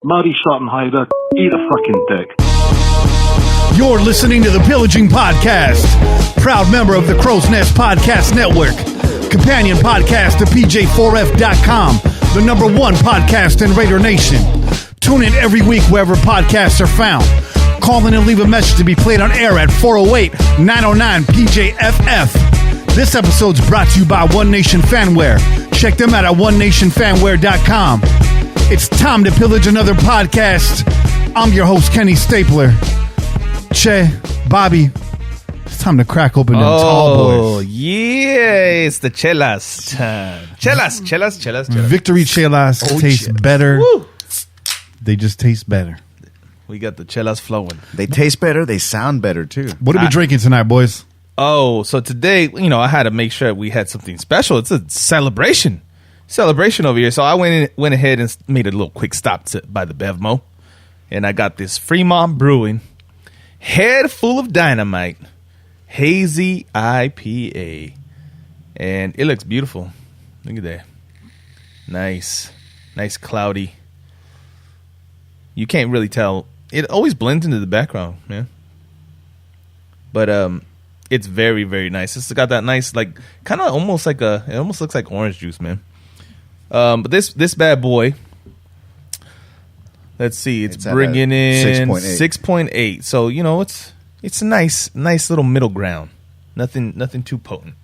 Muddy Schottenheimer, eat a fucking dick. You're listening to the Pillaging Podcast, proud member of the Crow's Nest Podcast Network, companion podcast to PJ4F.com, the #1 podcast in Raider Nation. Tune in every week wherever podcasts are found. Call in and leave a message to be played on air at 408-909-PJFF. This episode's brought to you by One Nation Fanwear. Check them out at onenationfanwear.com. It's time to pillage another podcast. I'm your host, Kenny Stapler. Che, Bobby, it's time to crack open them tall boys. Oh, yeah, it's the chelas time. Chelas. Victory chelas taste better. Woo. They just taste better. We got the chelas flowing. They taste better. They sound better, too. What are we drinking tonight, boys? Oh, so today, I had to make sure we had something special. It's a celebration over here. So I went ahead and made a little quick stop by the Bevmo, and I got this Fremont Brewing Head Full of Dynamite Hazy IPA, and it looks beautiful. Look at that. Nice cloudy. You can't really tell. It always blends into the background, man. But it's very, very nice. It's got that nice, like, kind of almost like it almost looks like orange juice, man. But this bad boy, let's see, it's bringing in 6.8. So it's a nice little middle ground. Nothing too potent.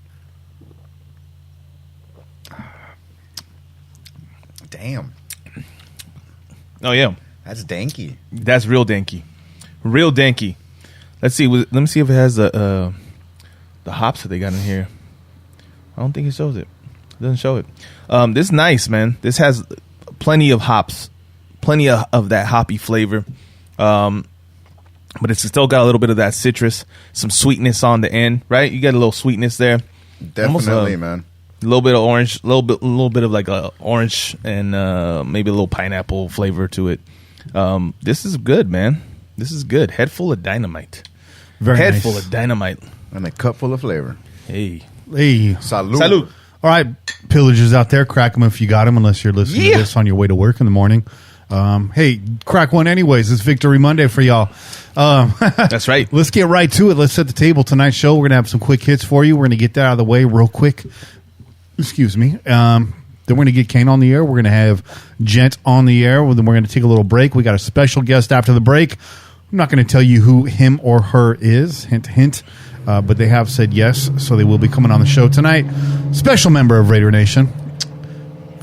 Damn. Oh yeah, that's danky. That's real danky. Let's see. Let me see if it has the hops that they got in here. I don't think it shows it. It doesn't show it. This is nice, man. This has plenty of hops, plenty of that hoppy flavor. But it's still got a little bit of that citrus, some sweetness on the end, right? You got a little sweetness there. Definitely, man. A little bit of orange, a little bit of like a orange and maybe a little pineapple flavor to it. This is good, man. This is good. Head full of dynamite. Head nice. full of dynamite. And a cup full of flavor. Hey. Salud. All right, pillagers out there, crack them if you got them, unless you're listening to this on your way to work in the morning. Hey, crack one anyways. It's Victory Monday for y'all. That's right. Let's get right to it. Let's set the table. Tonight's show, we're going to have some quick hits for you. We're going to get that out of the way real quick. Excuse me. Then we're going to get Kane on the air. We're going to have Gent on the air. Then we're going to take a little break. We got a special guest after the break. I'm not going to tell you who him or her is. Hint, hint. But they have said yes, so they will be coming on the show tonight. Special member of Raider Nation.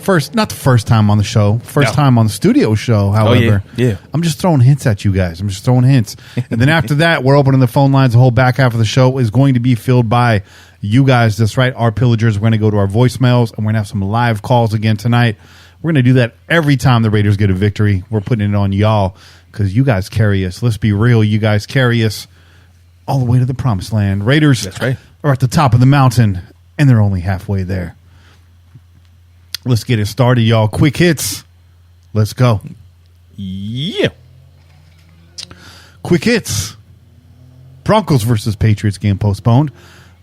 Not the first time on the show. First time on the studio show, however. Oh, yeah. I'm just throwing hints at you guys. And then after that, we're opening the phone lines. The whole back half of the show is going to be filled by you guys. That's right, our pillagers. We're going to go to our voicemails, and we're going to have some live calls again tonight. We're going to do that every time the Raiders get a victory. We're putting it on y'all because you guys carry us. Let's be real. You guys carry us all the way to the promised land. Raiders are at the top of the mountain, and they're only halfway there. Let's get it started, y'all. Quick hits. Let's go. Yeah. Quick hits. Broncos versus Patriots game postponed.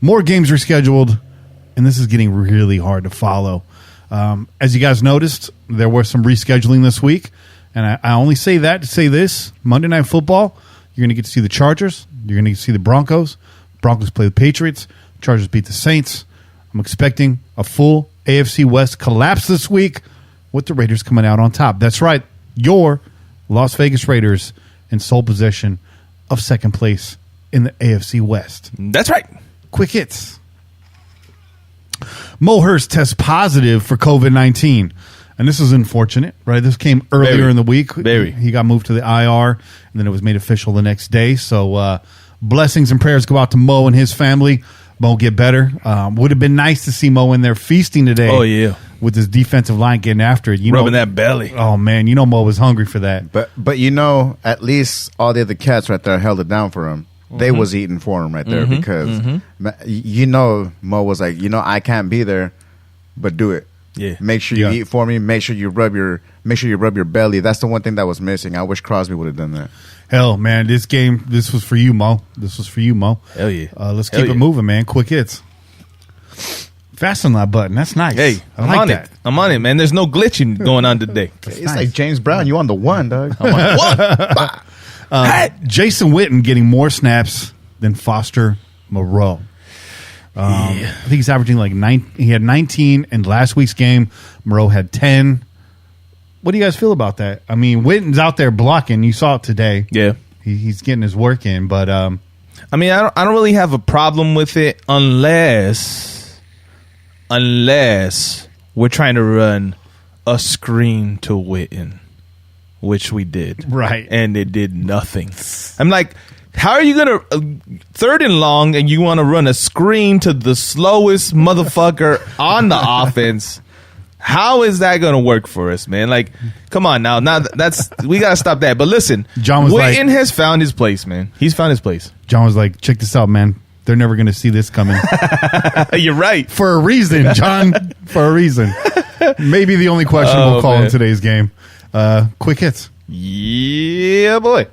More games rescheduled, and this is getting really hard to follow. As you guys noticed, there was some rescheduling this week, and I only say that to say this. Monday Night Football, you're going to get to see the Chargers. You're going to see the Broncos. Broncos play the Patriots. Chargers beat the Saints. I'm expecting a full AFC West collapse this week with the Raiders coming out on top. That's right. Your Las Vegas Raiders in sole possession of second place in the AFC West. That's right. Quick hits. Mo Hurst tests positive for COVID-19. And this is unfortunate, right? This came earlier in the week. He got moved to the IR, and then it was made official the next day. So blessings and prayers go out to Mo and his family. Mo get better. Would have been nice to see Mo in there feasting today. Oh, yeah. With his defensive line getting after it. Rubbing that belly. Oh, man. Mo was hungry for that. But at least all the other cats right there held it down for him. They was eating for him right there because, Mo was like, I can't be there, but do it. Yeah. Make sure you eat for me. Make sure you rub your belly. That's the one thing that was missing. I wish Crosby would have done that. Hell, man, this was for you, Mo. Hell yeah. Let's keep it moving, man. Quick hits. Fast on that button. That's nice. Hey, I I'm like on that. it. I'm on it, man. There's no glitching going on today. It's like James Brown. You on the one, dog. What? Jason Witten getting more snaps than Foster Moreau. I think he's averaging like 9. He had 19 in last week's game. Moreau had 10. What do you guys feel about that? I mean, Witten's out there blocking. You saw it today. Yeah. He's getting his work in, but I mean, I don't really have a problem with it unless we're trying to run a screen to Witten, which we did. Right. And it did nothing. I'm like, how are you going to, third and long, and you want to run a screen to the slowest motherfucker on the offense? How is that going to work for us, man? Like, come on now. Now we got to stop that. But listen, John was Witten like, has found his place, man. He's found his place. John was like, check this out, man. They're never going to see this coming. You're right. For a reason, John. For a reason. Maybe the only questionable call man. in today's game. Quick hits. Yeah, boy.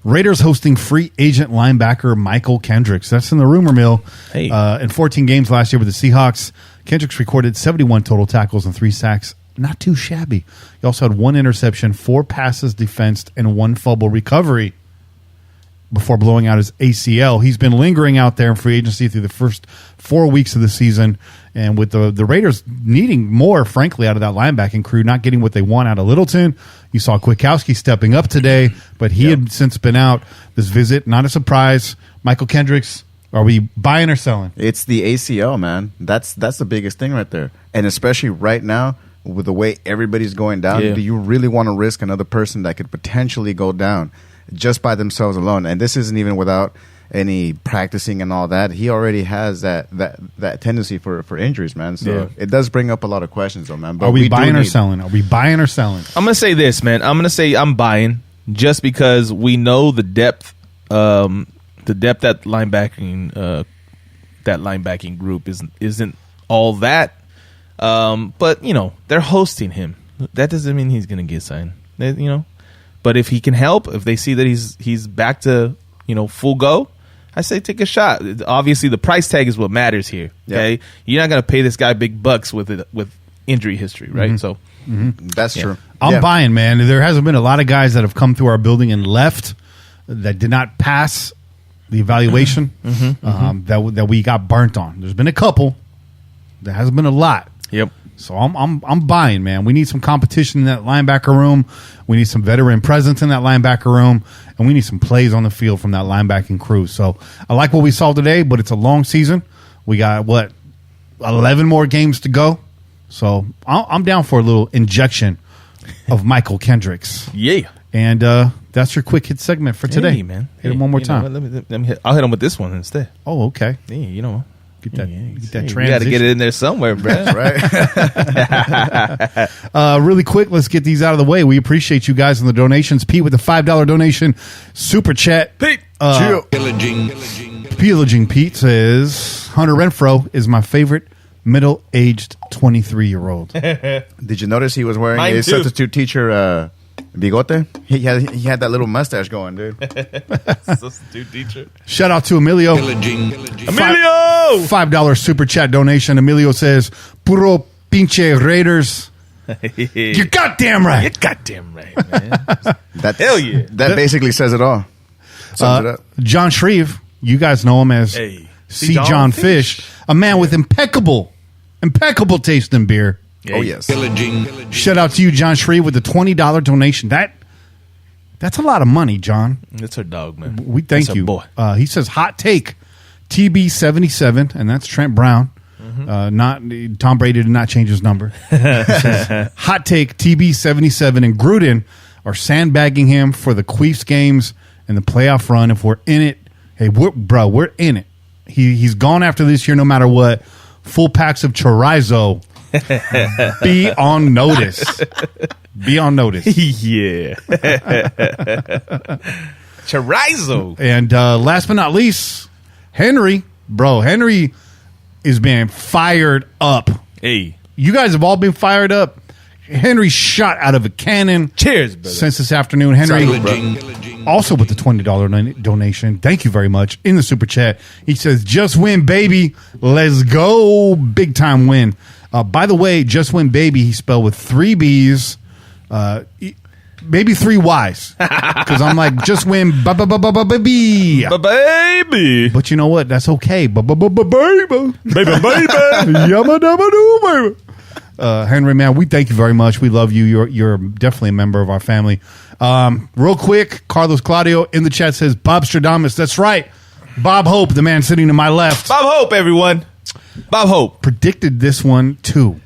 Raiders hosting free agent linebacker Michael Kendricks. That's in the rumor mill. Hey. In 14 games last year with the Seahawks, Kendricks recorded 71 total tackles and 3 sacks. Not too shabby. He also had 1 interception, 4 passes defensed, and 1 fumble recovery before blowing out his ACL. He's been lingering out there in free agency through the first 4 weeks of the season. And with the Raiders needing more, frankly, out of that linebacking crew, not getting what they want out of Littleton. You saw Kwiatkowski stepping up today, but he had since been out. This visit, not a surprise. Michael Kendricks, are we buying or selling? It's the ACL, man. That's the biggest thing right there. And especially right now, with the way everybody's going down, do you really want to risk another person that could potentially go down just by themselves alone? And this isn't even without any practicing and all that. He already has that tendency for injuries, man. So it does bring up a lot of questions, though, man. But are we buying or selling? Are we buying or selling? I'm going to say this, man. I'm going to say I'm buying just because we know the depth that linebacking group isn't all that. But, you know, they're hosting him. That doesn't mean he's going to get signed, you know. But if he can help, if they see that he's back to, you know, full go, I say take a shot. Obviously, the price tag is what matters here. Okay, you're not going to pay this guy big bucks with injury history, right? Mm-hmm. So that's true. I'm buying, man. There hasn't been a lot of guys that have come through our building and left that did not pass the evaluation that we got burnt on. There's been a couple. There hasn't been a lot. Yep. So I'm buying, man. We need some competition in that linebacker room. We need some veteran presence in that linebacker room, and we need some plays on the field from that linebacking crew. So I like what we saw today, but it's a long season. We got 11 more games to go. So I'm down for a little injection of Michael Kendricks. Yeah. And that's your quick hit segment for today. Hey, man. Hit him one more time. Let me hit. I'll hit him with this one instead. Oh, okay. Yeah, you know. Get that transition. You got to get it in there somewhere, bro. Right. Really quick, let's get these out of the way. We appreciate you guys and the donations. Pete with the $5 donation super chat. Pete, Pillaging Pete says Hunter Renfro is my favorite middle-aged 23-year-old. Did you notice he was wearing Mine a too. substitute teacher bigote? He had that little mustache going, dude. Substitute teacher. Shout out to Emilio. Emilio! $5 super chat donation. Emilio says, Puro pinche Raiders. You're goddamn right. You're goddamn right, man. Hell yeah. That basically says it all. Sums it up. John Shreve, you guys know him as C. John Fish, a man with impeccable taste in beer. Oh, yes. Shout out to you, John Shreve, with the $20 donation. That's a lot of money, John. That's her dog, man. We thank That's you. Boy. He says, hot take, TB77, and that's Trent Brown. Not Tom Brady did not change his number. Says, hot take, TB77 and Gruden are sandbagging him for the Queefs games and the playoff run. If we're in it, hey, we're in it. He's gone after this year no matter what. Full packs of chorizo. Be on notice. Be on notice. Yeah. Chorizo. And last but not least, Henry. Bro, Henry is being fired up. Hey. You guys have all been fired up. Henry shot out of a cannon. Cheers, brother. Since this afternoon. Henry, Salud, bro. also with the $20 donation. Thank you very much. In the super chat, he says, "Just win, baby. Let's go. Big time win." By the way, "Just win, baby," he spelled with 3 B's, maybe 3 Y's. Because I'm like, just win, baby. Baby. But you know what? That's okay. Baby. Baby. Yabba dabba doo, baby. Henry, man, we thank you very much. We love you. You're definitely a member of our family. Real quick, Carlos Claudio in the chat says, Bob Stradamus. That's right. Bob Hope, the man sitting to my left. Bob Hope, everyone. Bob Hope. Predicted this one, too.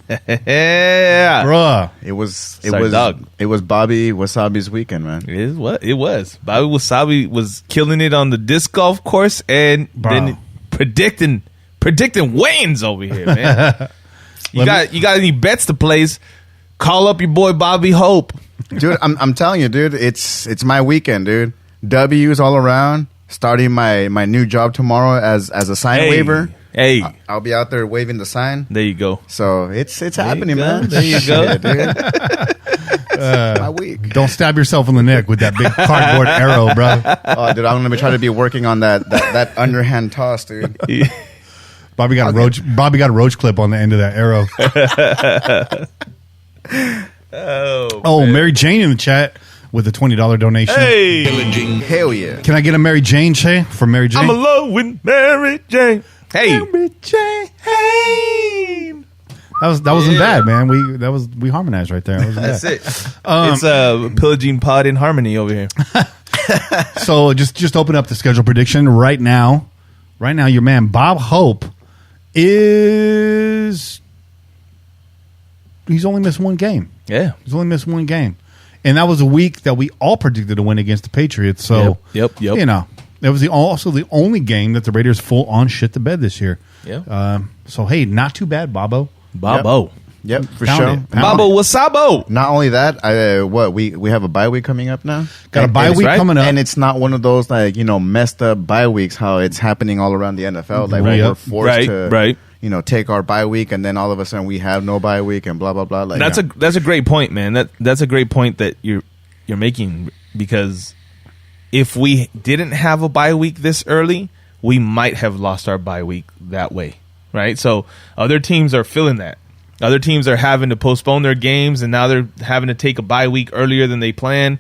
Yeah. Bruh. It was Dog. it was Bobby Wasabi's weekend, man. It is what it was. Bobby Wasabi was killing it on the disc golf course and then predicting wins over here, man. You got any bets to place? Call up your boy Bobby Hope. Dude, I'm telling you, dude, it's my weekend, dude. W's all around. Starting my new job tomorrow as a sign waiver. Hey, I'll be out there waving the sign. There you go. So it's happening, man. There you go. Yeah, dude. It's my week. Don't stab yourself in the neck with that big cardboard arrow, bro. Oh, dude, I'm gonna try to be working on that underhand toss, dude. Bobby got a roach clip on the end of that arrow. Oh, Mary Jane in the chat with a $20 donation. Hey, Hell yeah. Can I get a Mary Jane, Che, from Mary Jane? I'm in love with Mary Jane. Hey, Mary Jane. That wasn't bad, man. We harmonized right there. That's it. It's a Pillaging Pod in harmony over here. So just open up the schedule prediction right now. Right now, your man Bob Hope he's only missed one game. Yeah, He's only missed one game. And that was a week that we all predicted to win against the Patriots. So, Yep. You know, that was also the only game that the Raiders full on shit the bed this year. Yeah. So, hey, not too bad, Bobo. Bobo. Yep, for Pound sure. it. Bobo Wasabo. Not only that, we have a bye week coming up now. Got a bye That's week right. coming up. And it's not one of those messed up bye weeks how it's happening all around the NFL. Like Right. we're forced to Right. take our bye week and then all of a sudden we have no bye week and blah blah blah. Like That's a great point, man. That's a great point that you're making, because if we didn't have a bye week this early, we might have lost our bye week that way, right? So other teams are feeling that. Other teams are having to postpone their games, and now they're having to take a bye week earlier than they planned.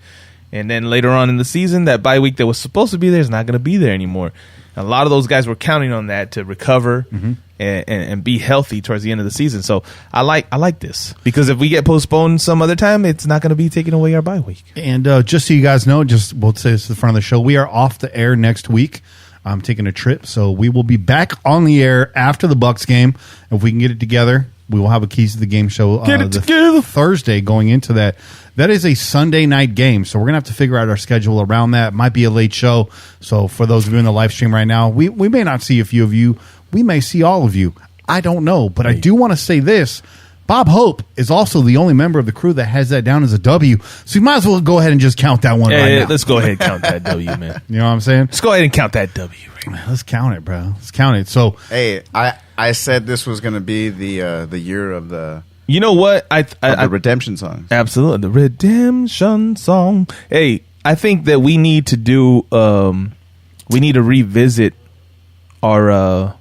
And then later on in the season, that bye week that was supposed to be there is not going to be there anymore. A lot of those guys were counting on that to recover and be healthy towards the end of the season. So I like this, because if we get postponed some other time, it's not going to be taking away our bye week. And just so you guys know, we'll say this at the front of the show, we are off the air next week. I'm taking a trip, so we will be back on the air after the Bucs game. If we can get it together, we will have a Keys to the Game show together. Thursday going into that. That is a Sunday night game, so we're going to have to figure out our schedule around that. It might be a late show, so for those of you in the live stream right now, we may not see a few of you. We may see all of you. I don't know, but I do want to say this. Bob Hope is also the only member of the crew that has that down as a W, so you might as well go ahead and just count that one right now. Let's go ahead and count that W, man. You know what I'm saying? Let's go ahead and count that W right now. Let's count it, bro. Let's count it. So, hey, I said this was going to be the year of the You know what? the redemption songs. Absolutely, the redemption song. Hey, I think that we need to do. We need to revisit our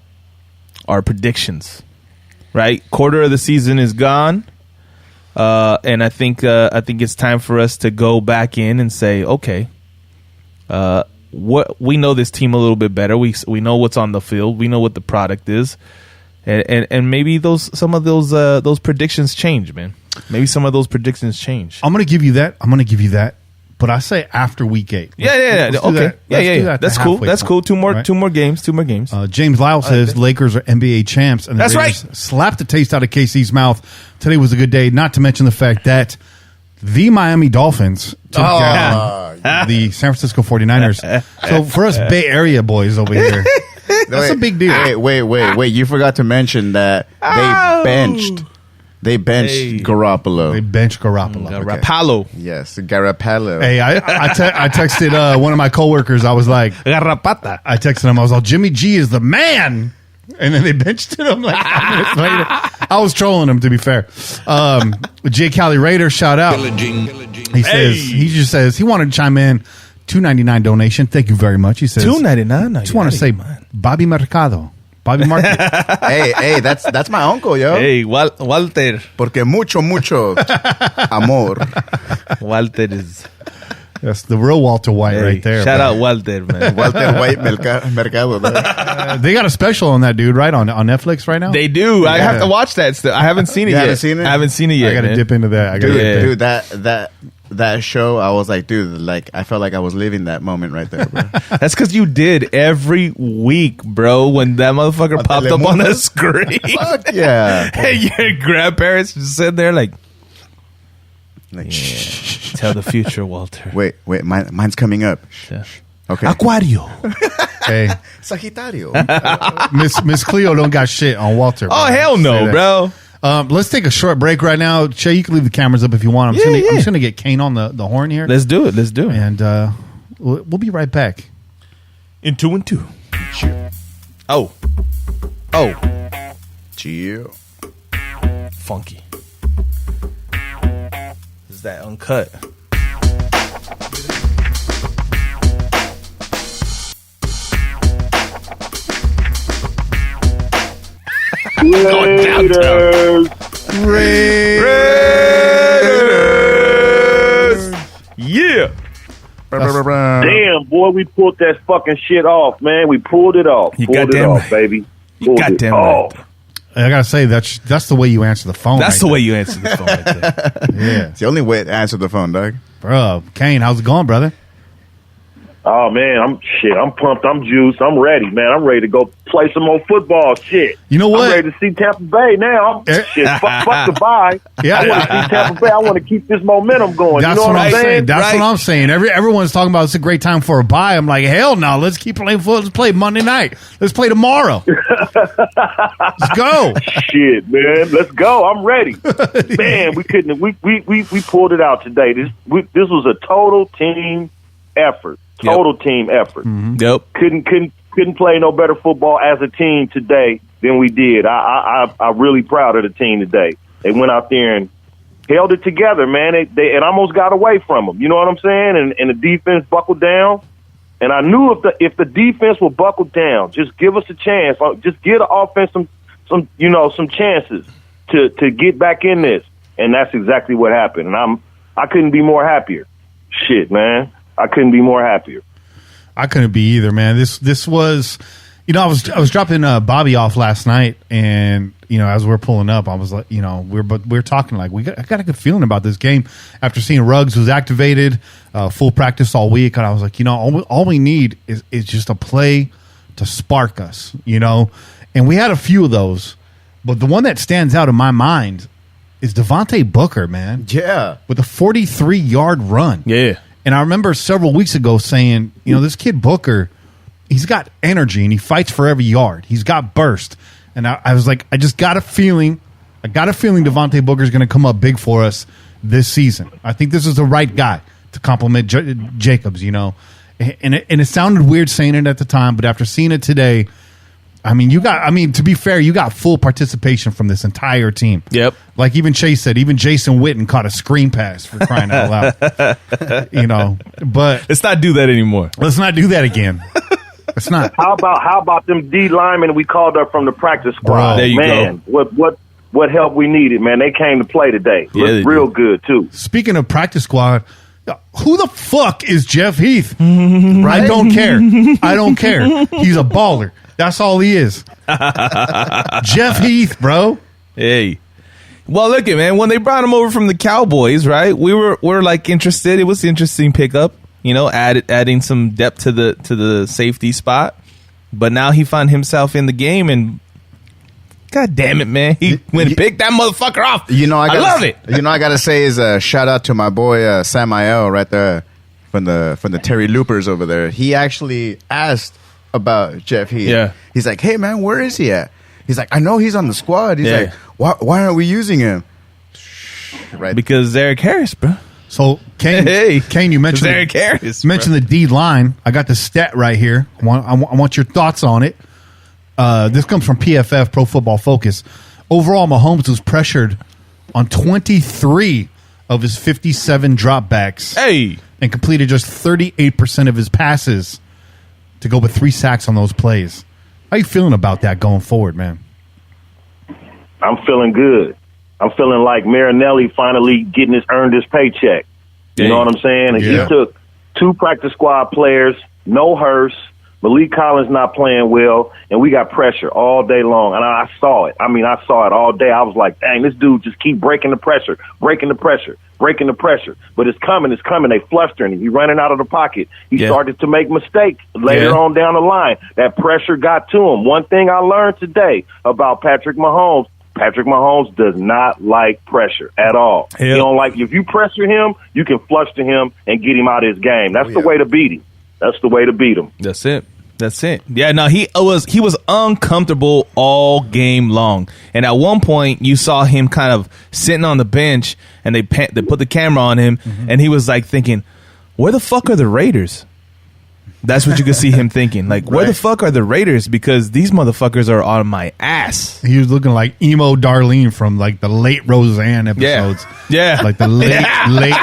predictions. Right, quarter of the season is gone, and I think it's time for us to go back in and say, okay, what we know this team a little bit better. We know what's on the field. We know what the product is. And maybe some of those predictions change, man. Maybe some of those predictions change. I'm going to give you that. But I say after week 8. Yeah. Okay. Yeah. That's cool. That's cool. Two more games. James Lyle says Lakers are NBA champs, and the That's Raiders right. slapped the taste out of KC's mouth. Today was a good day. Not to mention the fact that the Miami Dolphins took down the San Francisco 49ers. So for us Bay Area boys over here, that's a big deal. Wait. You forgot to mention that they benched Garoppolo. They benched Garoppolo. Garoppolo. Yes, Garoppolo. Hey, I texted one of my coworkers. I was like, Garrapata. I texted him. I was like, Jimmy G is the man. And then they benched him like 5 minutes later. I was trolling him, to be fair. Jay Cali Raider, shout out. He just says he wanted to chime in. $2.99 donation. Thank you very much. He says $2.99. Just want to say, Bobby Mercado, Bobby Market. hey, that's my uncle, yo. Hey, Walter. Porque mucho amor. Walter is. That's the real Walter White right there. Shout out Walter, man. Walter White Mercado. They got a special on that dude, right? On Netflix right now? They do. Yeah. I have to watch that still. I haven't seen it yet. Haven't seen it? I haven't seen it yet. I got to dip into that. Dude, that show, I was like, dude, like, I felt like I was living that moment right there, bro. That's because you did every week, bro, when that motherfucker popped up on the screen. Fuck yeah. And your grandparents just sitting there like, tell the future, Walter. Wait, mine's coming up. Yeah. Okay. Aquario. Hey, Sagittario. Miss Cleo don't got shit on Walter. Oh, hell no, bro. Let's take a short break right now. Shay, you can leave the cameras up if you want. I'm just going to get Kane on the horn here. Let's do it. And we'll be right back. In 2 and 2. Oh. Chill. Funky. This is that uncut. Raiders. Yeah. Damn, boy, we pulled that fucking shit off, man. We pulled it off. You pulled it goddamn off, right. baby. You Pulled goddamn it right. off. I got to say, that's the way you answer the phone. That's right the way you answer the phone right there. Yeah. It's the only way to answer the phone, dog. Bro, Kane, how's it going, brother? Oh, man, I'm pumped. I'm juiced. I'm ready, man. I'm ready to go play some more football. Shit. You know what? I'm ready to see Tampa Bay now. Shit, fuck the bye. Yeah. I want to see Tampa Bay. I want to keep this momentum going. That's you know what I'm saying. saying? That's what I'm saying. Everyone's talking about it's a great time for a bye. I'm like, hell no. Let's keep playing football. Let's play Monday night. Let's play tomorrow. Let's go. Shit, man. Let's go. I'm ready. Man, we couldn't. We pulled it out today. This was a total team effort. Total team effort. Mm-hmm. Yep. Couldn't play no better football as a team today than we did. I'm really proud of the team today. They went out there and held it together, man. It almost got away from them. You know what I'm saying? And the defense buckled down. And I knew if the defense will buckle down, just give us a chance. Just give the offense some chances to get back in this. And that's exactly what happened. And I couldn't be more happier. Shit, man. I couldn't be more happier. I couldn't be either, man. This was, I was dropping Bobby off last night, and as we're pulling up, I was like, we're talking like I got a good feeling about this game after seeing Ruggs was activated, full practice all week, and I was like, all we need is just a play to spark us, and we had a few of those, but the one that stands out in my mind is Devontae Booker, man. Yeah, with a 43-yard run. Yeah. And I remember several weeks ago saying, this kid Booker, he's got energy and he fights for every yard. He's got burst. And I was like, I got a feeling Devontae Booker's going to come up big for us this season. I think this is the right guy to complement Jacobs, And it sounded weird saying it at the time, but after seeing it today, to be fair, you got full participation from this entire team. Yep. Like even Chase said, even Jason Witten caught a screen pass for crying out loud. But let's not do that anymore. Let's not do that again. It's not. How about them D linemen we called up from the practice squad? There you man, go. What help we needed, man. They came to play today. Yeah, Looked real good too. Speaking of practice squad, who the fuck is Jeff Heath? Right? I don't care. He's a baller. That's all he is. Jeff Heath, bro. Hey. Well, look it, man. When they brought him over from the Cowboys, right? We're like interested. It was an interesting pickup, adding some depth to the safety spot. But now he found himself in the game, and God damn it, man, he went and picked that motherfucker off. I love it. I gotta say is a shout out to my boy Samael right there from the Terry Loopers over there. He actually asked about Jeff Heath. Yeah. He's like, hey man, where is he at? He's like, I know he's on the squad. He's like, why aren't we using him? Right. Because Eric Harris, bro. So Kane, you mentioned Eric Harris. Mentioned the D line. I got the stat right here. I want your thoughts on it. This comes from PFF, Pro Football Focus. Overall, Mahomes was pressured on 23 of his 57 dropbacks. Hey. and completed just 38% of his passes to go with 3 sacks on those plays. How you feeling about that going forward, man? I'm feeling good. I'm feeling like Marinelli finally earned his paycheck. You know what I'm saying? And he took 2 practice squad players, no Hurst, Malik Collins not playing well, and we got pressure all day long. And I saw it. I saw it all day. I was like, dang, this dude just keep breaking the pressure. But it's coming. They flustering him. He's running out of the pocket. He started to make mistakes later on down the line. That pressure got to him. One thing I learned today about Patrick Mahomes does not like pressure at all. He don't like, if you pressure him, you can fluster him and get him out of his game. That's the way to beat him. That's the way to beat him. That's it. Yeah, no, he was uncomfortable all game long. And at one point, you saw him kind of sitting on the bench, and they put the camera on him, and he was like thinking, where the fuck are the Raiders? That's what you could see him thinking. Like, where the fuck are the Raiders? Because these motherfuckers are on my ass. He was looking like emo Darlene from like the late Roseanne episodes. Yeah. Like the late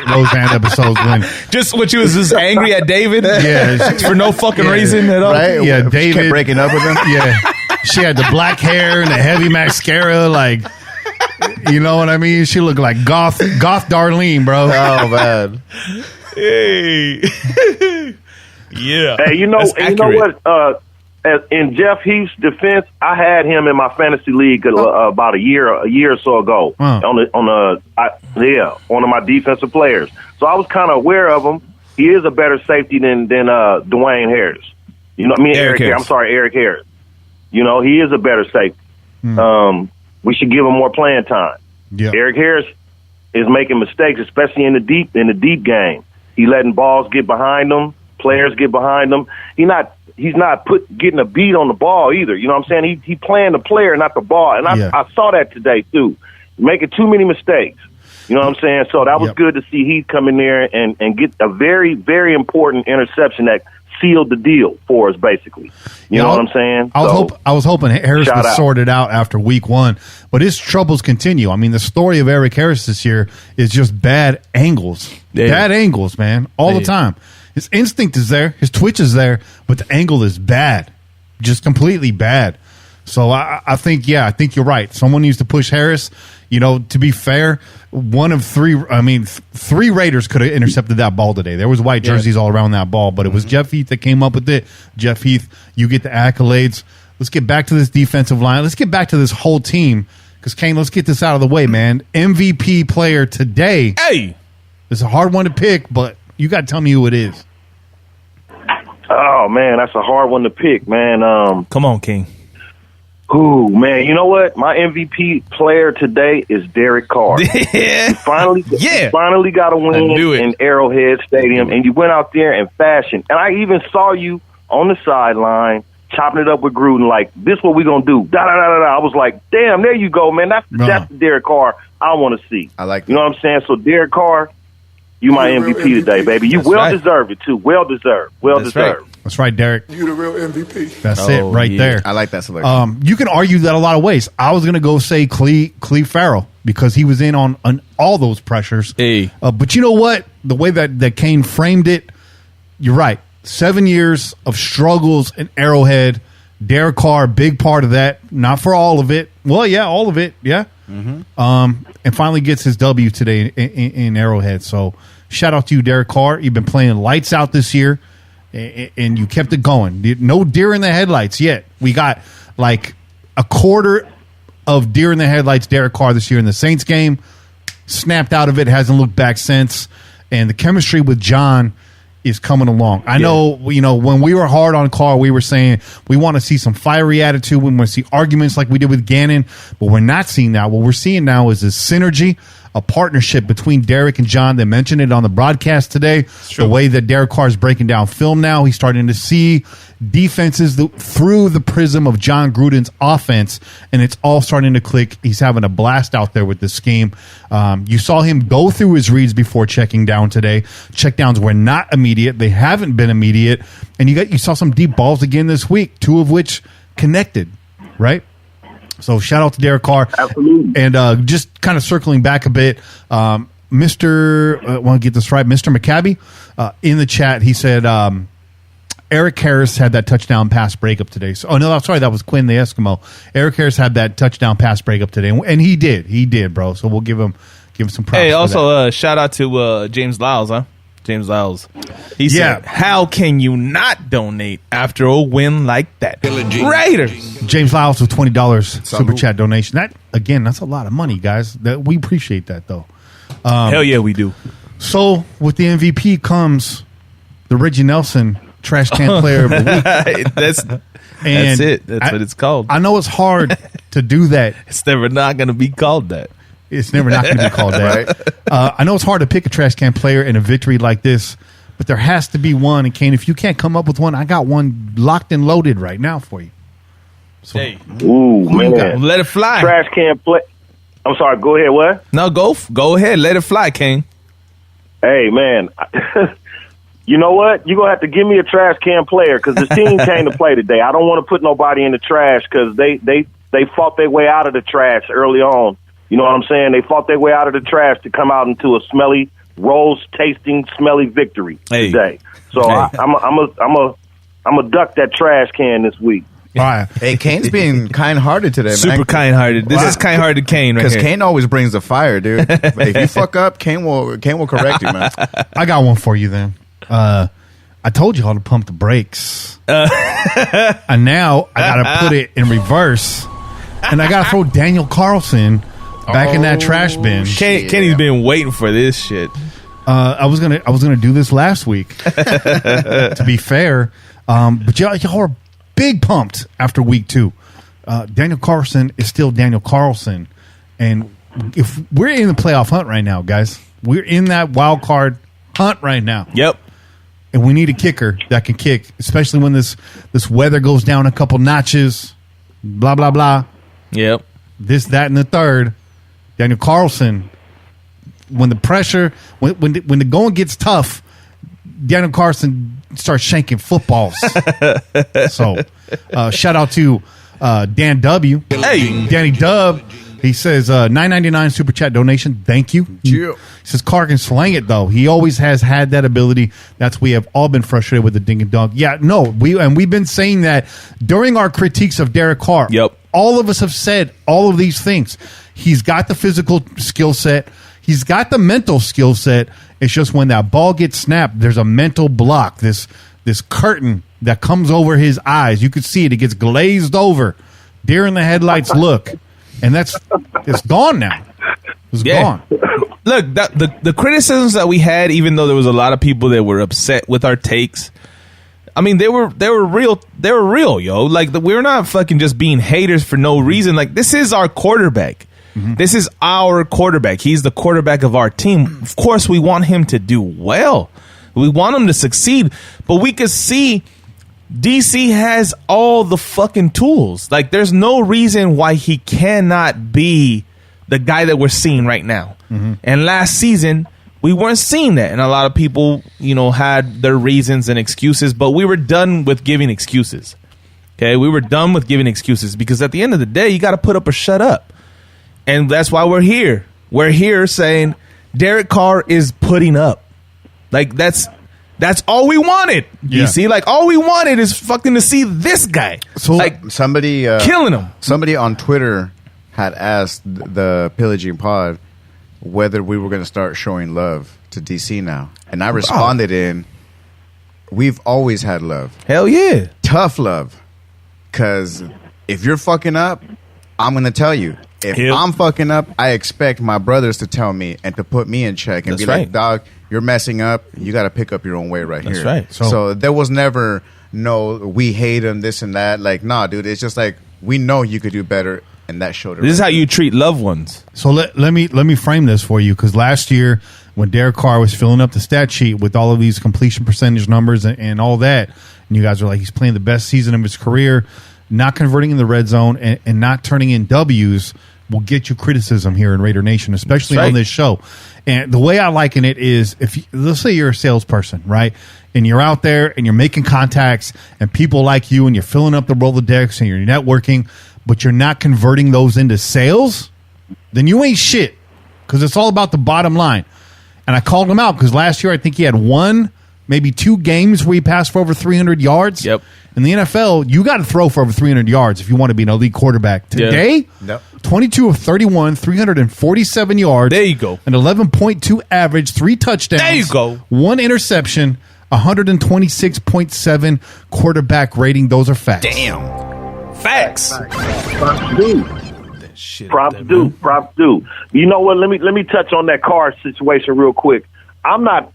Roseanne episodes when she was just angry at David. Yeah. For no fucking reason at all. Right? Yeah, David kept breaking up with him. Yeah. She had the black hair and the heavy mascara, like, you know what I mean? She looked like goth Darlene, bro. Oh man. Hey. Yeah. Hey, you know what? In Jeff Heath's defense, I had him in my fantasy league about a year or so ago. On one of my defensive players. So I was kind of aware of him. He is a better safety than Dwayne Harris. You know, Eric Harris. You know, he is a better safety. We should give him more playing time. Yeah. Eric Harris is making mistakes, especially in the deep game. He letting balls get behind him. Players get behind him. He's not getting a beat on the ball either. You know what I'm saying? He playing the player, not the ball. And I saw that today too. Making too many mistakes. You know what I'm saying? So that was good to see Heath come in there and get a very, very important interception that sealed the deal for us, basically. You know what I'm saying? I was hoping Harris would sort it out after week 1, but his troubles continue. I mean, the story of Eric Harris this year is just bad angles. Yeah. Bad angles, man, all the time. His instinct is there, his twitch is there, but the angle is bad, just completely bad. So I think you're right. Someone needs to push Harris. You know, to be fair, 3 Raiders could have intercepted that ball today. There was white jerseys all around that ball, but it was Jeff Heath that came up with it. Jeff Heath, you get the accolades. Let's get back to this defensive line. Let's get back to this whole team. Because, Kane, let's get this out of the way, man. MVP player today. Hey! It's a hard one to pick, but you got to tell me who it is. Oh, man, that's a hard one to pick, man. Come on, King. Ooh, man, you know what? My MVP player today is Derek Carr. He finally got a win in Arrowhead Stadium, and you went out there and fashioned. And I even saw you on the sideline chopping it up with Gruden like, this is what we're going to do. Da-da-da-da-da. I was like, damn, there you go, man. That's the Derek Carr I want to see. I like that. You know what I'm saying? So, Derek Carr, you my MVP today, baby. You deserve it, too. Well deserved. Right. That's right, Derek. You the real MVP. That's it right there. I like that selection. You can argue that a lot of ways. I was going to go say Cleve Farrell because he was in on all those pressures. Hey. But you know what? The way that Kane framed it, you're right. 7 years of struggles in Arrowhead. Derek Carr, big part of that. Not for all of it. Well, yeah, all of it. Yeah. Mm-hmm. And finally gets his W today in Arrowhead. So shout out to you, Derek Carr. You've been playing lights out this year. And you kept it going. No deer in the headlights yet. We got like a quarter of deer in the headlights Derek Carr this year in the Saints game. Snapped out of it. Hasn't looked back since. And the chemistry with John is coming along. I know, when we were hard on Carr, we were saying we want to see some fiery attitude. We want to see arguments like we did with Gannon. But we're not seeing that. What we're seeing now is this synergy, a partnership between Derek and John. They mentioned it on the broadcast today. The way that Derek Carr is breaking down film now, he's starting to see defenses through the prism of John Gruden's offense, and it's all starting to click. He's having a blast out there with this scheme. You saw him go through his reads before checking down today. Checkdowns were not immediate. They haven't been immediate. And you saw some deep balls again this week, 2 of which connected, right? So shout out to Derek Carr. Absolutely. And just kind of circling back a bit, Mr. Want to get this right, Mr. McCabe, in the chat, he said Eric Harris had that touchdown pass breakup today. So, I'm sorry, that was Quinn the Eskimo. Eric Harris had that touchdown pass breakup today, and he did, bro. So we'll give him some props. Hey, also shout out to James Lyles, huh? James Lyles. He said, "How can you not donate after a win like that?" Raiders. James Lyles with $20 super chat donation. That's a lot of money, guys. We appreciate that, though. Hell yeah, we do. So with the MVP comes the Reggie Nelson Trash Can Player of the Week. That's it. That's what it's called. I know it's hard to do that. It's never not going to be called that. It's never not going to be called that. Right? I know it's hard to pick a trash can player in a victory like this, but there has to be one. And Kane, if you can't come up with one, I got one locked and loaded right now for you. So, hey. Ooh, man. Let it fly. Trash can play. I'm sorry, go ahead, what? No, go ahead. Let it fly, Kane. Hey, man. You know what? You're going to have to give me a trash can player because this team came to play today. I don't want to put nobody in the trash because they fought their way out of the trash early on. You know what I'm saying? They fought their way out of the trash to come out into a smelly, rose-tasting, smelly victory today. So I'm a duck that trash can this week. All right. Hey, Kane's being kind-hearted today, man. Super kind-hearted. This is kind-hearted Kane right here. Because Kane always brings the fire, dude. If you fuck up, Kane will correct you, man. I got one for you then. I told you how to pump the brakes. And now I got to put it in reverse. And I got to throw Daniel Carlson back in that trash bin. Kenny's been waiting for this shit. I was gonna do this last week. To be fair, but y'all are big pumped after week 2. Daniel Carlson is still Daniel Carlson, and if we're in the playoff hunt right now, guys, we're in that wild card hunt right now. Yep. And we need a kicker that can kick, especially when this weather goes down a couple notches. Blah blah blah. Yep. This, that, and the third. Daniel Carlson, when the pressure, when the going gets tough, Daniel Carlson starts shanking footballs. So, shout out to Dan W. Hey, Danny Dub. He says $9.99 super chat donation. Thank you. Yeah. He says Carr can slang it though. He always has had that ability. That's we have all been frustrated with the ding and dong. Yeah, no, we've been saying that during our critiques of Derek Carr. Yep. All of us have said all of these things. He's got the physical skill set. He's got the mental skill set. It's just when that ball gets snapped, there's a mental block. This curtain that comes over his eyes. You could see it. It gets glazed over. Deer in the headlights look. And it's gone now. It's gone. Look, the criticisms that we had, even though there was a lot of people that were upset with our takes, I mean, they were real. They were real, yo. Like, we're not fucking just being haters for no reason. Like, this is our quarterback. Mm-hmm. This is our quarterback. He's the quarterback of our team. Of course, we want him to do well. We want him to succeed. But we could see DC has all the fucking tools. Like, there's no reason why he cannot be the guy that we're seeing right now. Mm-hmm. And last season, we weren't seeing that. And a lot of people, had their reasons and excuses, but we were done with giving excuses. Okay? We were done with giving excuses because at the end of the day, you got to put up or shut up. And that's why we're here. We're here saying Derek Carr is putting up. Like, that's all we wanted. Yeah. You see? Like, all we wanted is fucking to see this guy. So, like, somebody killing him. Somebody on Twitter had asked the Pillaging Pod whether we were going to start showing love to DC now. And I responded in, we've always had love. Hell yeah. Tough love. Because if you're fucking up, I'm going to tell you. If I'm fucking up, I expect my brothers to tell me and to put me in check and be like, dog, you're messing up. You got to pick up your own way right here. That's right. So there was never we hate him, this and that. Like, nah, dude, it's just like, we know you could do better. And that showed it. This is how you treat loved ones. So let me frame this for you, because last year when Derek Carr was filling up the stat sheet with all of these completion percentage numbers and all that, and you guys are like, he's playing the best season of his career, not converting in the red zone and not turning in W's will get you criticism here in Raider Nation, especially on this show. And the way I liken it is, let's say you're a salesperson, right? And you're out there and you're making contacts and people like you and you're filling up the Rolodex and you're networking, but you're not converting those into sales, then you ain't shit, because it's all about the bottom line. And I called him out because last year I think he had maybe 2 games where he passed for over 300 yards. Yep. In the NFL, you got to throw for over 300 yards if you want to be an elite quarterback. Today, 22 of 31, 347 yards. There you go. An 11.2 average, 3 touchdowns. There you go. 1 interception, 126.7 quarterback rating. Those are facts. Damn. Facts. Props due. You know what? Let me touch on that car situation real quick. I'm not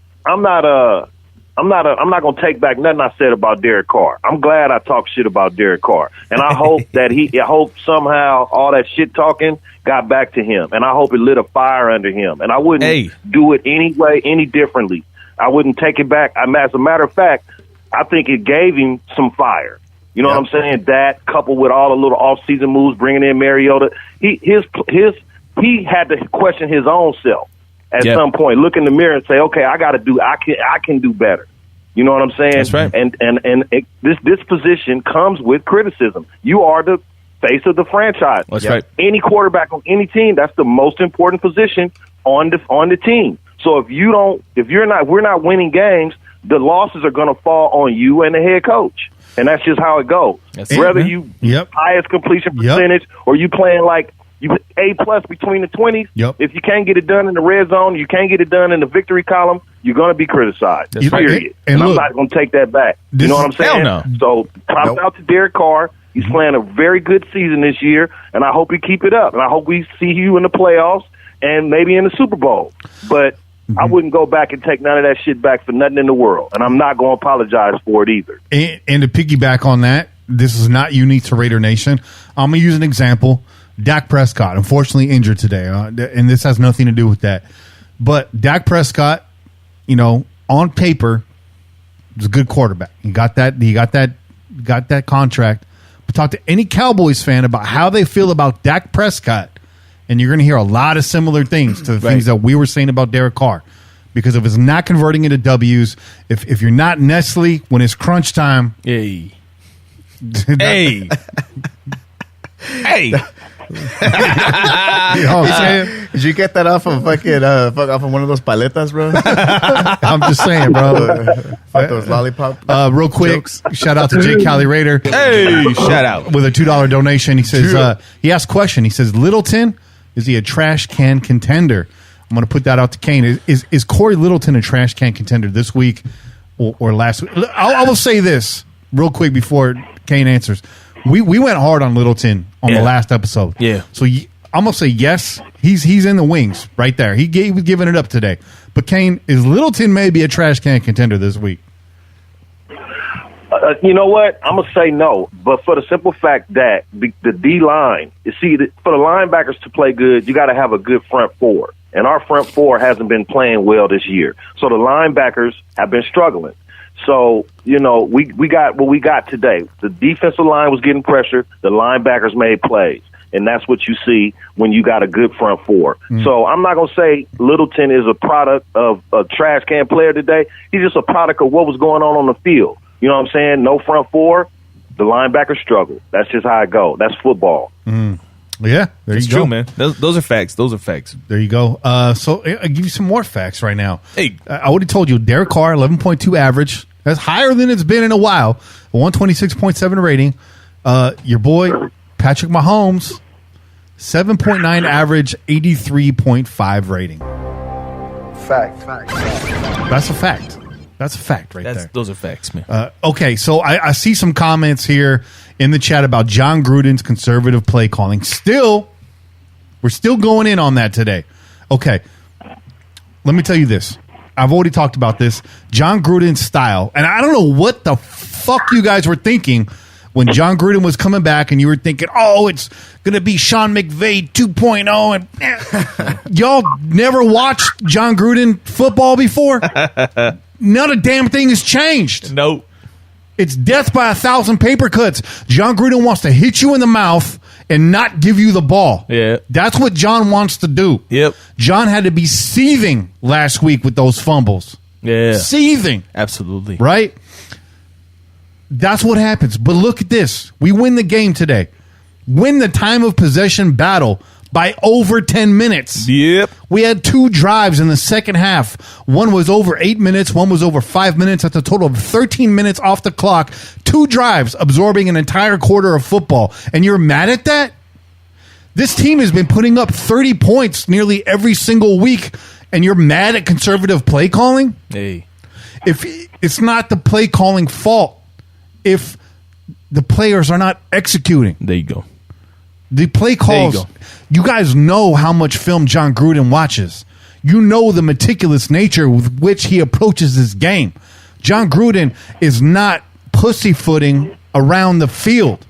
gonna take back nothing I said about Derek Carr. I'm glad I talked shit about Derek Carr, and I hope I hope somehow all that shit talking got back to him, and I hope it lit a fire under him. And I wouldn't do it any differently. I wouldn't take it back. As a matter of fact, I think it gave him some fire. You know what I'm saying? That coupled with all the little off-season moves, bringing in Mariota, he had to question his own self at some point. Look in the mirror and say, "Okay, I can do better." You know what I'm saying? That's right. And this position comes with criticism. You are the face of the franchise. That's right. Any quarterback on any team, that's the most important position on the team. So we're not winning games, the losses are going to fall on you and the head coach. And that's just how it goes. Whether you highest completion percentage or you playing like you A+ between the 20s, if you can't get it done in the red zone, you can't get it done in the victory column, you're going to be criticized. Period. And I'm not going to take that back. You know what I'm saying? Hell no. So props out to Derek Carr. He's playing a very good season this year, and I hope he keep it up. And I hope we see you in the playoffs and maybe in the Super Bowl. But I wouldn't go back and take none of that shit back for nothing in the world. And I'm not going to apologize for it either. And to piggyback on that, this is not unique to Raider Nation. I'm going to use an example. Dak Prescott, unfortunately injured today. And this has nothing to do with that. But Dak Prescott, on paper, is a good quarterback. He got that contract. But talk to any Cowboys fan about how they feel about Dak Prescott, and you're going to hear a lot of similar things to the things that we were saying about Derek Carr. Because if it's not converting into W's, if you're not Nestle when it's crunch time. Hey. You know what I'm saying? Did you get that off of off of one of those paletas, bro? I'm just saying, bro. Those lollipop. Real quick, jokes. Shout out to Jake Cali Raider. Hey, shout out with a $2 donation. He says he asked a question. He says, Littleton, is he a trash can contender? I'm going to put that out to Kane. Is Corey Littleton a trash can contender this week or last week? I will say this real quick before Kane answers. We went hard on Littleton on the last episode. Yeah. So I'm going to say yes, he's in the wings right there. He was giving it up today. But Kane, is Littleton maybe a trash can contender this week? You know what? I'm going to say no. But for the simple fact that the D-line, for the linebackers to play good, you got to have a good front four. And our front four hasn't been playing well this year. So the linebackers have been struggling. So, we got what we got today. The defensive line was getting pressure. The linebackers made plays. And that's what you see when you got a good front four. So I'm not going to say Littleton is a product of a trash can player today. He's just a product of what was going on the field. You know what I'm saying? No front four. The linebackers struggle. That's just how it goes. That's football. Yeah, That's true, man. Those are facts. There you go. So I'll give you some more facts right now. Hey. I already told you, Derek Carr, 11.2 average. That's higher than it's been in a while. A 126.7 rating. Your boy, Patrick Mahomes, 7.9 average, 83.5 rating. Fact. That's a fact. That's a fact right there. Those are facts, man. Okay, so I see some comments here in the chat about John Gruden's conservative play calling. We're still going in on that today. Okay, let me tell you this. I've already talked about this. John Gruden's style, and I don't know what the fuck you guys were thinking when John Gruden was coming back and you were thinking, oh, it's going to be Sean McVay 2.0. And y'all never watched John Gruden football before? Not a damn thing has changed. Nope. It's death by 1,000 paper cuts. John Gruden wants to hit you in the mouth and not give you the ball. Yeah. That's what John wants to do. Yep. John had to be seething last week with those fumbles. Yeah. Seething. Absolutely. Right? That's what happens. But look at this. We win the game today. Win the time of possession battle by over 10 minutes. Yep. We had 2 drives in the second half. One was over 8 minutes. One was over 5 minutes. That's a total of 13 minutes off the clock. 2 drives absorbing an entire quarter of football. And you're mad at that? This team has been putting up 30 points nearly every single week, and you're mad at conservative play calling? Hey. If it's not the play calling fault, if the players are not executing. There you go. The play calls, you guys know how much film John Gruden watches. You know the meticulous nature with which he approaches this game. John Gruden is not pussyfooting around the field.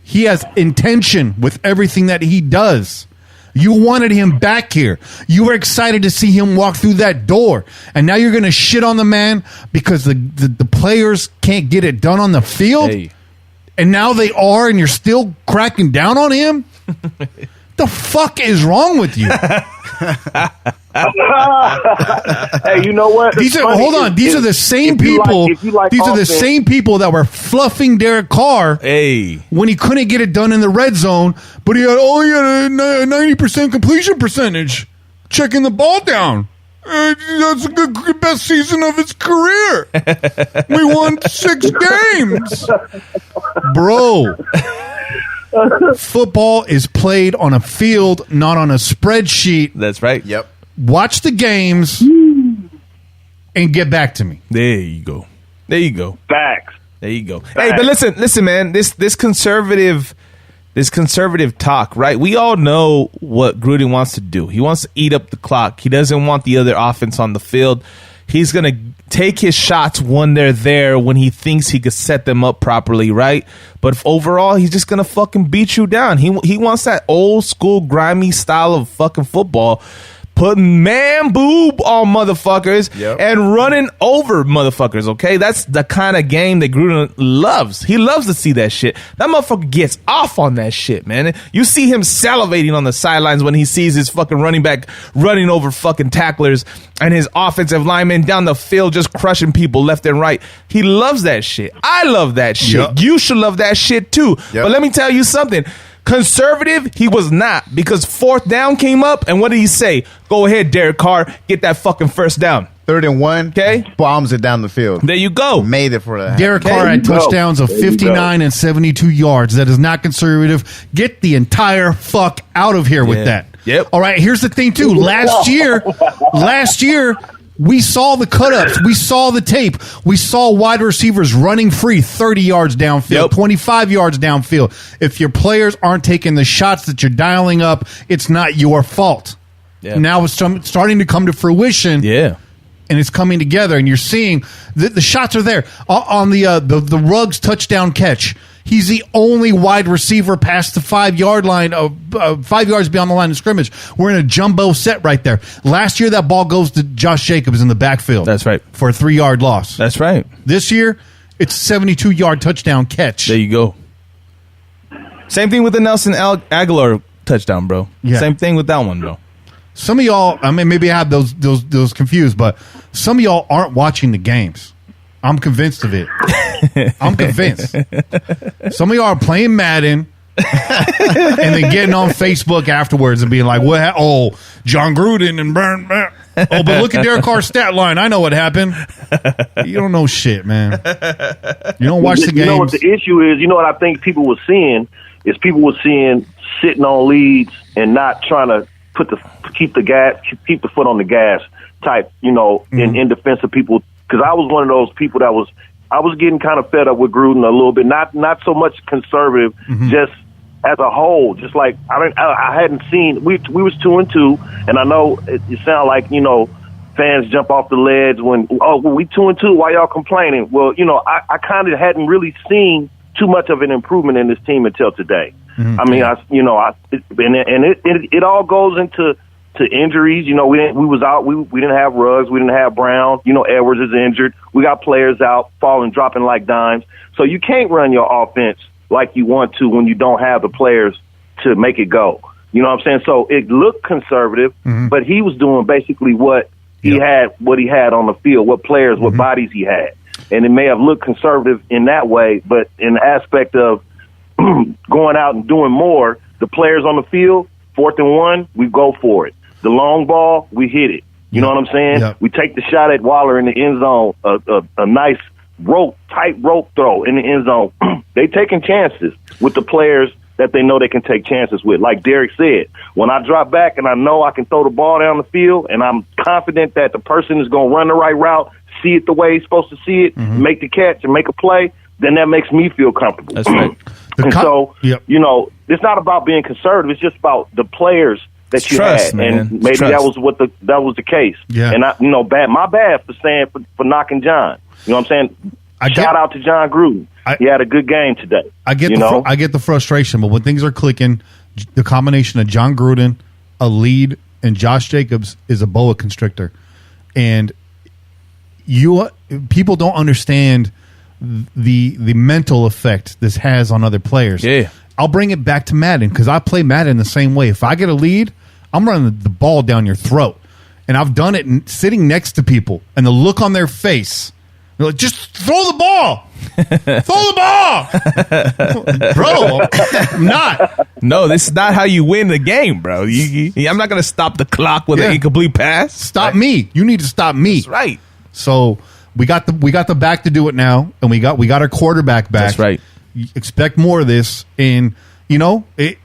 He has intention with everything that he does. You wanted him back here. You were excited to see him walk through that door. And now you're going to shit on the man because the players can't get it done on the field? Hey. And now they are, and you're still cracking down on him? The fuck is wrong with you? Hey, you know what? These are the same people. These are the same people that were fluffing Derek Carr when he couldn't get it done in the red zone, but he had a 90% completion percentage, checking the ball down. That's a good best season of his career. We won 6 games, bro. Football is played on a field, not on a spreadsheet. That's right. Yep. Watch the games and get back to me. There you go. There you go. Facts. There you go. Hey, but listen, man. This conservative talk, right? We all know what Gruden wants to do. He wants to eat up the clock. He doesn't want the other offense on the field. He's going to take his shots when they're there, when he thinks he could set them up properly, right? But overall, he's just going to fucking beat you down. He wants that old school grimy style of fucking football, putting man boob on motherfuckers and running over motherfuckers, okay? That's the kind of game that Gruden loves. He loves to see that shit. That motherfucker gets off on that shit, man. You see him salivating on the sidelines when he sees his fucking running back running over fucking tacklers and his offensive linemen down the field just crushing people left and right. He loves that shit. I love that shit. Yep. You should love that shit too. Yep. But let me tell you something. Conservative, he was not, because 4th down came up, and what did he say? Go ahead, Derek Carr, get that fucking first down. 3rd and 1, okay, bombs it down the field. There you go. Made it for that. Derek Carr had touchdowns of 59 and 72 yards. That is not conservative. Get the entire fuck out of here with that. Yep. All right, here's the thing, too. Last year, we saw the cut-ups. We saw the tape. We saw wide receivers running free 30 yards downfield, 25 yards downfield. If your players aren't taking the shots that you're dialing up, it's not your fault. Now it's starting to come to fruition. And it's coming together, and you're seeing the shots are there. On the Ruggs touchdown catch, he's the only wide receiver past the 5-yard line, 5 yards beyond the line of scrimmage. We're in a jumbo set right there. Last year, that ball goes to Josh Jacobs in the backfield. That's right. For a 3-yard loss. That's right. This year, it's a 72-yard touchdown catch. There you go. Same thing with the Nelson Aguilar touchdown, bro. Yeah. Same thing with that one, bro. Some of y'all, I mean, maybe I have those confused, but some of y'all aren't watching the games. I'm convinced of it. I'm convinced. Some of y'all are playing Madden and then getting on Facebook afterwards and being like, "What? John Gruden and Burn. Oh, but look at Derek Carr's stat line. I know what happened." You don't know shit, man. You don't watch the games. You know what the issue is? You know what I think people were seeing is people were seeing sitting on leads and not trying to keep the foot on the gas type, in defense of people. Because I was one of those people I was getting kind of fed up with Gruden a little bit, not so much conservative, just as a whole. Just like I hadn't seen. We was 2-2, and I know it sounded like fans jump off the ledge when we 2-2. Why y'all complaining? Well, I kind of hadn't really seen too much of an improvement in this team until today. I mean, it all goes into injuries. We was out. We didn't have Ruggs. We didn't have Brown. Edwards is injured. We got players out, falling, dropping like dimes. So you can't run your offense like you want to when you don't have the players to make it go. You know what I'm saying? So it looked conservative, but he was doing basically what he had on the field, what players, what bodies he had. And it may have looked conservative in that way, but in the aspect of going out and doing more, the players on the field, 4th and 1, we go for it. The long ball, we hit it. You know what I'm saying? Yep. We take the shot at Waller in the end zone, a nice tight rope throw in the end zone. They taking chances with the players that they know they can take chances with. Like Derek said, when I drop back and I know I can throw the ball down the field and I'm confident that the person is going to run the right route, see it the way he's supposed to see it, make the catch and make a play, then that makes me feel comfortable. That's right. And so, you know, it's not about being conservative. It's just about the players that you trust, had, man. and maybe Trust. that was the case. Yeah. And my bad for saying for knocking John. You know what I'm saying? Shout out to John Gruden. He had a good game today. I get the frustration, but when things are clicking, the combination of John Gruden, a lead, and Josh Jacobs is a boa constrictor, and people don't understand the mental effect this has on other players. Yeah. I'll bring it back to Madden because I play Madden the same way. If I get a lead, I'm running the ball down your throat. And I've done it sitting next to people, and the look on their face, they're like, just throw the ball. Throw the ball. Bro, I'm not. No, this is not how you win the game, bro. I'm not going to stop the clock with an incomplete pass. Stop me. You need to stop me. That's right. So we got the back to do it now, and we got our quarterback back. That's right. Expect more of this, and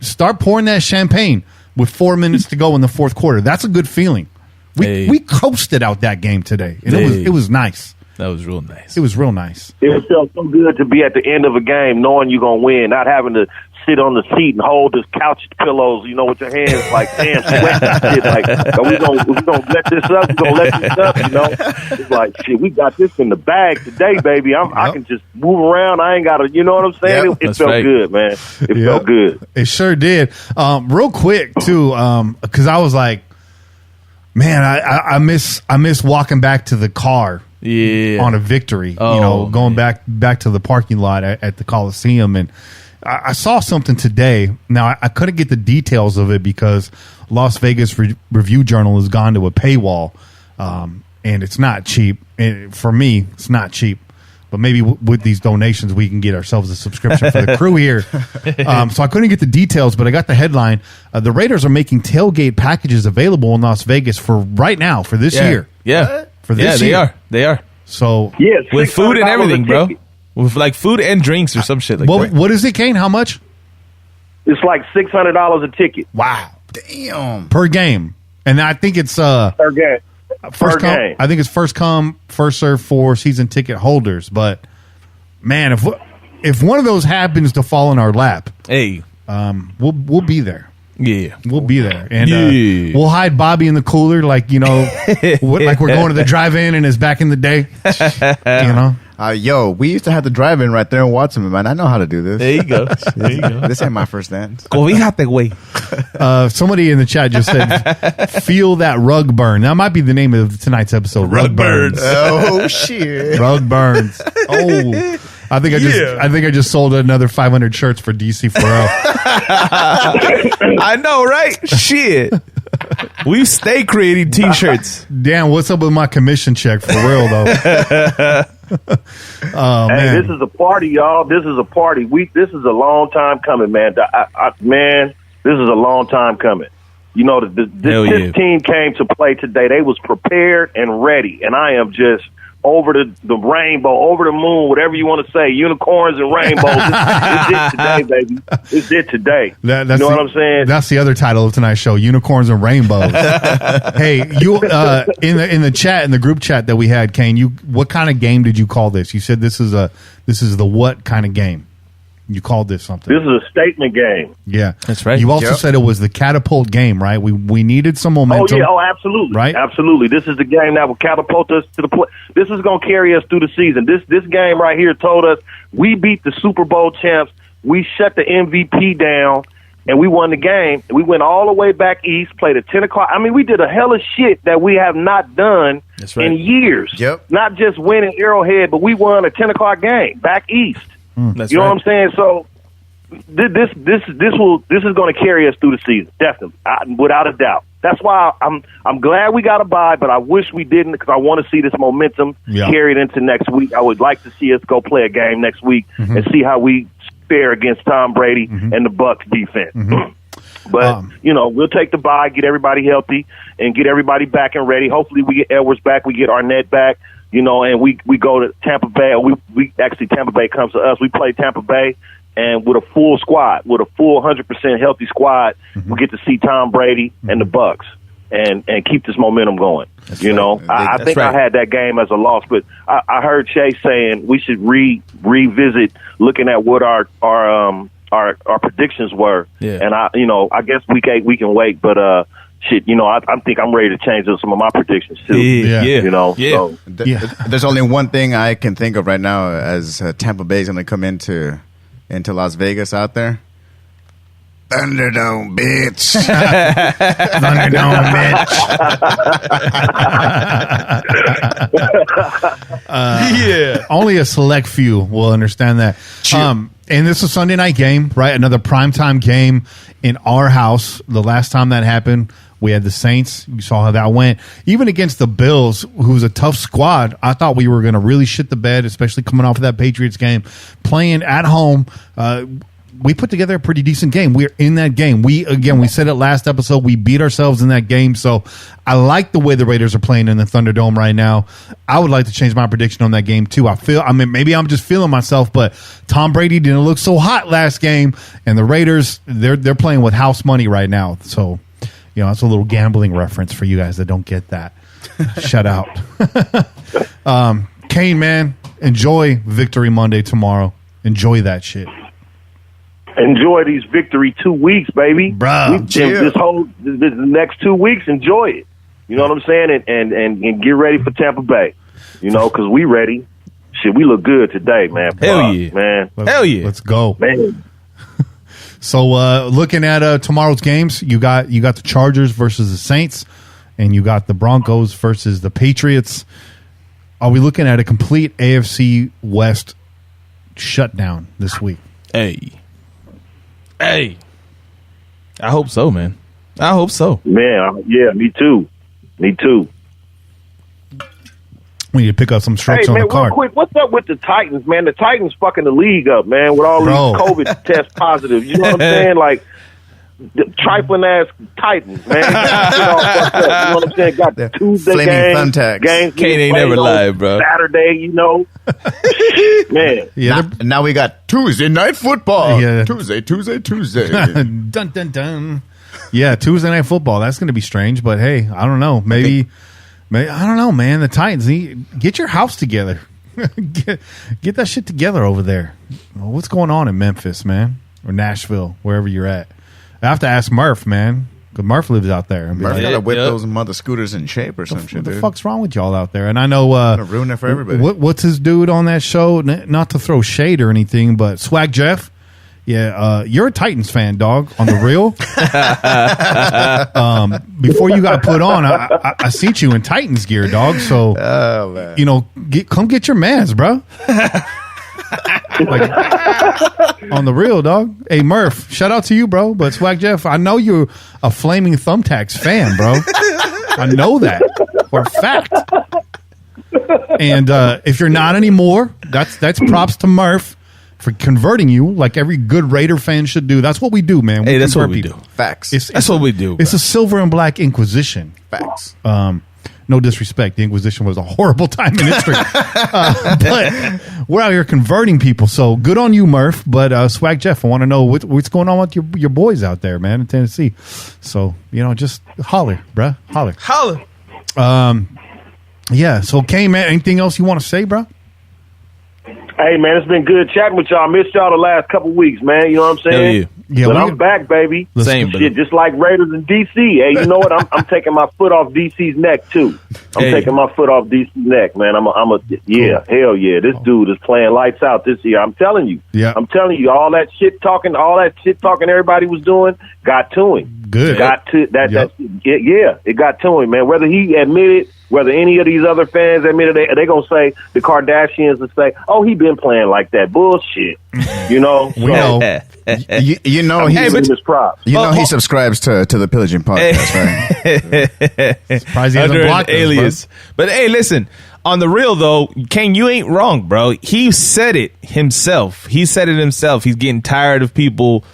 start pouring that champagne with 4 minutes to go in the fourth quarter. That's a good feeling. We coasted out that game today, and it was nice. That was real nice. It was real nice. It felt so good to be at the end of a game knowing you're going to win, not having to sit on the seat and hold the couch pillows, with your hands like, damn, sweat and shit. Like, are we gonna let this up? We're going to let this up, It's like, shit, we got this in the bag today, baby. I can just move around. I ain't got to, you know what I'm saying? Yep. It felt good, man. It felt good. It sure did. Real quick, too, because I was like, man, I miss walking back to the car. Yeah. On a victory, going back to the parking lot at the Coliseum, and I saw something today. Now I couldn't get the details of it because Las Vegas Review Journal has gone to a paywall, and it's not cheap. And for me, it's not cheap. But maybe with these donations, we can get ourselves a subscription for the crew here. So I couldn't get the details, but I got the headline. The Raiders are making tailgate packages available in Las Vegas for right now for this year. Yeah. For this year. They are. So with food and everything, bro. With like food and drinks or some shit like that. What is it, Kane? How much? It's like $600 a ticket. Wow. Damn. Per game. And I think it's per game. Game. I think it's first come, first serve for season ticket holders. But man, if one of those happens to fall in our lap, we'll be there. Yeah, we'll be there, and we'll hide Bobby in the cooler, like like we're going to the drive-in, and it's back in the day. We used to have the drive-in right there in Watson, man. I know how to do this. There you go. This ain't my first dance. Cobíjate, güey. Somebody in the chat just said, "Feel that rug burn." That might be the name of tonight's episode. Rug burns. Oh shit. Rug burns. Oh. I think I just sold another 500 shirts for DC Pharrell. I know, right? Shit. We stay creating T-shirts. Damn, what's up with my commission check for real though? This is a party, y'all. This is a party. This is a long time coming, man. Man, this is a long time coming. This team came to play today. They was prepared and ready, and I am just over the rainbow, over the moon, whatever you want to say, unicorns and rainbows. It's it today, baby. It's it today. You know what I'm saying? That's the other title of tonight's show: Unicorns and Rainbows. Hey, you in the chat, in the group chat that we had, Kane, what kind of game did you call this? You said this is the what kind of game? You called this something. This is a statement game. Yeah, that's right. You also said it was the catapult game, right? We needed some momentum. Oh yeah, absolutely, right? Absolutely. This is the game that will catapult us to the play. This is going to carry us through the season. This game right here told us we beat the Super Bowl champs. We shut the MVP down, and we won the game. We went all the way back east, played at 10 o'clock. I mean, we did a hell of shit that we have not done in years. Yep. Not just winning Arrowhead, but we won a 10 o'clock game back east. That's you know what I'm saying? So this is going to carry us through the season, definitely, without a doubt. That's why I'm glad we got a bye, but I wish we didn't because I want to see this momentum carried into next week. I would like to see us go play a game next week and see how we fare against Tom Brady and the Bucs defense. But, we'll take the bye, get everybody healthy, and get everybody back and ready. Hopefully we get Edwards back, we get Arnett back, and we go to Tampa Bay. We actually, Tampa Bay comes to us. We play Tampa Bay, and with a full squad, with a full 100% healthy squad, we get to see Tom Brady and the Bucks and keep this momentum going. I think I had that game as a loss, but I heard Chase saying we should revisit looking at what our predictions were. Yeah. And I guess week 8 we can wait, but I think I'm ready to change some of my predictions too. So, there's only one thing I can think of right now as Tampa Bay's going to come into Las Vegas out there. Thunderdome, bitch. Thunderdome, bitch. Only a select few will understand that. And this is a Sunday night game, right? Another primetime game in our house. The last time that happened, we had the Saints. You saw how that went. Even against the Bills, who's a tough squad, I thought we were going to really shit the bed, especially coming off of that Patriots game. Playing at home, we put together a pretty decent game. We're in that game. We said it last episode. We beat ourselves in that game. So I like the way the Raiders are playing in the Thunderdome right now. I would like to change my prediction on that game too. Maybe I'm just feeling myself, but Tom Brady didn't look so hot last game, and the Raiders, they're playing with house money right now. So, that's a little gambling reference for you guys that don't get that. Shout out. Kane, man, enjoy Victory Monday tomorrow. Enjoy that shit. Enjoy these victory 2 weeks, baby. Bruh, this next 2 weeks, enjoy it. You know what I'm saying? And get ready for Tampa Bay. Because we ready. Shit, we look good today, man. Hell yeah, man. Let's go, man. So, looking at tomorrow's games, you got the Chargers versus the Saints, and you got the Broncos versus the Patriots. Are we looking at a complete AFC West shutdown this week? Hey, I hope so, man. I hope so. Man, yeah, me too. Me too. We need to pick up some strokes on the card. Real quick, what's up with the Titans, man? The Titans fucking the league up, man, with all these COVID test positives. You know what I'm saying? Like, the trifling ass Titans, man. You know what I'm saying? Got the Tuesday games. Kane ain't never lied, bro. Saturday, man. Yeah, now we got Tuesday night football. Yeah. Tuesday. Dun, dun, dun. Yeah, Tuesday night football. That's going to be strange, but hey, I don't know. Maybe I don't know, man. The Titans, get your house together. get that shit together over there. What's going on in Memphis, man? Or Nashville, wherever you're at. I have to ask Murph, man, because Murph lives out there. And Murph got to whip those mother scooters in shape or some shit, What the dude. fuck's wrong with y'all out there? And I know... gonna ruin it for everybody. What's his dude on that show? Not to throw shade or anything, but Swag Jeff. Yeah, you're a Titans fan, dog, on the real. Before you got put on, I seen you in Titans gear, dog. So, come get your mans, bro. On the real, dog. Hey, Murph, shout out to you, bro. But Swag Jeff, I know you're a flaming Thumbtacks fan, bro. I know that for a fact. And if you're not anymore, that's props to Murph for converting you like every good Raider fan should do. That's what we do, man. That's what we do. Facts. That's what we do. It's a silver and black Inquisition. Facts. No disrespect. The Inquisition was a horrible time in history. But we're out here converting people. So good on you, Murph. But Swag Jeff, I want to know what's going on with your boys out there, man, in Tennessee. So, just holler, bruh. Holler. Yeah. So, Kane, man, anything else you want to say, bruh? Hey, man, it's been good chatting with y'all. Missed y'all the last couple weeks, man. You know what I'm saying? Yeah, but I'm back, baby. Same, shit, just like Raiders in D.C. Hey, you know what? I'm taking my foot off D.C.'s neck, too. I'm taking my foot off D.C.'s neck, man. Hell yeah. This dude is playing lights out this year. I'm telling you. Yeah. I'm telling you, all that shit talking everybody was doing got to him. Good. Got to that. It got to him, man. Whether he admitted, whether any of these other fans admitted, they're going to say, the Kardashians will say, oh, he been playing like that. Bullshit. We know. You know he subscribes to the Pillaging podcast, right? Surprised he hasn't blocked us, alias. But hey, listen, on the real though, Kane, you ain't wrong, bro. He said it himself. He's getting tired of people,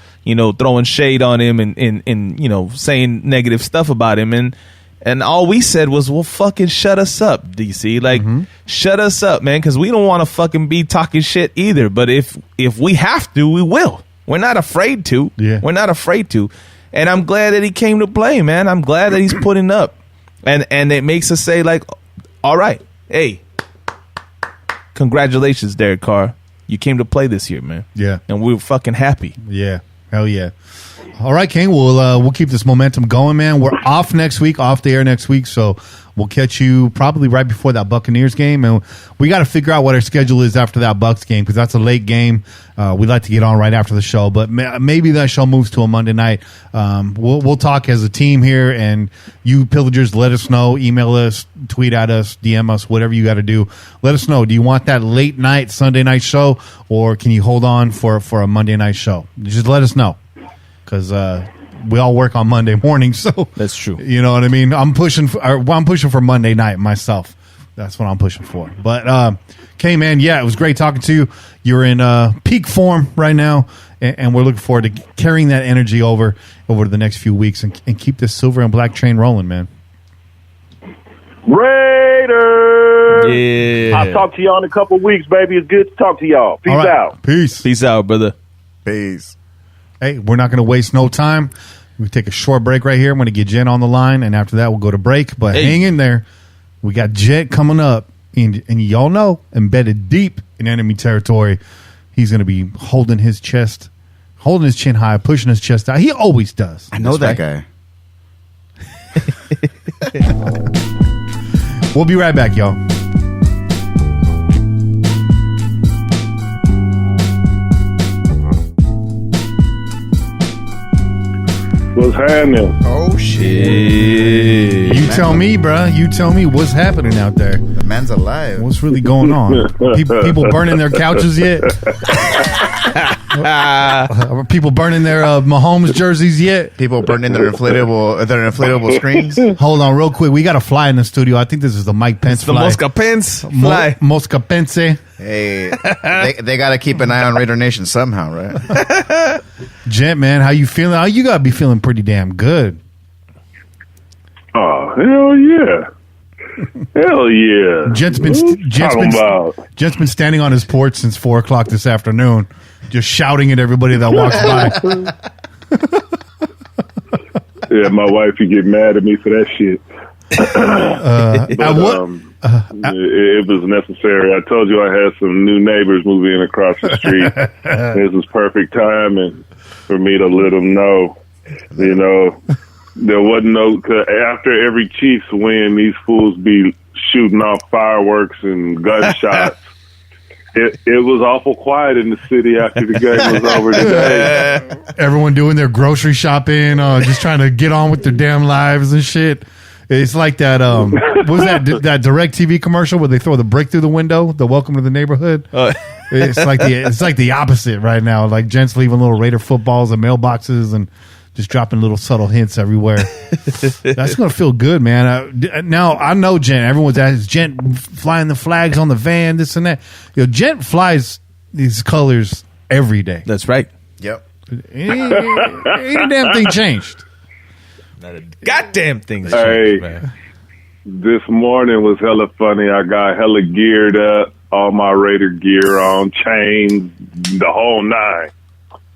throwing shade on him and saying negative stuff about him. And all we said was, well, fucking shut us up, DC. Like, shut us up, man, because we don't want to fucking be talking shit either. But if we have to, we will. We're not afraid to. Yeah. We're not afraid to. And I'm glad that he came to play, man. I'm glad that he's putting up. And it makes us say, like, all right, hey, congratulations, Derek Carr. You came to play this year, man. Yeah. And we're fucking happy. Yeah. Hell yeah. All right, King. We'll keep this momentum going, man. We're off the air next week, so we'll catch you probably right before that Buccaneers game, and we got to figure out what our schedule is after that Bucs game because that's a late game. We'd like to get on right after the show, but maybe that show moves to a Monday night. We'll talk as a team here, and you pillagers, let us know. Email us, tweet at us, DM us, whatever you got to do. Let us know. Do you want that late night Sunday night show, or can you hold on for a Monday night show? Just let us know. Because we all work on Monday morning, so that's true. You know what I mean? I'm pushing for Monday night myself. That's what I'm pushing for. But Kay, man, yeah, it was great talking to you. You're in peak form right now, and we're looking forward to carrying that energy over the next few weeks and keep this silver and black train rolling, man. Raiders! Yeah. I'll talk to y'all in a couple weeks, baby. It's good to talk to y'all. Peace out. Peace out, brother. Peace. Hey, we're not going to waste no time. We take a short break right here. I'm going to get Jen on the line, and after that, we'll go to break. But hang in there. We got Jet coming up, and y'all know, embedded deep in enemy territory, he's going to be holding his chin high, pushing his chest out. He always does. I know that guy. We'll be right back, y'all. What's happening? Oh, shit. You tell me, bruh. You tell me what's happening out there. The man's alive. What's really going on? People burning their couches yet? Are people burning their Mahomes jerseys yet? People burning their inflatable screens. Hold on real quick. We got a fly in the studio. I think this is the Mike Pence The fly. Mosca Pence fly. Mosca Pence. Hey, they got to keep an eye on Raider Nation somehow, right? Gent, man, how you feeling? Oh, you got to be feeling pretty damn good. Oh, hell yeah. Hell yeah. Gent's been standing on his porch since 4 o'clock this afternoon, just shouting at everybody that walks by. Yeah, my wife would get mad at me for that shit. It was necessary. I told you I had some new neighbors moving in across the street. This was perfect timing for me to let them know. You know, there wasn't after every Chiefs win, these fools be shooting off fireworks and gunshots. It was awful quiet in the city after the game was over today. Everyone doing their grocery shopping, just trying to get on with their damn lives and shit. It's like that. What was that DirecTV commercial where they throw the brick through the window? The welcome to the neighborhood. It's like the opposite right now. Like gents leaving little Raider footballs and mailboxes and just dropping little subtle hints everywhere. That's gonna feel good, man. Now I know Gent. Everyone's asking, Gent flying the flags on the van, this and that. Gent flies these colors every day. That's right. Yep. Ain't a damn thing changed. Not a goddamn thing. Hey, man. This morning was hella funny. I got hella geared up, all my Raider gear on, chains, the whole nine,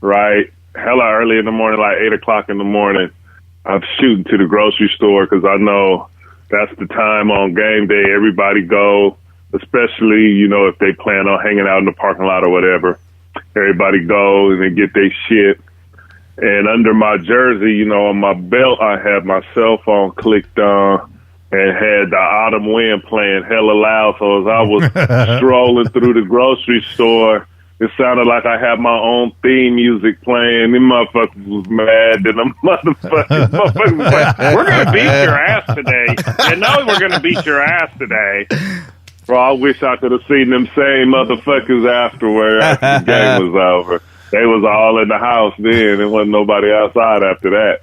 right? Hella early in the morning, like 8 o'clock in the morning. I'm shooting to the grocery store because I know that's the time on game day. Everybody go, especially, if they plan on hanging out in the parking lot or whatever. Everybody go and they get their shit. And under my jersey, on my belt, I had my cell phone clicked on and had the autumn wind playing hella loud. So as I was strolling through the grocery store, it sounded like I had my own theme music playing. Them motherfuckers was mad. And the motherfuckers was like, we're going to beat your ass today. And know we're going to beat your ass today. Bro, I wish I could have seen them same motherfuckers after the game was over. They was all in the house then. There wasn't nobody outside after that.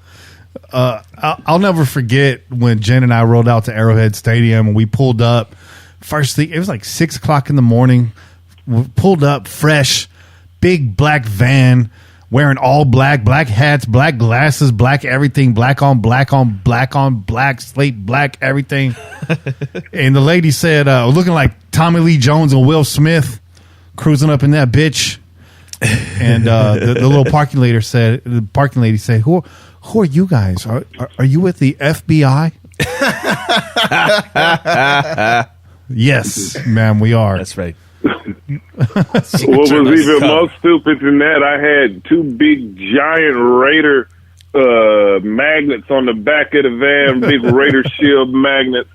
I'll never forget when Jen and I rolled out to Arrowhead Stadium and we pulled up. First thing, it was like 6 o'clock in the morning. We pulled up fresh, big black van wearing all black, black hats, black glasses, black everything, black on black on black on black, slate black everything. And the lady said, looking like Tommy Lee Jones and Will Smith cruising up in that bitch. And the little parking lady said, who are you guys? Are you with the FBI? Yes, ma'am, we are. That's right. What was even more stupid than that, I had two big giant Raider magnets on the back of the van, big Raider shield magnets.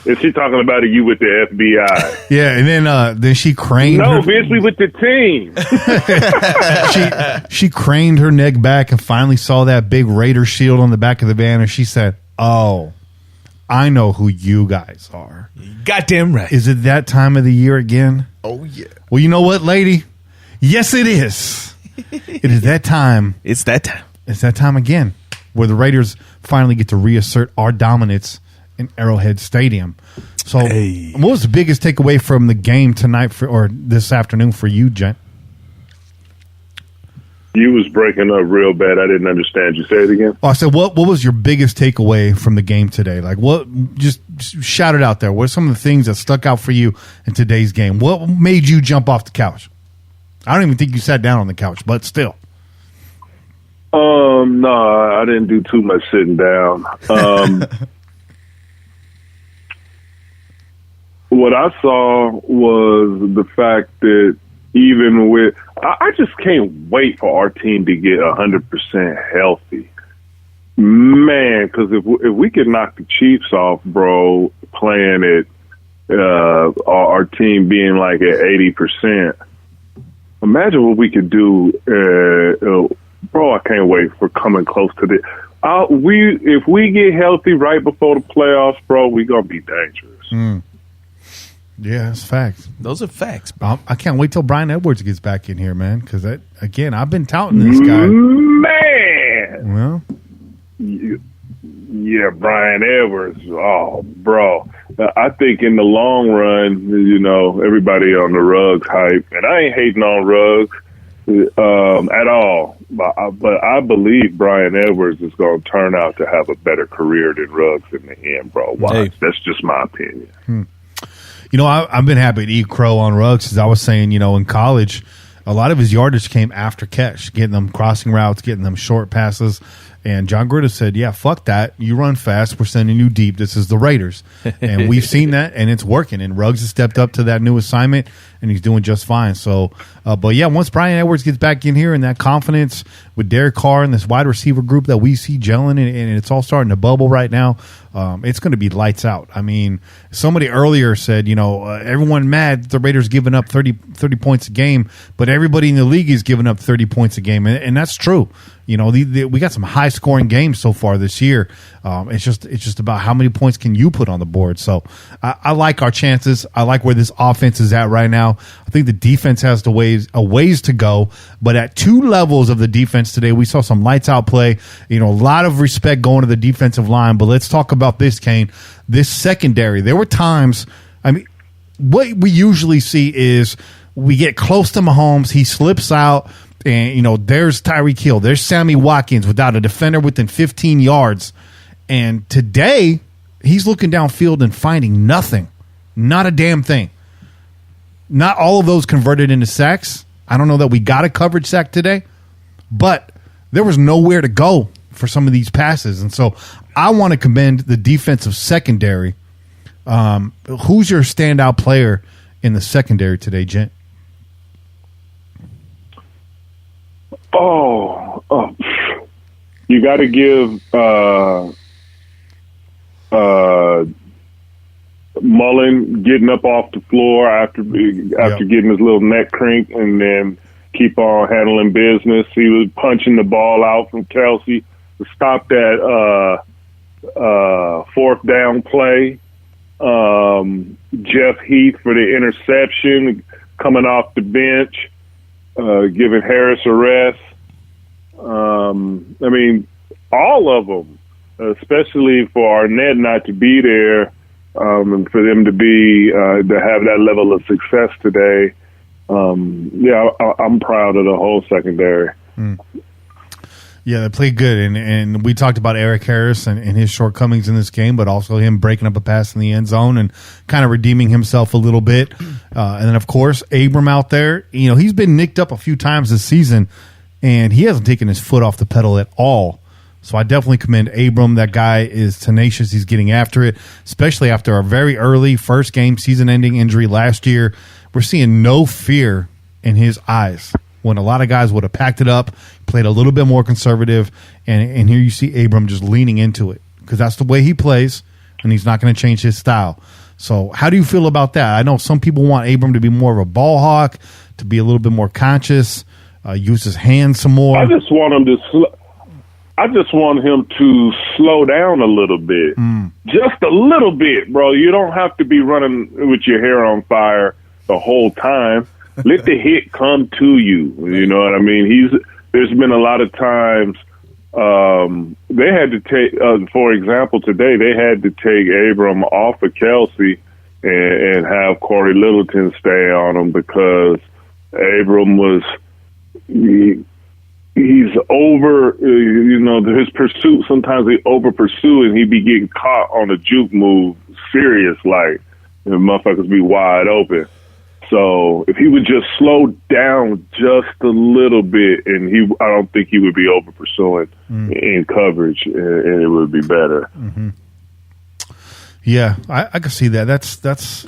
And she talking about you with the FBI. Yeah, and then she craned. No, bitch, we with the team. she craned her neck back and finally saw that big Raider shield on the back of the van, and she said, "Oh, I know who you guys are." Goddamn right. Is it that time of the year again? Oh, yeah. Well, you know what, lady? Yes, it is. It is that time. It's that time. It's that time again where the Raiders finally get to reassert our dominance in Arrowhead Stadium. So, What was the biggest takeaway from the game tonight or this afternoon for you, Jen? You was breaking up real bad. I didn't understand you. Say it again. Oh, I said, what was your biggest takeaway from the game today? Like, what? Just shout it out there. What are some of the things that stuck out for you in today's game? What made you jump off the couch? I don't even think you sat down on the couch, but still. No, I didn't do too much sitting down. What I saw was the fact that even with, I just can't wait for our team to get 100% healthy. Man, because if we could knock the Chiefs off, bro, playing it, our team being like at 80%, imagine what we could do. Bro, I can't wait for coming close to this. If we get healthy right before the playoffs, bro, we going to be dangerous. Mm. Yeah, that's facts. Those are facts, bro. I can't wait till Brian Edwards gets back in here, man, because, again, I've been touting this guy. Man! Well, yeah, Brian Edwards. Oh, bro. I think in the long run, everybody on the Rugg hype, and I ain't hating on Rugg at all, but I believe Brian Edwards is going to turn out to have a better career than Ruggs in the end, bro. Watch. Hey. That's just my opinion. I've been happy to eat crow on Ruggs, as I was saying, in college, a lot of his yardage came after catch, getting them crossing routes, getting them short passes. And John Gruden said, yeah, fuck that. You run fast. We're sending you deep. This is the Raiders. And we've seen that, and it's working. And Ruggs has stepped up to that new assignment, and he's doing just fine. So, but yeah, once Brian Edwards gets back in here and that confidence with Derek Carr and this wide receiver group that we see gelling, and it's all starting to bubble right now, it's going to be lights out. I mean, somebody earlier said, everyone mad the Raiders giving up 30 points a game, but everybody in the league is giving up 30 points a game. And that's true. We got some high scoring games so far this year. It's just about how many points can you put on the board. So I like our chances. I like where this offense is at right now. I think the defense has a ways to go, but at two levels of the defense today, we saw some lights out play. A lot of respect going to the defensive line. But let's talk about this, Kane. This secondary. There were times. I mean, what we usually see is we get close to Mahomes, he slips out. And, there's Tyreek Hill. There's Sammy Watkins without a defender within 15 yards. And today, he's looking downfield and finding nothing. Not a damn thing. Not all of those converted into sacks. I don't know that we got a coverage sack today. But there was nowhere to go for some of these passes. And so I want to commend the defensive secondary. Who's your standout player in the secondary today, Gent? Oh, you got to give Mullen getting up off the floor after getting his little neck cranked, and then keep on handling business. He was punching the ball out from Kelsey to stop that fourth down play. Jeff Heath for the interception coming off the bench. Giving Harris a rest. I mean, all of them, especially for Arnett not to be there, and for them to have that level of success today. I'm proud of the whole secondary. Yeah, they played good, and we talked about Eric Harris and his shortcomings in this game, but also him breaking up a pass in the end zone and kind of redeeming himself a little bit. And then, of course, Abram out there. You know, he's been nicked up a few times this season, and he hasn't taken his foot off the pedal at all. So I definitely commend Abram. That guy is tenacious. He's getting after it, especially after a very early first game season-ending injury last year. We're seeing no fear in his eyes. When a lot of guys would have packed it up, played a little bit more conservative, and here you see Abram just leaning into it because that's the way he plays, and he's not going to change his style. So how do you feel about that? I know some people want Abram to be more of a ball hawk, to be a little bit more conscious, use his hands some more. I just want him to slow down a little bit, just a little bit, bro. You don't have to be running with your hair on fire the whole time. Let the hit come to you. You know what I mean? There's been a lot of times they had to take, for example, today they had to take Abram off of Kelsey and have Corey Littleton stay on him because Abram was he's over. You know, his pursuit. Sometimes he over pursue and he be getting caught on a juke move, serious like, and the motherfuckers be wide open. So if he would just slow down just a little bit, and I don't think he would be over pursuing in coverage, and it would be better. Mm-hmm. Yeah, I can see that. That's it's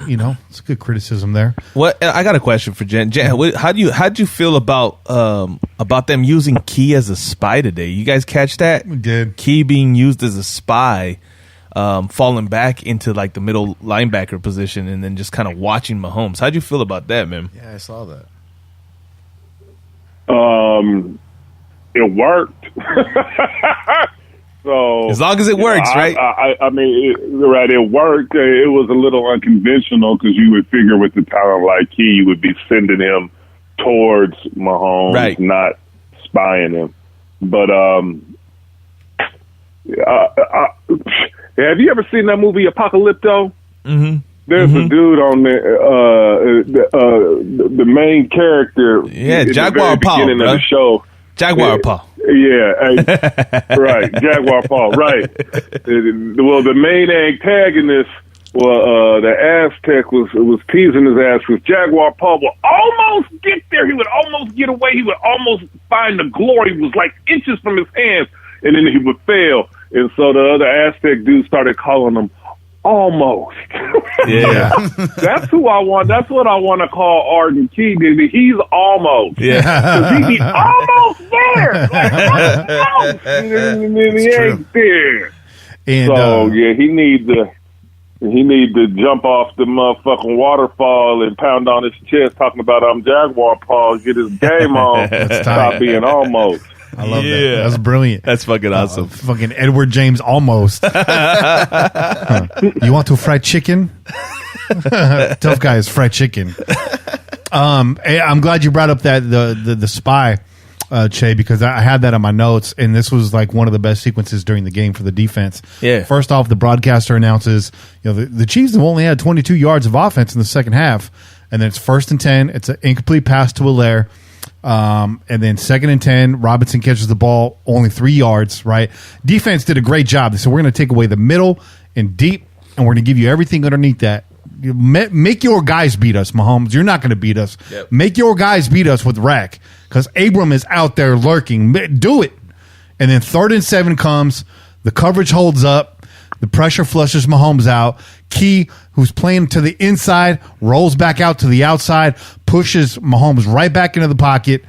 a good criticism there. What I got a question for Jen. Jen, how do you feel about them using Key as a spy today? You guys catch that? We did. Key being used as a spy. Falling back into like the middle linebacker position and then just kind of watching Mahomes. How'd you feel about that, man? Yeah, I saw that. It worked. So as long as it works, right? I mean, it worked. It was a little unconventional because you would figure with the talent like he, you would be sending him towards Mahomes, right, not spying him. But have you ever seen that movie Apocalypto? Mm-hmm. There's a dude on there, the main character. Yeah, in Jaguar the very Paul, beginning bro. of the show. Jaguar Paul. Yeah, right. Jaguar Paul, right. Well, the main antagonist, the Aztec was teasing his ass because Jaguar Paul would almost get there. He would almost get away. He would almost find the glory. It was like inches from his hands, and then he would fail. And so the other Aztec dude started calling him Almost. Yeah. That's who I want. That's what I want to call Arden Key. He's almost. Yeah. He's almost there. Like, almost. And he ain't there. And, so, yeah, he need to jump off the motherfucking waterfall and pound on his chest talking about I'm Jaguar Paul, get his game on, stop being almost. I love that. That's brilliant. That's fucking awesome. Fucking Edward James almost. You want to fried chicken? Tough guy is fried chicken. I'm glad you brought up that the spy, Che, because I had that on my notes, and this was like one of the best sequences during the game for the defense. Yeah. First off, the broadcaster announces, the Chiefs have only had 22 yards of offense in the second half, and then it's 1st and 10. It's an incomplete pass to Allaire. And then 2nd and 10, Robinson catches the ball, only 3 yards, right? Defense did a great job. They said, we're going to take away the middle and deep, and we're going to give you everything underneath that. Make your guys beat us, Mahomes. You're not going to beat us. Yep. Make your guys beat us with Rugg, because Abram is out there lurking. Do it. And then 3rd and 7 comes. The coverage holds up. The pressure flushes Mahomes out. Key, who's playing to the inside, rolls back out to the outside, pushes Mahomes right back into the pocket.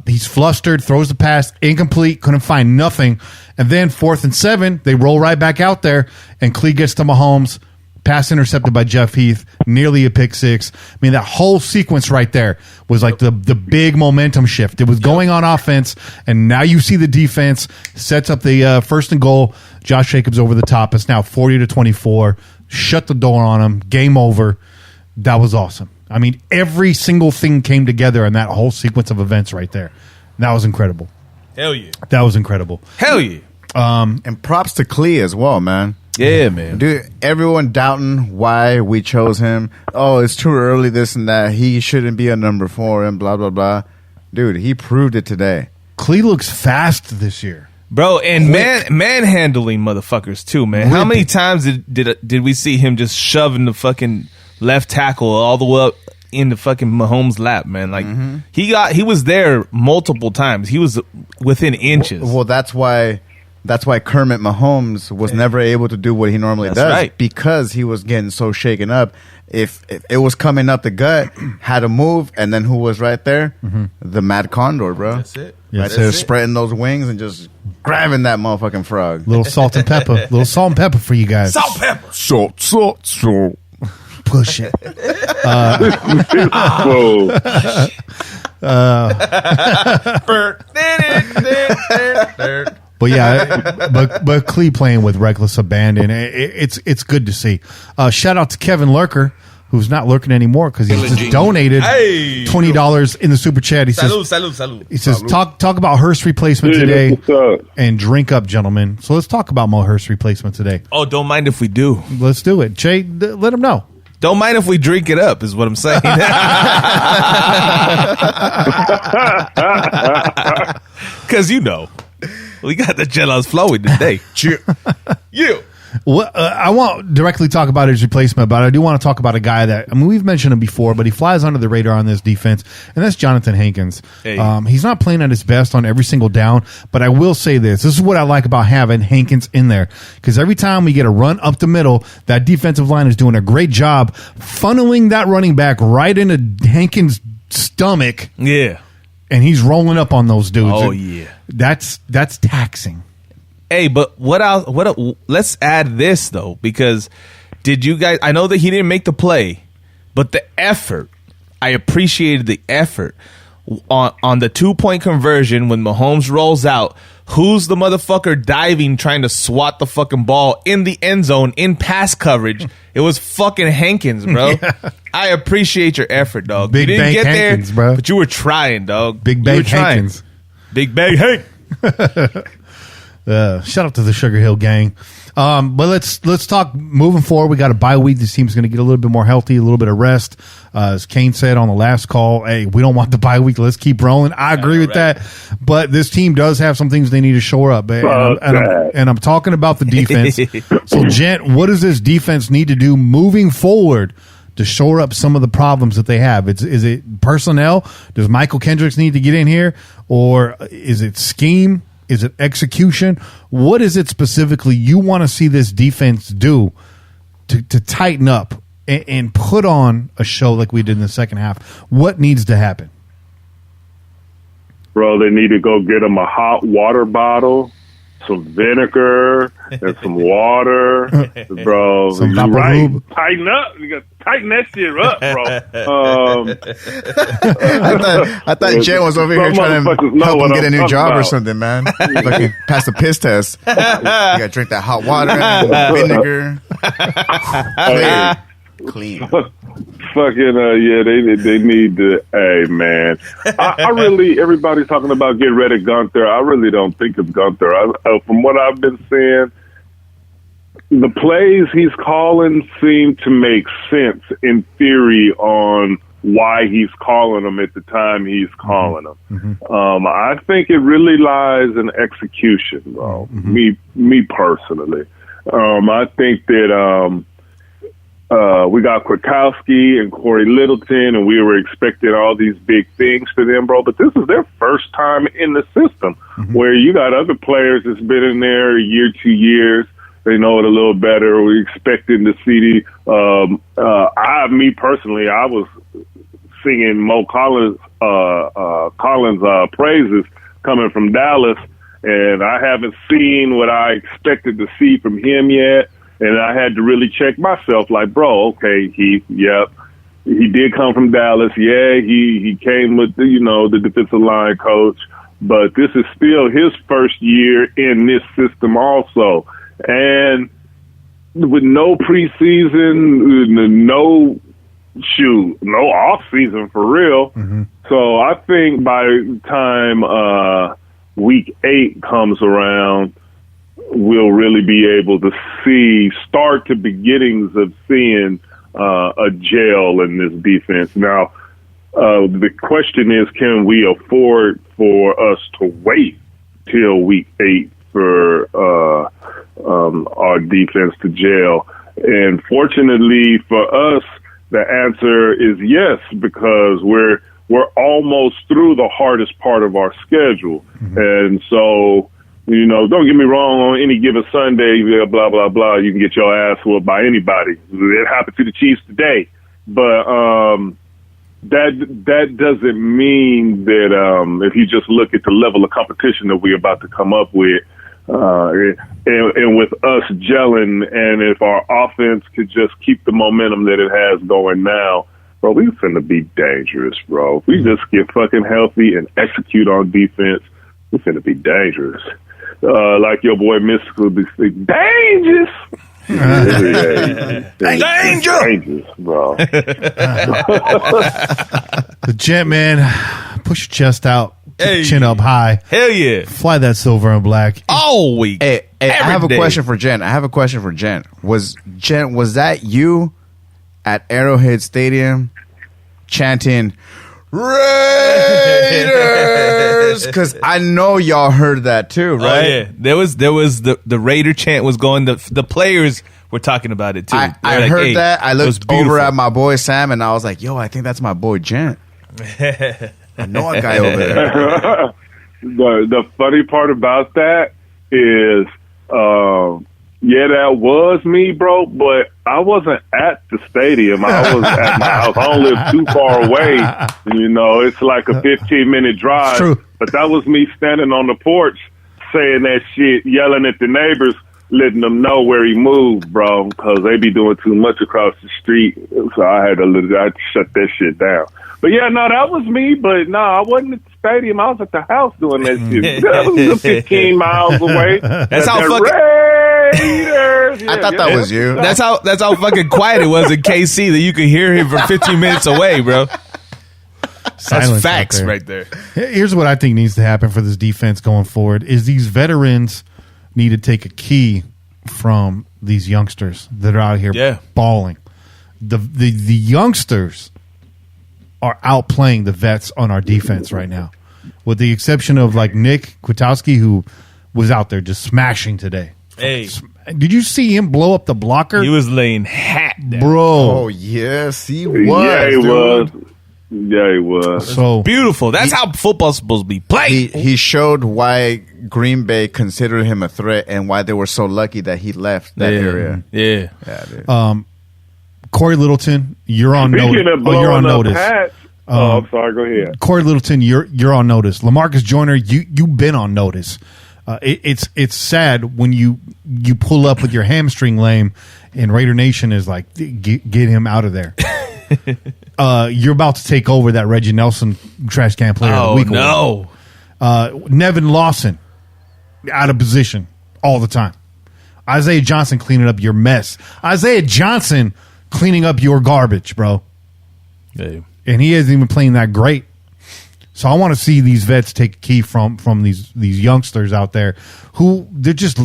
He's flustered, throws the pass, incomplete, couldn't find nothing. And then 4th and 7, they roll right back out there, and Klee gets to Mahomes. Pass intercepted by Jeff Heath, nearly a pick six. I mean, that whole sequence right there was like the big momentum shift. It was going on offense, and now you see the defense sets up the 1st and goal. Josh Jacobs over the top. It's now 40-24. Shut the door on him. Game over. That was awesome. I mean, every single thing came together in that whole sequence of events right there. That was incredible. Hell yeah. That was incredible. Hell yeah. And props to Klee as well, man. Yeah, man. Dude, everyone doubting why we chose him. Oh, it's too early, this and that. He shouldn't be a number 4 and blah, blah, blah. Dude, he proved it today. Klee looks fast this year. Bro, and manhandling motherfuckers too, man. How many times did we see him just shoving the fucking left tackle all the way up in the fucking Mahomes' lap, man? Like he was there multiple times. He was within inches. Well, that's why Kermit Mahomes was never able to do what he normally does, right. because he was getting so shaken up. If it was coming up the gut, had to move, and then who was right there? The Mad Condor, bro. That's it. Right there, spreading those wings and just grabbing that motherfucking frog. Little salt and pepper. Little salt and pepper for you guys. Salt, pepper. Salt. Push it. But yeah, but Klee playing with reckless abandon, it's good to see. Shout out to Kevin Lurker, who's not lurking anymore because he's just donated $20 in the super chat. He says, Salud. He says, talk about Hurst replacement today and drink up, gentlemen. So let's talk about Mo Hurst replacement today. Oh, don't mind if we do. Let's do it. Jay, let him know. Don't mind if we drink it up, is what I'm saying. Because we got the jellos flowing today. You. Well, I won't directly talk about his replacement, but I do want to talk about a guy that, we've mentioned him before, but he flies under the radar on this defense, and that's Jonathan Hankins. Hey. He's not playing at his best on every single down, but I will say this is what I like about having Hankins in there, because every time we get a run up the middle, that defensive line is doing a great job funneling that running back right into Hankins' stomach. Yeah. And he's rolling up on those dudes. Oh, yeah. That's taxing. Hey, but let's add this, though, because did you guys, I know that he didn't make the play, but the effort, I appreciated the effort on the 2-point conversion when Mahomes rolls out. Who's the motherfucker diving trying to swat the fucking ball in the end zone in pass coverage? It was fucking Hankins, bro. Yeah. I appreciate your effort, dog. Big you didn't Bang get Hankins, there, bro. but you were trying, dog. Big Bang Hankins. Big Bang Hank. Shout out to the Sugar Hill gang. But let's talk moving forward. We got a bye week. This team's going to get a little bit more healthy, a little bit of rest. As Kane said on the last call, hey, we don't want the bye week. Let's keep rolling. I agree with that. But this team does have some things they need to shore up. And I'm talking about the defense. So, Gent, what does this defense need to do moving forward to shore up some of the problems that they have? Is it personnel? Does Michael Kendricks need to get in here? Or is it scheme? Is it execution? What is it specifically you want to see this defense do to tighten up and put on a show like we did in the second half? What needs to happen? Bro, they need to go get them a hot water bottle, some vinegar, and some water. Bro, Some you're right. Vaporub. Tighten up. You got to tighten that shit up, bro. I thought Jay was over here trying to help him get a new job or something, man. Fucking pass the piss test. You got to drink that hot water, vinegar. Clean. Fucking yeah, they need to. Hey, man, I really, everybody's talking about get rid of Gunther. I really don't think it's Gunther. From what I've been seeing, the plays he's calling seem to make sense in theory on why he's calling them at the time he's calling them. Mm-hmm. I think it really lies in execution, bro. Mm-hmm. Me personally, I think that. We got Kwiatkowski and Corey Littleton, and we were expecting all these big things for them, bro. But this is their first time in the system where you got other players that's been in there a year, 2 years. They know it a little better. We're expecting to see me personally, I was singing Mo Collins praises coming from Dallas, and I haven't seen what I expected to see from him yet. And I had to really check myself, like, bro, okay, he did come from Dallas. Yeah, he came with, the defensive line coach. But this is still his first year in this system also. And with no preseason, no off season for real. Mm-hmm. So I think by the time week 8 comes around, we'll really be able to start to beginnings of seeing a gel in this defense. Now, the question is, can we afford for us to wait till week 8 for our defense to gel. And fortunately for us, the answer is yes, because we're almost through the hardest part of our schedule. And so, you know, don't get me wrong, on any given Sunday, blah, blah, blah, you can get your ass whooped by anybody. It happened to the Chiefs today. But that doesn't mean that if you just look at the level of competition that we're about to come up with, and with us gelling, and if our offense could just keep the momentum that it has going now, bro, we finna be dangerous, bro. If we just get fucking healthy and execute on defense, we finna be dangerous. Like your boy Mystical be saying, dangerous. Dangerous, bro. The Gent, man, push your chest out, chin up high. Hell yeah. Fly that silver and black. All week. Hey, I have a day. question for Jen. Was that you at Arrowhead Stadium chanting Raiders? Because I know y'all heard that too, right? Oh, yeah. There was the Raider chant was going. The players were talking about it too. I like, heard hey, that. I looked beautiful. over at my boy Sam, and I was like, "Yo, I think that's my boy Jen." I know a guy over there. The funny part about that is, yeah, that was me, bro, but I wasn't at the stadium. I was at my house. I don't live too far away. You know, it's like a 15-minute drive. True. But that was me standing on the porch saying that shit, yelling at the neighbors, letting them know where he moved, bro, because they be doing too much across the street. So I had to shut that shit down. But yeah, no, that was me. But no, I wasn't at the stadium. I was at the house doing that shit. That was 15 miles away. That's how fucking Raiders. I thought that was you. That's how fucking quiet it was in KC that you could hear him from 15 minutes away, bro. Silence That's facts out there. right there. Here's what I think needs to happen for this defense going forward is these veterans need to take a key from these youngsters that are out here balling. The youngsters are outplaying the vets on our defense right now, with the exception of like Nick Kwiatkowski, who was out there just smashing today. Hey, did you see him blow up the blocker? he was laying hat down. Bro. Oh yes, he was. Yeah, he dude. was. Yeah, he was. So Beautiful. That's how football's supposed to be played. He showed why Green Bay considered him a threat and why they were so lucky that he left that area. Yeah. Yeah, dude. Corey Littleton, you're on notice. Speaking of You're on blowing up notice. hats, I'm sorry, go ahead. Corey Littleton, you're on notice. LaMarcus Joyner, you've been on notice. It's sad when you pull up with your hamstring lame, and Raider Nation is like, get him out of there. You're about to take over that Reggie Nelson trash can player of the week. No. Nevin Lawson, out of position all the time. Isaiah Johnson cleaning up your mess. Isaiah Johnson cleaning up your garbage, bro. Hey. And he isn't even playing that great. So I want to see these vets take a key from these youngsters out there who they're just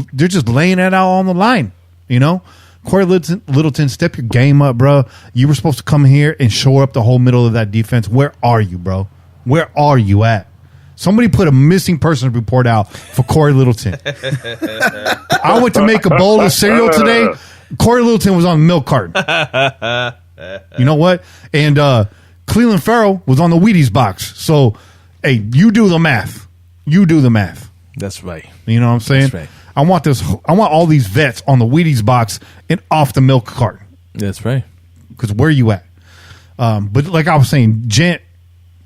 laying it out on the line. You know, Corey Littleton, step your game up, bro. You were supposed to come here and shore up the whole middle of that defense. Where are you, bro? Where are you at? Somebody put a missing persons report out for Corey Littleton. I went to make a bowl of cereal today. Corey Littleton was on the milk carton. You know what? And Cleveland Farrell was on the Wheaties box. So, hey, you do the math. You do the math. That's right. You know what I'm saying? That's right. I want all these vets on the Wheaties box and off the milk carton. That's right. Because where you at? But like I was saying, Gent,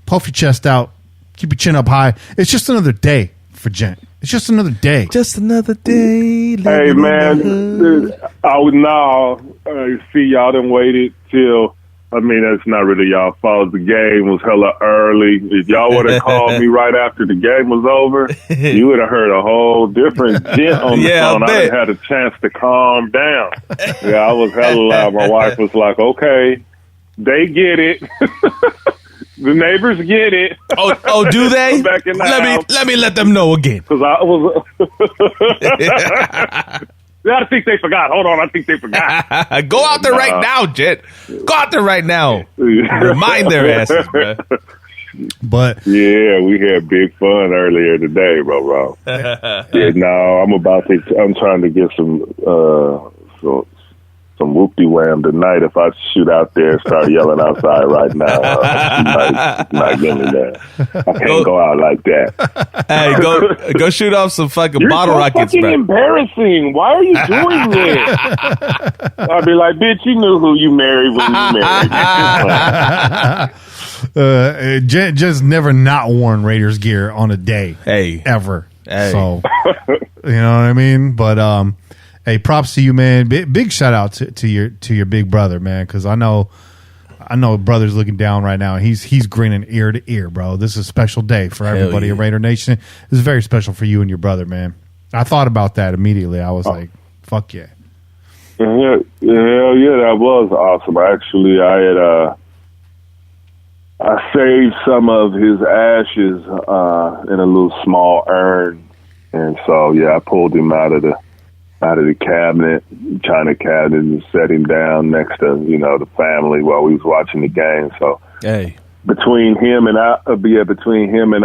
puff your chest out. Keep your chin up high. It's just another day for Gent. It's just another day. Just another day. Hey, man, I would now see y'all done waited till, I mean, that's not really y'all fault. The game was hella early. If y'all would have called me right after the game was over, you would have heard a whole different Gent on the phone. I didn't had a chance to calm down. Yeah, I was hella loud. My wife was like, okay, they get it. The neighbors get it. Oh, do they? Back in the house. Let me let them know again. Because I was. I think they forgot. Hold on, I think they forgot. Go out there right now, Jet. Go out there right now. Remind their asses, man. But yeah, we had big fun earlier today, bro. Yeah, no, I'm trying to get some whoop-de-wham tonight. If I shoot out there and start yelling outside right now, not getting me there. I can't go out like that. Hey, go shoot off some fucking You're bottle so rockets, fucking bro. embarrassing. Why are you doing this? I'll be like, bitch, you knew who you married when you married. just never not worn Raiders gear on a day. Hey. Ever. Hey. So, you know what I mean? But, hey, props to you, man. Big shout out to your big brother, man, because I know brother's looking down right now. He's grinning ear to ear, bro. This is a special day for everybody at Raider Nation. This is very special for you and your brother, man. I thought about that immediately. I was like, fuck yeah. Hell yeah, that was awesome. Actually, I saved some of his ashes in a little small urn, and so I pulled him out of the cabinet, china cabinet, and set him down next to the family while we was watching the game. So between him and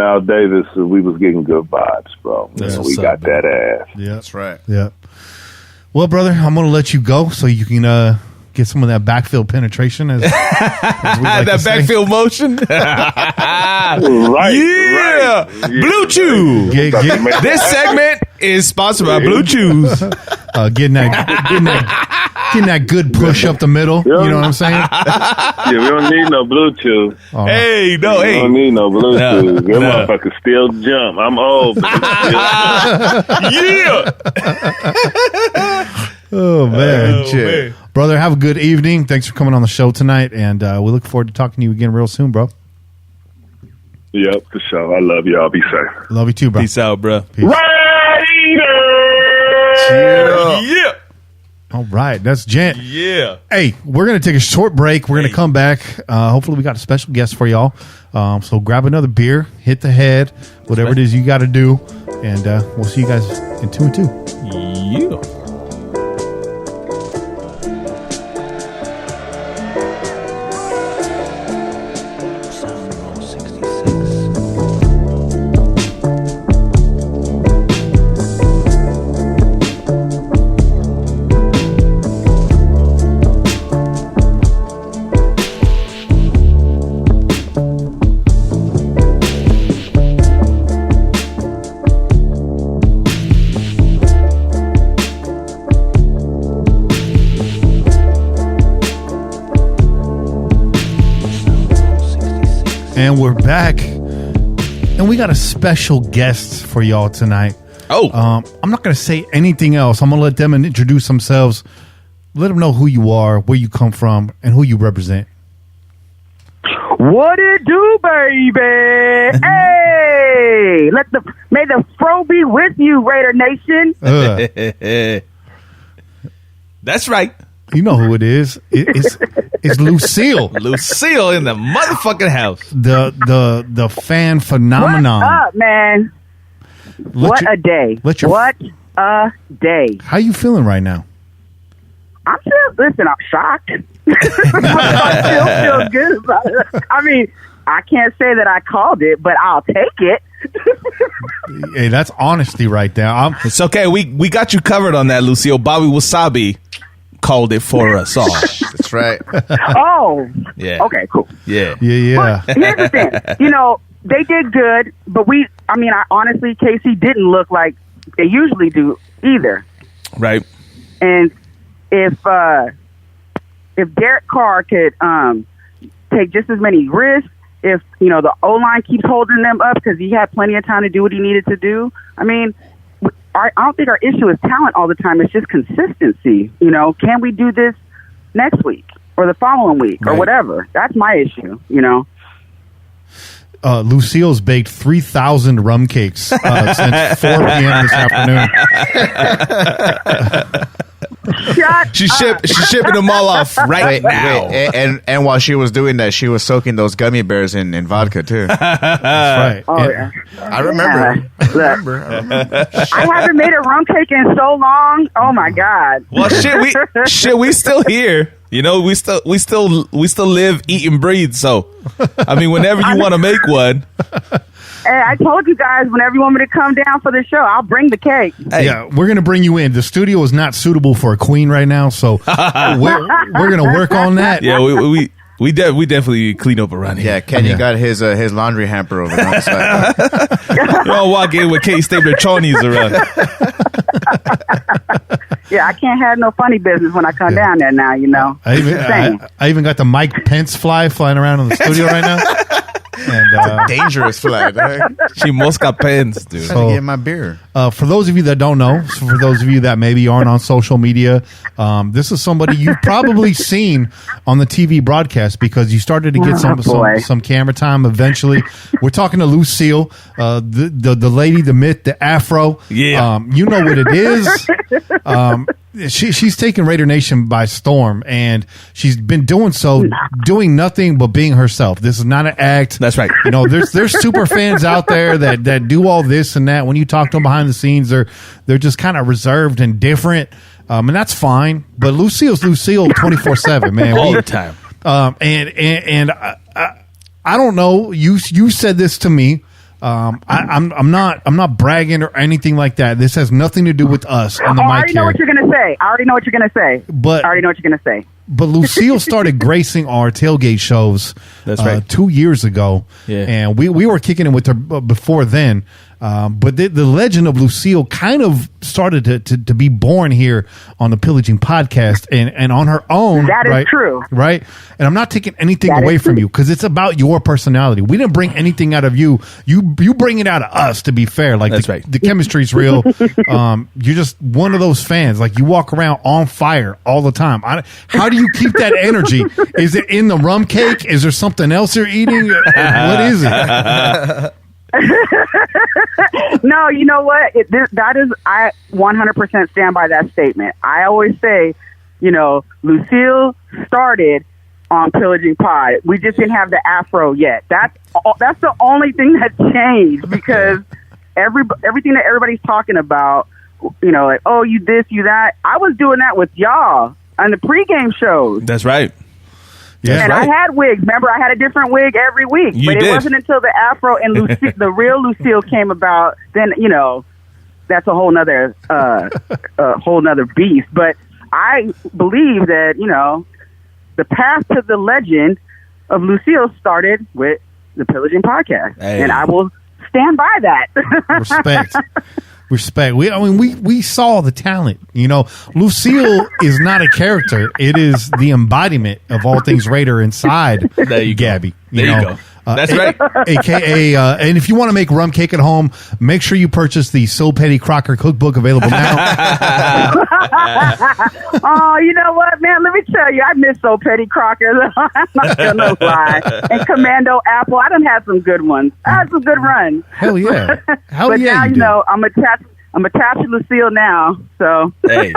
Al Davis, we was getting good vibes, bro. We got that ass. Yeah, That's right. Yeah. Well, brother, I'm going to let you go so you can get some of that backfield penetration. As we like that backfield motion. Right. Blue Chew. This segment is sponsored by Blue Chews. Getting that good push up the middle. You know what I'm saying? Yeah, we don't need no Bluetooth. Hey, no, We hey. don't need no Bluetooth. That No. motherfucker still jump. I'm old. But Yeah. Oh, man. man. Brother, have a good evening. Thanks for coming on the show tonight, and we look forward to talking to you again real soon, bro. Yep, for sure. I love y'all. Be safe. Love you too, bro. Peace out, bro. Raiders! Yeah. All right, that's Jan. Yeah. Hey, we're going to take a short break. We're going to come back. Hopefully, we got a special guest for y'all. So grab another beer, hit the head, whatever it is you got to do, and we'll see you guys in 2 and 2. Yeah. And we're back, and we got a special guest for y'all tonight. Oh. I'm not going to say anything else. I'm going to let them introduce themselves. Let them know who you are, where you come from, and who you represent. What it do, baby? Hey, may the fro be with you, Raider Nation. That's right. You know who it is. It's Lucille. Lucille in the motherfucking house. The fan phenomenon. What's up, man? What a day. What a day. How you feeling right now? I'm shocked. I still feel good about it. I mean, I can't say that I called it, but I'll take it. Hey, that's honesty right there. It's okay. We got you covered on that, Lucille. Bobby Wasabi called it for us all. That's right. Oh. Yeah. Okay, cool. Yeah. Yeah. But here's the thing. They did good, but I honestly, Casey, didn't look like they usually do either. Right. And if Derek Carr could take just as many risks, if the O-line keeps holding them up because he had plenty of time to do what he needed to do, I mean, I don't think our issue is talent all the time. It's just consistency. Can we do this next week or the following week or whatever? That's my issue. Lucille's baked 3,000 rum cakes since 4 p.m. this afternoon. She's shipping them all off right now. And while she was doing that, she was soaking those gummy bears in vodka too. That's right. Oh, yeah. I remember. I haven't made a rum cake in so long. Oh my God. Well, shit, we still here. You know, we still live, eat, and breathe. So, I mean, whenever you want to make one. Hey, I told you guys, whenever you want me to come down for the show, I'll bring the cake. Hey. Yeah, we're going to bring you in. The studio is not suitable for a queen right now, so we're going to work on that. Yeah, we definitely clean up around here. Yeah, Kenny got his laundry hamper over on the side. You all walk in with Kate Stabler chonies around. Yeah, I can't have no funny business when I come down there now, you know. I even got the Mike Pence flying around in the studio right now. And, dangerous flag. She must got pens, dude. Trying to get my beer. For those of you that don't know, for those of you that maybe aren't on social media, this is somebody you've probably seen on the TV broadcast because you started to get some camera time eventually. We're talking to Lucille, the lady, the myth, the afro. Yeah. You know what it is. She's taken Raider Nation by storm, and she's been doing nothing but being herself. This is not an act. That's right. You know, there's super fans out there that do all this and that. When you talk to them behind the scenes, they're just kind of reserved and different, and that's fine. But Lucille's Lucille 24/7, man, all the time. And I don't know. You said this to me. I'm not bragging or anything like that. This has nothing to do with us on the mic here. I already know what you're gonna say. But Lucille started gracing our tailgate shows. That's right. 2 years ago. Yeah. And we were kicking it with her before then. But the legend of Lucille kind of started to be born here on the Pillaging Podcast and on her own. That is true. Right? And I'm not taking anything away from you because it's about your personality. We didn't bring anything out of you. You bring it out of us, to be fair. Like, that's right. The chemistry's real. You're just one of those fans. Like, you walk around on fire all the time. How do you keep that energy? Is it in the rum cake? Is there something else you're eating? What is it? No, you know what? I 100% stand by that statement. I always say, you know, Lucille started on Pillaging Pod. We just didn't have the afro yet. That's the only thing that changed because everything that everybody's talking about, you know, like, oh, you this, you that. I was doing that with y'all on the pregame shows. That's right. Yeah, and I had wigs. Remember, I had a different wig every week. But it wasn't until the afro and the real Lucille came about. Then, you know, that's a whole nother beast. But I believe that, you know, the path to the legend of Lucille started with the Pillaging Podcast. Hey. And I will stand by that. Respect. We saw the talent. You know, Lucille is not a character. It is the embodiment of all things Raider inside Gabby. There you go. That's right. AKA, and if you want to make rum cake at home, make sure you purchase the So Petty Crocker cookbook available now. Oh, you know what, man? Let me tell you, I miss So Petty Crocker. I'm not gonna lie. And Commando Apple, I done had some good ones. I had some good runs. Hell yeah. But now, you know, I'm attached to Lucille now, so. Hey.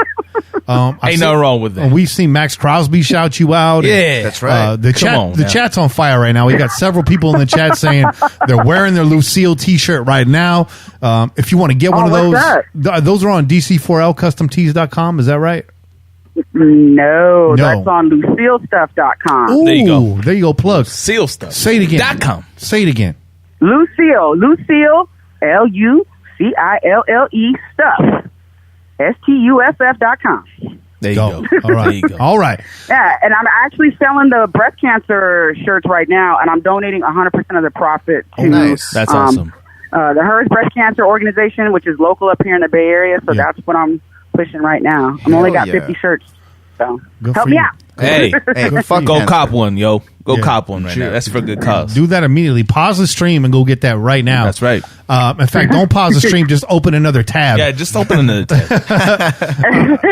Ain't nothing wrong with that. We've seen Max Crosby shout you out. Yeah, that's right. The chat's on fire right now. We got several people in the chat saying they're wearing their Lucille t-shirt right now. If you want to get one of those are on DC4LCustomTees.com. Is that right? No, that's on LucilleStuff.com. Ooh, there you go. There you go. Plug. Lucille Stuff. Say it again. .com. Say it again. Lucille, LucilleStuff. STUFF.com. There you go. All right. There you go. All right. Yeah, and I'm actually selling the breast cancer shirts right now, and I'm donating 100% of the profit to nice. That's awesome. The HERS Breast Cancer Organization, which is local up here in the Bay Area. So that's what I'm pushing right now. I'm only got 50 shirts. So help me out. Hey, go cop one, yo. Go Yeah. cop one right now. That's for a good cause. Do that immediately. Pause the stream and go get that right now. That's right. In fact, don't pause the stream. Just open another tab. Yeah, just open another tab.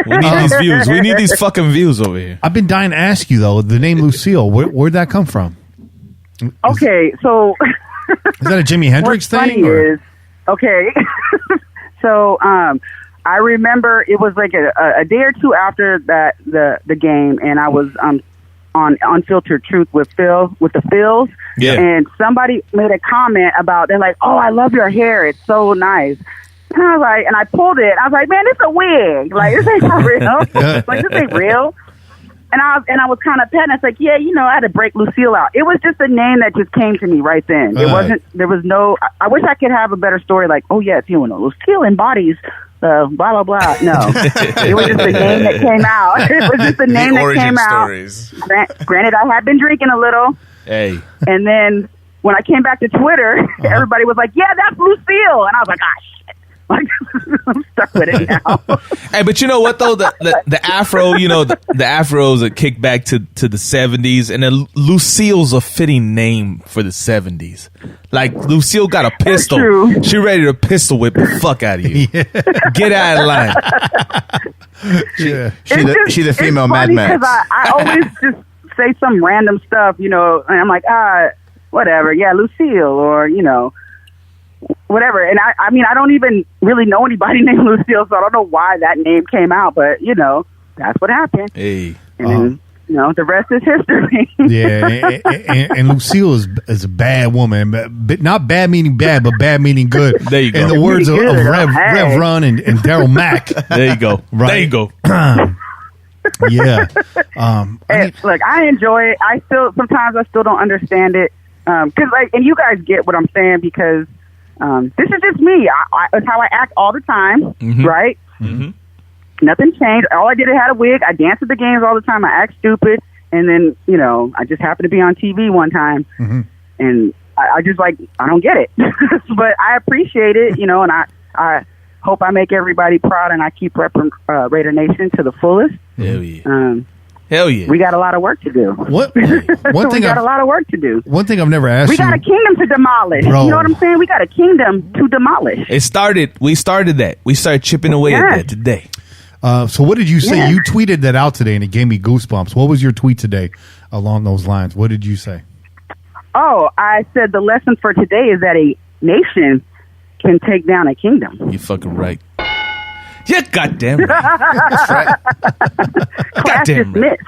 We need these views. We need these fucking views over here. I've been dying to ask you, though, the name Lucille, where'd that come from? Okay, so... Is that a Jimi Hendrix thing? thing? Is, okay, so I remember it was like a day or two after the game, and I was on Unfiltered Truth with the Phils, and somebody made a comment about, they're like, "Oh, I love your hair; it's so nice." And I was like, and I pulled it. I was like, "Man, it's a wig. Like, this ain't for real. Like, this ain't real." I was kind of petting. I was like, yeah, I had to break Lucille out. It was just a name that just came to me right then. It wasn't. There was no. I wish I could have a better story. Like, oh yes, Lucille embodies blah blah blah. No, it was just a name that came out. It was just a name that came stories. Out. Granted, I had been drinking a little. Hey, and then when I came back to Twitter, everybody was like, yeah, that's Lucille, and I was like, ah, shit. Like, I'm stuck with it now. Hey, but you know what though? The afro, the afros are kicked back to the 70s, and then Lucille's a fitting name for the 70s. Like, Lucille got a pistol. She ready to pistol whip the fuck out of you. Yeah. Get out of line. She the female Mad Max. Because I always just say some random stuff, and I'm like, whatever, yeah, Lucille, or, whatever. And I mean, I don't even really know anybody named Lucille, so I don't know why that name came out, but, that's what happened. Hey. And then, the rest is history. Yeah, and Lucille is a bad woman. But not bad meaning bad, but bad meaning good. There you go. In the words of Rev Run and Daryl Mack. There you go. Right? There you go. Yeah. Look, I enjoy it. Sometimes I still don't understand it. Cause and you guys get what I'm saying, because this is just me. It's how I act all the time, right? Mm-hmm. Nothing changed. All I did, I had a wig. I danced at the games all the time. I act stupid, and then I just happened to be on TV one time, and I just I don't get it, but I appreciate it, and I hope I make everybody proud, and I keep repping Raider Nation to the fullest. Hell yeah. Hell yeah. We got a lot of work to do. One thing we got a lot of work to do. One thing I've never asked you. We got a kingdom to demolish. Bro. You know what I'm saying? We got a kingdom to demolish. We started that. We started chipping away at that today. So what did you say? Yeah. You tweeted that out today, and it gave me goosebumps. What was your tweet today along those lines? What did you say? Oh, I said the lesson for today is that a nation can take down a kingdom. You're fucking right. Yeah, goddamn right. That's right. Goddamn right.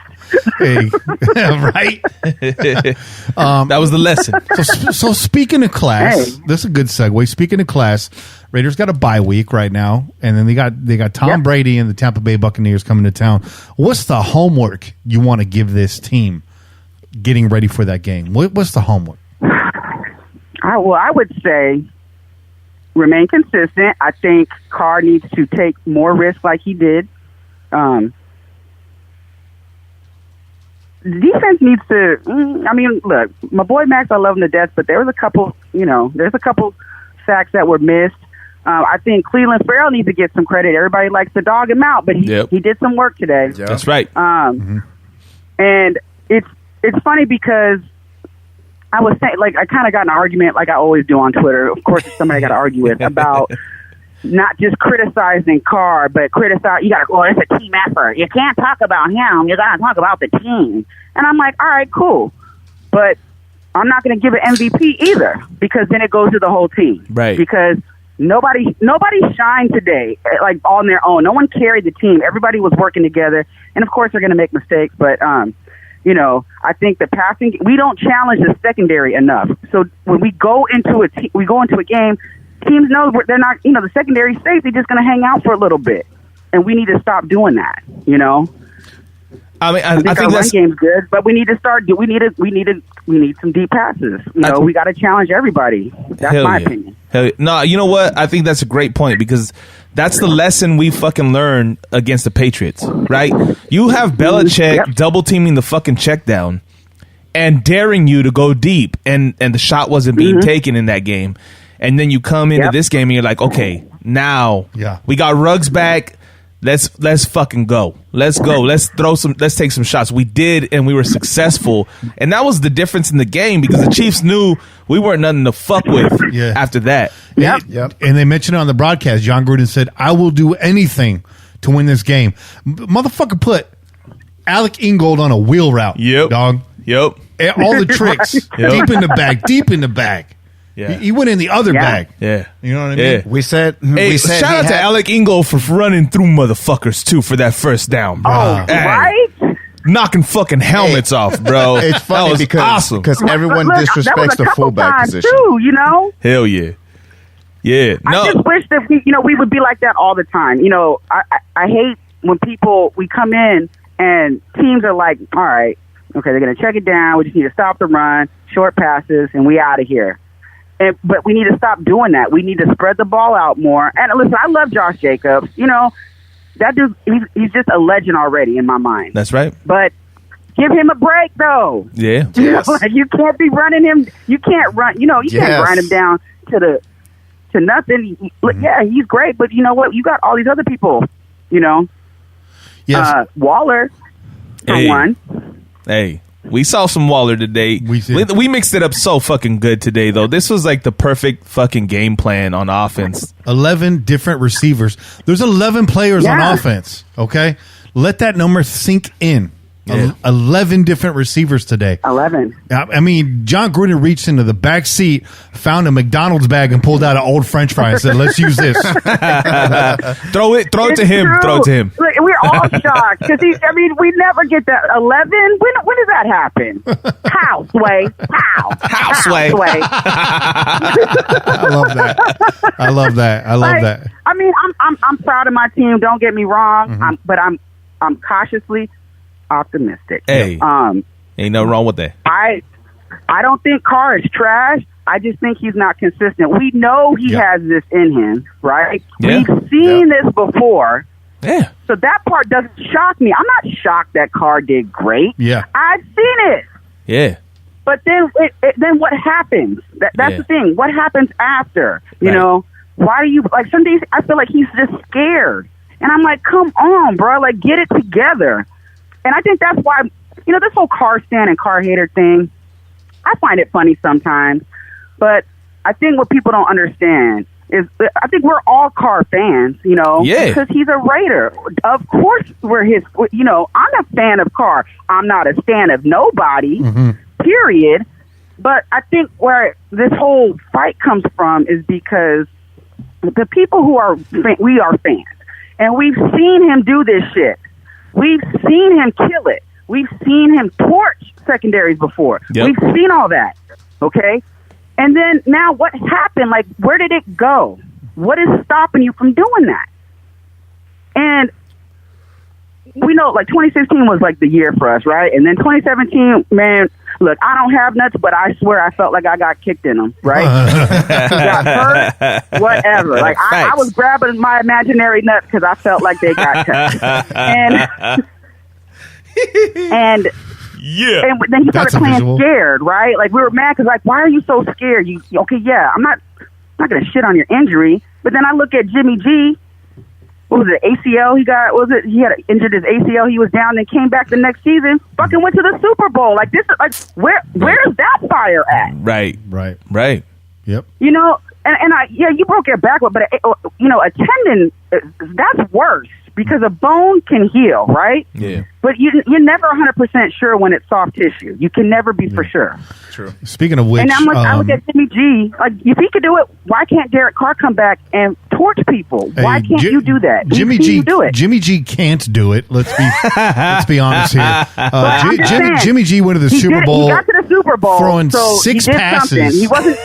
Hey, right? That was the lesson. So speaking of class, this is a good segue. Speaking of class, Raiders got a bye week right now, and then they got Tom Brady and the Tampa Bay Buccaneers coming to town. What's the homework you want to give this team getting ready for that game? What's the homework? I would say remain consistent. I think Carr needs to take more risks like he did. Defense needs to. I mean, look, my boy Max, I love him to death, but there was a couple. There's a couple sacks that were missed. I think Cleveland Farrell needs to get some credit. Everybody likes to dog him out, but he did some work today. Yep. That's right. And it's funny because I was saying, I kind of got in an argument, like I always do on Twitter. Of course, it's somebody I got to argue with about not just criticizing Carr, but you got to, it's a team effort. You can't talk about him. You got to talk about the team. And I'm like, all right, cool. But I'm not going to give it MVP either, because then it goes to the whole team. Right. Because nobody shined today, on their own. No one carried the team. Everybody was working together. And of course, they're going to make mistakes, but, I think the passing, we don't challenge the secondary enough. So when we go into a game, teams know they're not, the secondary safe. They're just going to hang out for a little bit, and we need to stop doing that. I mean, I think our run game's good, but we need to start. We need some deep passes. We got to challenge everybody. That's my opinion. No, you know what? I think that's a great point, because that's the lesson we fucking learned against the Patriots, right? You have Belichick double teaming the fucking check down and daring you to go deep, and the shot wasn't being taken in that game. And then you come into this game and you're like, okay, now we got Ruggs back. Let's fucking go. Let's go. Let's take some shots. We did, and we were successful. And that was the difference in the game, because the Chiefs knew we weren't nothing to fuck with after that. Yep. And they mentioned it on the broadcast. John Gruden said, I will do anything to win this game. Motherfucker put Alec Ingold on a wheel route. Yep. Dog. Yep. And all the tricks. Deep in the bag. Yeah. He went in the other bag. Yeah. You know what I mean? We said shout out to Alec Ingold for running through motherfuckers too for that first down, bro. Right? Knocking fucking helmets off, bro. It's funny because everyone disrespects the fullback position. Too, Hell yeah. Yeah. No. I just wish that we would be like that all the time. I hate when we come in And teams are like, all right, okay, they're going to check it down. We just need to stop the run, short passes, and we out of here. But we need to stop doing that. We need to spread the ball out more. And listen, I love Josh Jacobs. You know, that dude, he's just a legend already in my mind. That's right. But give him a break, though. Yeah. Yes. Like, you can't be running him. You can't run. You know, you can't grind him down to nothing. Yeah, he's great, but you know what? You got all these other people. You know, Waller, for one. Hey, we saw some Waller today. We mixed it up so fucking good today, though. This was like the perfect fucking game plan on offense. 11 different receivers. There's 11 players on offense. Okay, let that number sink in. Yeah. 11 different receivers today. 11. I mean, John Gruden reached into the back seat, found a McDonald's bag, and pulled out an old French fry and said, "Let's use this." Throw it to him. True. Throw it to him. Look, we're all shocked because we never get that 11. When does that happen? How, Sway? How, Sway? I love that. I mean, I'm proud of my team. Don't get me wrong. But I'm cautiously optimistic. Hey, ain't nothing wrong with that. I don't think Carr is trash. I just think he's not consistent. We know he has this in him, right? Yeah. We've seen this before. Yeah. So that part doesn't shock me. I'm not shocked that Carr did great. Yeah. I've seen it. Yeah. But then then what happens? That's the thing. What happens after? You know, why do you, like, some days I feel like he's just scared. And I'm like, come on, bro. Like, get it together. And I think that's why, you know, this whole Carr stan and Carr hater thing, I find it funny sometimes. But I think what people don't understand is, I think we're all Carr fans, you know, because he's a Raider. Of course we're his, you know, I'm a fan of Carr. I'm not a stan of nobody, period. But I think where this whole fight comes from is because the people we are fans. And we've seen him do this shit. We've seen him kill it. We've seen him torch secondaries before. Yep. We've seen all that. Okay? And then now what happened? Like, where did it go? What is stopping you from doing that? And we know, like, 2016 was like the year for us, right? And then 2017, man, look, I don't have nuts, but I swear I felt like I got kicked in them, right? Got hurt, whatever. Like, I was grabbing my imaginary nuts because I felt like they got cut. And then he started playing scared, right? Like, we were mad because, like, why are you so scared? I'm not going to shit on your injury. But then I look at Jimmy G. What was it, ACL he got? He had injured his ACL. He was down, then came back the next season. Fucking went to the Super Bowl. Like, this is like, where's that fire at? Right. Yep. You know, and you broke your back, but you know, a tendon, that's worse because a bone can heal, right? Yeah. But you're never 100% sure when it's soft tissue. You can never be for sure. True. Speaking of which, and I look at Jimmy G. Like, if he could do it, why can't Derek Carr come back and torch people? Why can't you do that? Jimmy G do it. Jimmy G can't do it. Let's be honest here. Jimmy G went to the Super Bowl. He got to the Super Bowl throwing 6 passes. Something.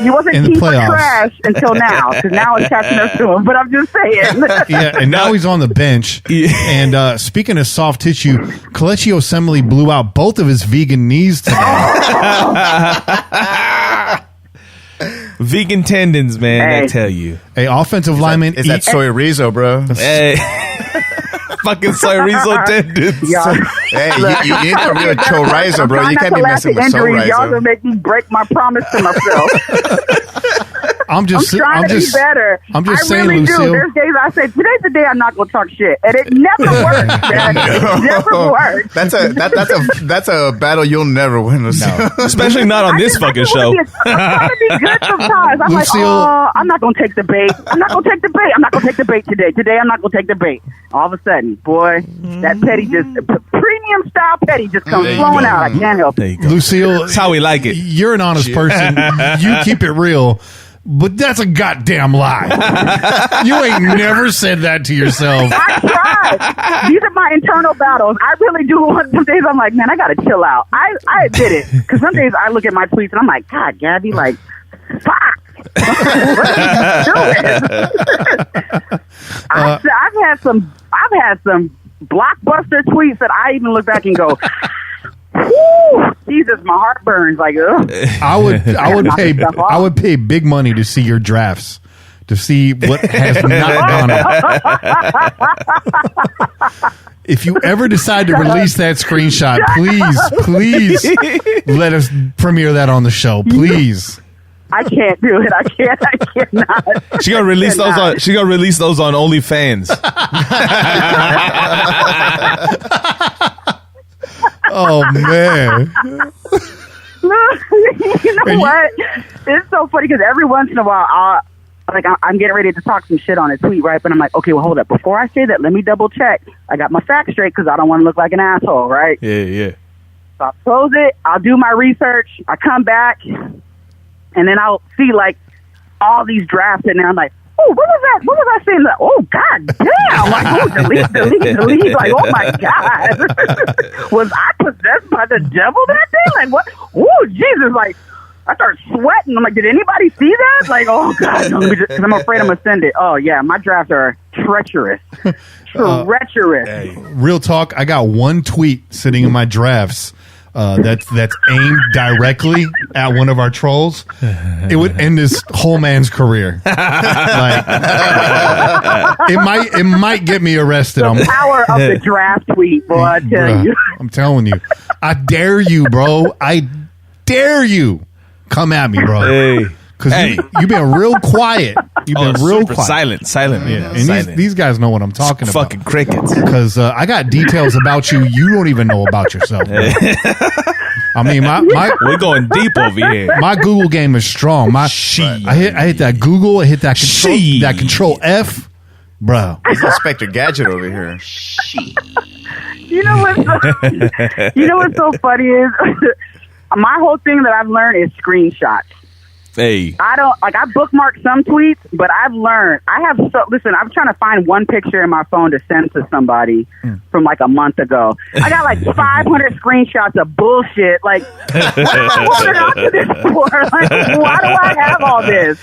He wasn't in the playoffs. Trash until now, because now it's catching up to him. But I'm just saying. Yeah, and now he's on the bench. And speaking of soft tissue, Kelechi Osemele blew out both of his vegan knees today. Vegan tendons, man. I tell you. Hey, offensive lineman. Is that soy rizo, bro? Hey. Fucking soy rizo tendons. Hey, you need a real chorizo, bro. You can't be messing with soy rizo. Y'all gonna make me break my promise to myself. I'm trying to be better. I'm just saying, really Lucille. Do. There's days I say, today's the day I'm not going to talk shit. And it never works, man. It never works. That's a battle you'll never win, Lucille. No. Especially not on this fucking show. I'm trying to be good sometimes. I'm Lucille, like, I'm not going to take the bait. I'm not going to take the bait today. Today I'm not going to take the bait. All of a sudden, boy, that petty premium style petty just comes flowing out. I can't help it. Lucille, that's how we like it. You're an honest person. You keep it real. But that's a goddamn lie. You ain't never said that to yourself. I tried. These are my internal battles. I really do. Some days I'm like, man, I got to chill out. I admit it. Because some days I look at my tweets and I'm like, God, Gabby, like, fuck. What are you doing? I've had some blockbuster tweets that I even look back and go, whew, Jesus, my heart burns. Like, ugh. I would pay big money to see your drafts, to see what has not gone up. If you ever decide to release that screenshot, please let us premiere that on the show, please. I can't do it. I cannot. She gonna release those on. She gonna release those on OnlyFans. Oh man! You know what? It's so funny because every once in a while, I'm getting ready to talk some shit on a tweet, right? But I'm like, okay, well, hold up. Before I say that, let me double check. I got my facts straight because I don't want to look like an asshole, right? Yeah. So I'll close it. I'll do my research. I come back. And then I'll see, like, all these drafts in there. I'm like, oh, what was that? What was I saying? Like, oh, God damn. Like, oh, delete. Like, oh, my God. Was I possessed by the devil that day? Like, what? Oh, Jesus. Like, I start sweating. I'm like, did anybody see that? Like, oh, God. Because I'm afraid I'm going to send it. Oh, yeah, my drafts are treacherous. Treacherous. Real talk, I got one tweet sitting in my drafts. That's aimed directly at one of our trolls. It would end this whole man's career. Like, it might get me arrested. The power of the draft tweet, boy, I tell you. I'm telling you. I dare you, bro. I dare you. Come at me, bro. Hey. Because you've been real quiet. You've been real quiet. Silent. Yeah. And these guys know what I'm talking about. Fucking crickets. Because I got details about you don't even know about yourself. I mean, we're going deep over here. My Google game is strong. I hit that Google. I hit that control F, bro. It's Inspector Gadget over here. You know what's so funny is my whole thing that I've learned is screenshots. Hey, I bookmark some tweets, but I've learned listen, I'm trying to find one picture in my phone to send to somebody from like a month ago. I got like 500 screenshots of bullshit. Like, what am I holding on to this for? Like, why do I have all this?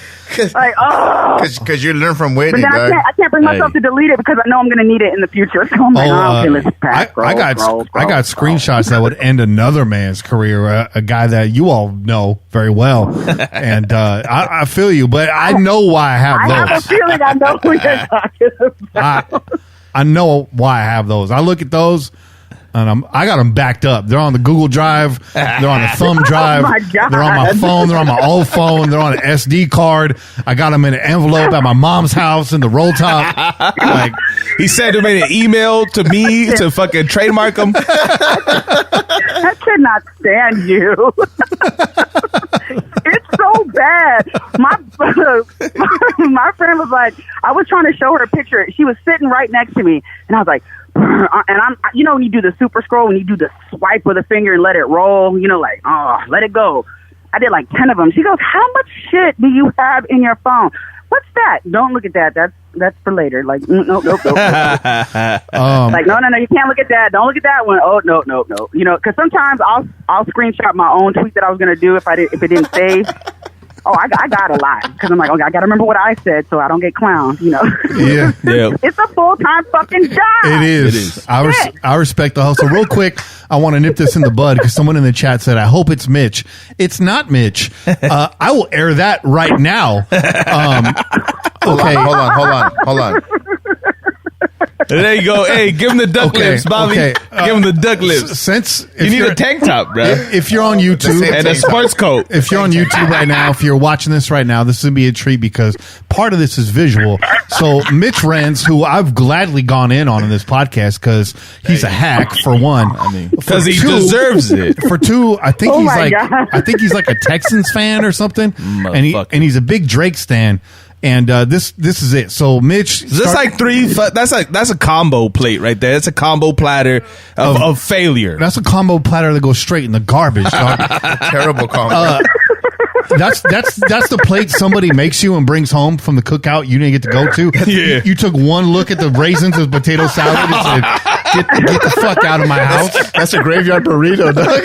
Like, oh. Because you learn from waiting, but then I can't bring myself to delete it because I know I'm going to need it in the future. So I'm like, okay, let's pass. I got screenshots that would end another man's career, a guy that you all know very well. And I feel you, but I know why I have those. I have a feeling I know who you're talking about. I know why I have those. I look at those, and I got them backed up. They're on the Google Drive. They're on the thumb drive. Oh my God. They're on my phone. They're on my old phone. They're on an SD card. I got them in an envelope at my mom's house in the roll top. Like, he sent them in an email to me to fucking trademark them. I cannot stand you. It's so bad. My friend was like, I was trying to show her a picture. She was sitting right next to me, and I was like, and I'm, when you do the super scroll, when you do the swipe with a finger and let it roll, like, oh, let it go. I did like 10 of them. She goes, how much shit do you have in your phone? What's that? Don't look at that. That's for later. Like, nope. Like, no, you can't look at that. Don't look at that one. Oh, no. Because sometimes I'll screenshot my own tweet that I was gonna do if it didn't save. Oh, I got a lot because I'm like, okay, I got to remember what I said so I don't get clowned. Yeah. It's a full-time fucking job. It is. I respect the hustle. Real quick, I want to nip this in the bud because someone in the chat said, I hope it's Mitch. It's not Mitch. I will air that right now. Okay. Hold on. There you go. Hey, give him the duck lips, Bobby. Okay. Give him the duck lips. Since you need a tank top, bro. If you're on YouTube and a sports coat. If you're on YouTube right now, if you're watching this right now, this is gonna be a treat because part of this is visual. So Mitch Renz, who I've gladly gone in on this podcast because he's a hack for one. I mean, because he deserves it. For two, I think he's like a Texans fan or something, and he's a big Drake stan. And this is it. So Mitch, that's a combo plate right there. That's a combo platter of failure. That's a combo platter that goes straight in the garbage, dog. Terrible combo. That's the plate somebody makes you and brings home from the cookout you didn't get to go to. Yeah. You took one look at the raisins and potato salad and said, get the fuck out of my house. That's a graveyard burrito, dog.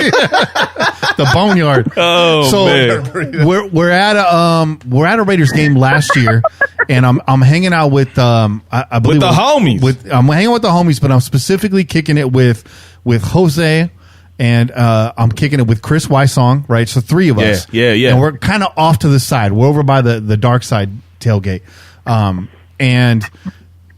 The boneyard. Oh, so man. we're at a Raiders game last year, and I'm hanging out with I believe with the homies. I'm hanging out with the homies, but I'm specifically kicking it with Jose, and I'm kicking it with Chris Wysong, right? So three of us. Yeah. And we're kind of off to the side. We're over by the dark side tailgate. And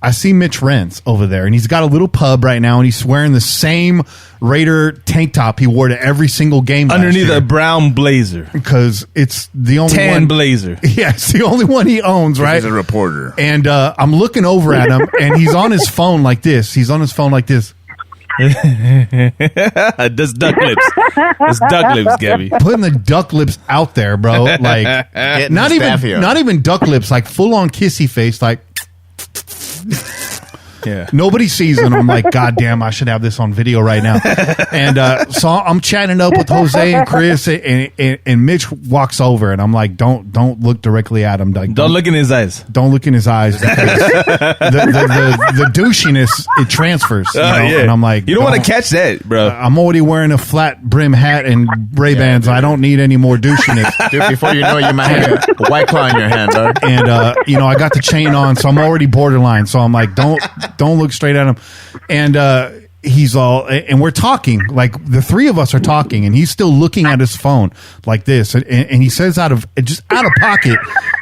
I see Mitch Renz over there, and he's got a little pub right now, and he's wearing the same Raider tank top he wore to every single game underneath a brown blazer, because it's the only tan blazer. Yeah, it's the only one he owns, right? He's a reporter. And I'm looking over at him, and he's on his phone like this. He's on his phone like this. That's duck lips. That's duck lips, Gabby. Putting the duck lips out there, bro. Like not even duck lips, like full on kissy face, like. Yeah. Nobody sees it. I'm like, God damn, I should have this on video right now. And so I'm chatting up with Jose and Chris, and Mitch walks over, and I'm like, don't look directly at him. Like, don't look in his eyes. Don't look in his eyes. The douchiness, it transfers. You know? Yeah. And I'm like, you don't want to catch that, bro. I'm already wearing a flat brim hat and Ray-Bans. I don't need any more douchiness. Dude, before you know it, you might have a White Claw in your hand, dog. And I got the chain on, so I'm already borderline. So I'm like, don't look straight at him. And he's all, and we're talking, like the three of us are talking, and he's still looking at his phone like this. And he says out of pocket,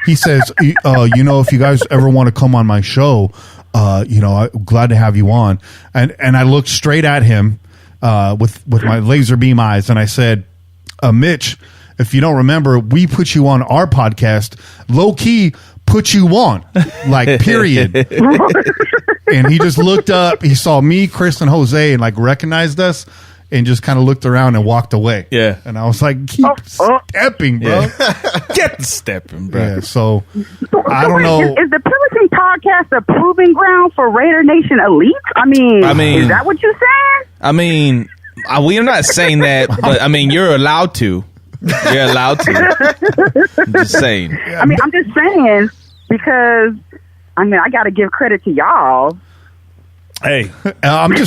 he says, if you guys ever want to come on my show, I'm glad to have you on. And I looked straight at him with my laser beam eyes, and I said, Mitch, if you don't remember, we put you on our podcast, low key put you on, like, period. And he just looked up, he saw me, Chris, and Jose, and like recognized us, and just kind of looked around and walked away. Yeah. And I was like, keep stepping, bro. Yeah. Get stepping, bro. Yeah, so I don't know. Is the Pillaging podcast a proving ground for Raider Nation elites? I mean, is that what you're saying? I mean, we're not saying that, but I mean, you're allowed to. You're allowed to. I'm just saying. I mean, I'm just saying because, I mean, I got to give credit to y'all. Hey,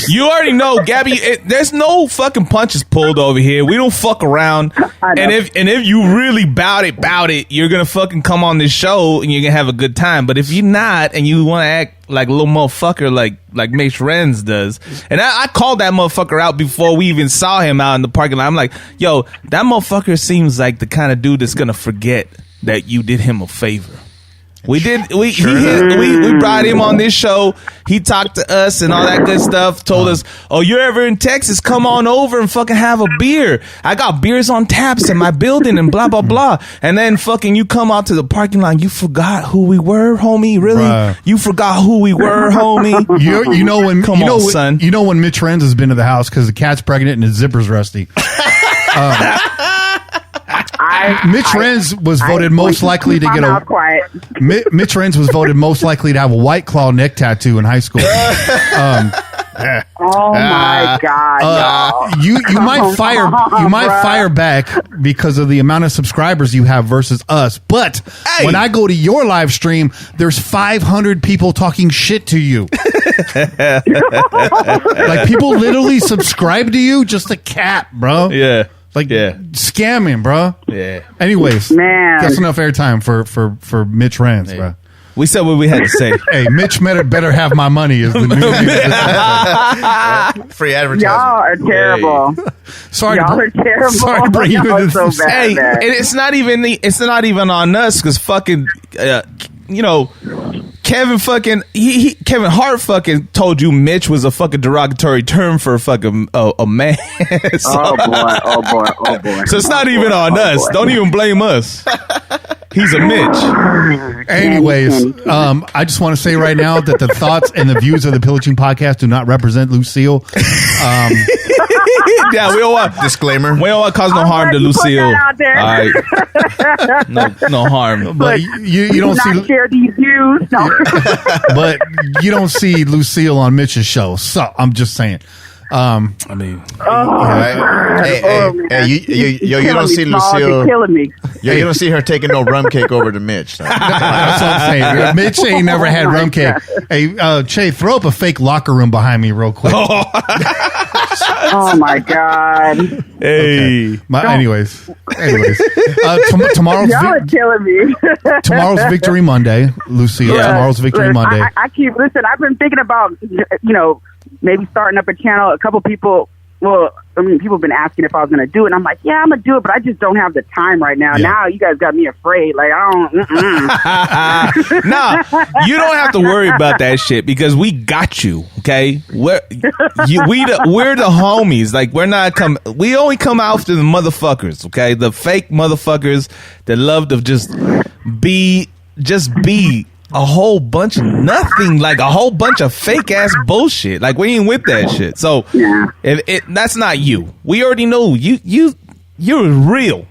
you already know, Gabby, there's no fucking punches pulled over here. We don't fuck around. And if you really bout it, you're going to fucking come on this show and you're going to have a good time. But if you're not and you want to act like a little motherfucker like Mitch Renz does, and I called that motherfucker out before we even saw him out in the parking lot. I'm like, yo, that motherfucker seems like the kind of dude that's going to forget that you did him a favor. We did. We brought him on this show. He talked to us and all that good stuff. Told us, "Oh, you're ever in Texas? Come on over and fucking have a beer. I got beers on taps in my building and blah blah blah." And then fucking you come out to the parking lot. You forgot who we were, homie. Really? Bruh. You forgot who we were, homie. You know when? Come on, son. You know when Mitch Renz has been to the house because the cat's pregnant and his zipper's rusty. Mitch Renz was voted most likely to get Mitch Renz was voted most likely to have a White Claw neck tattoo in high school. Oh my God! You might fire back because of the amount of subscribers you have versus us. But when I go to your live stream, there's 500 people talking shit to you. Like people literally subscribe to you just a cat, bro. Yeah. Scamming, bro. Yeah. Anyways, man, that's enough airtime for Mitch Renz, bro. We said what we had to say. Hey, Mitch better have my money. Is the new free advertising. Y'all are terrible. Sorry, y'all are terrible. Sorry to bring you into so this. bad. Hey, and it's not even on us because fucking Kevin Hart fucking told you Mitch was a fucking derogatory term for fucking a man. So, oh boy. So it's not even on us. Don't even blame us. He's a Mitch. Anyways, I just want to say right now that the thoughts and the views of the Pillaging Podcast do not represent Lucille. Yeah, we don't want disclaimer. We don't want to cause no harm to Lucille. All right, no harm. But you don't see share these views. No. But you don't see Lucille on Mitch's show, so I'm just saying. I mean, you don't see Lucille killing me. You don't see her taking no rum cake over to Mitch. That's what I'm saying. Mitch ain't never had rum cake. Hey, Che, throw up a fake locker room behind me real quick. Oh my God. Hey. Okay. Anyways. Tomorrow's Y'all are killing me. tomorrow's Victory Monday, Lucille. Yeah. Tomorrow's Victory Monday. I keep listen. I've been thinking about maybe starting up a channel. A couple people. Well, I mean, people have been asking if I was going to do it. And I'm like, yeah, I'm going to do it, but I just don't have the time right now. Yeah. Now you guys got me afraid. Like, I don't. Nah, you don't have to worry about that shit because we got you. Okay, we're the homies. Like, we only come after the motherfuckers. Okay, the fake motherfuckers that love to just be a whole bunch of nothing, like a whole bunch of fake ass bullshit. Like, we ain't with that shit. So if that's not you. We already know you're real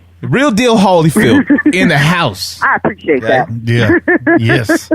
deal Holyfield in the house. I appreciate that. Yeah. Yes.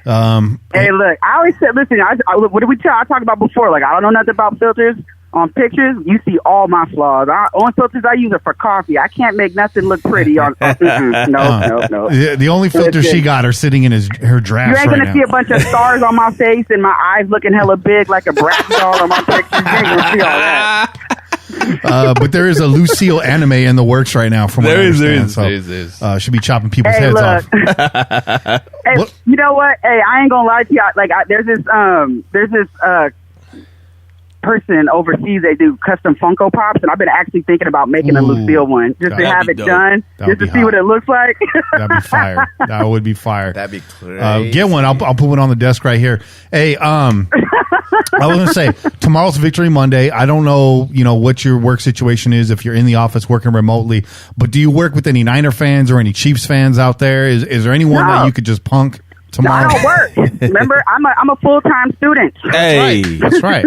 Hey, look, I always said, listen, what did we I talked about before? Like, I don't know nothing about filters. On pictures, you see all my flaws. Only filters I use are for coffee. I can't make nothing look pretty on. No. The only filters she got are sitting in her drafts. You ain't gonna right see now. a bunch of stars on my face and my eyes looking hella big like a brat doll on my pictures. You ain't gonna see all that. But there is a Lucille anime in the works right now. From what I understand, there is. Should be chopping people's heads off. Hey, you know what? Hey, I ain't gonna lie to you. Like, there's this person overseas. They do custom Funko Pops, and I've been actually thinking about making a Lucille one just to have it done, just to see what it looks like. That'd be fire. That would be fire. That'd be crazy. Get one. I'll put one on the desk right here. Hey, I was gonna say tomorrow's Victory Monday. I don't know, what your work situation is if you're in the office working remotely, but do you work with any Niner fans or any Chiefs fans out there? Is there anyone that you could just punk tomorrow? No, I don't work. Remember, I'm a full-time student. Hey, that's right.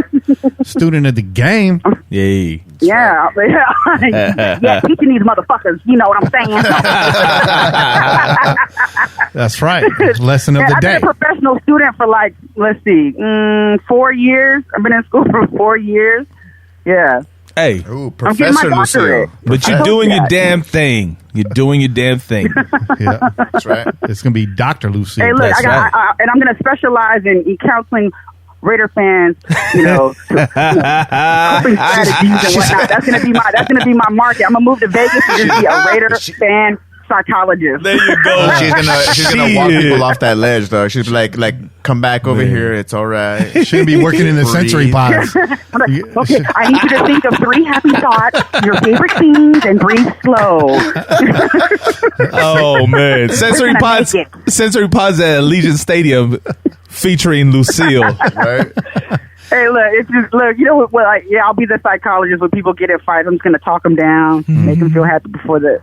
Student of the game. Yay. Yeah, teaching these motherfuckers. You know what I'm saying? That's right. Lesson of the day. I've been a professional student for 4 years. I've been in school for 4 years. Yeah. Hey, Ooh, I'm getting my Professor doctorate. Lucille. but you're doing your damn thing. You're doing your damn thing. Yeah. That's right. It's gonna be Dr. Lucille. Hey, look, That's right. and I'm going to specialize in counseling Raider fans, coping strategies and whatnot. That's going to be my market. I'm going to move to Vegas and just be a Raider fan psychologist. There you go. She's gonna walk people off that ledge, though. She's like, come back over here. It's all right. Should be working in the sensory pods. I'm like, okay, I need you to think of 3 happy thoughts, your favorite scenes, and breathe slow. Oh man, sensory pods at Allegiant Stadium featuring Lucille. Right? Hey, look, I'll be the psychologist when people get in fights. I'm just going to talk them down, make them feel happy before the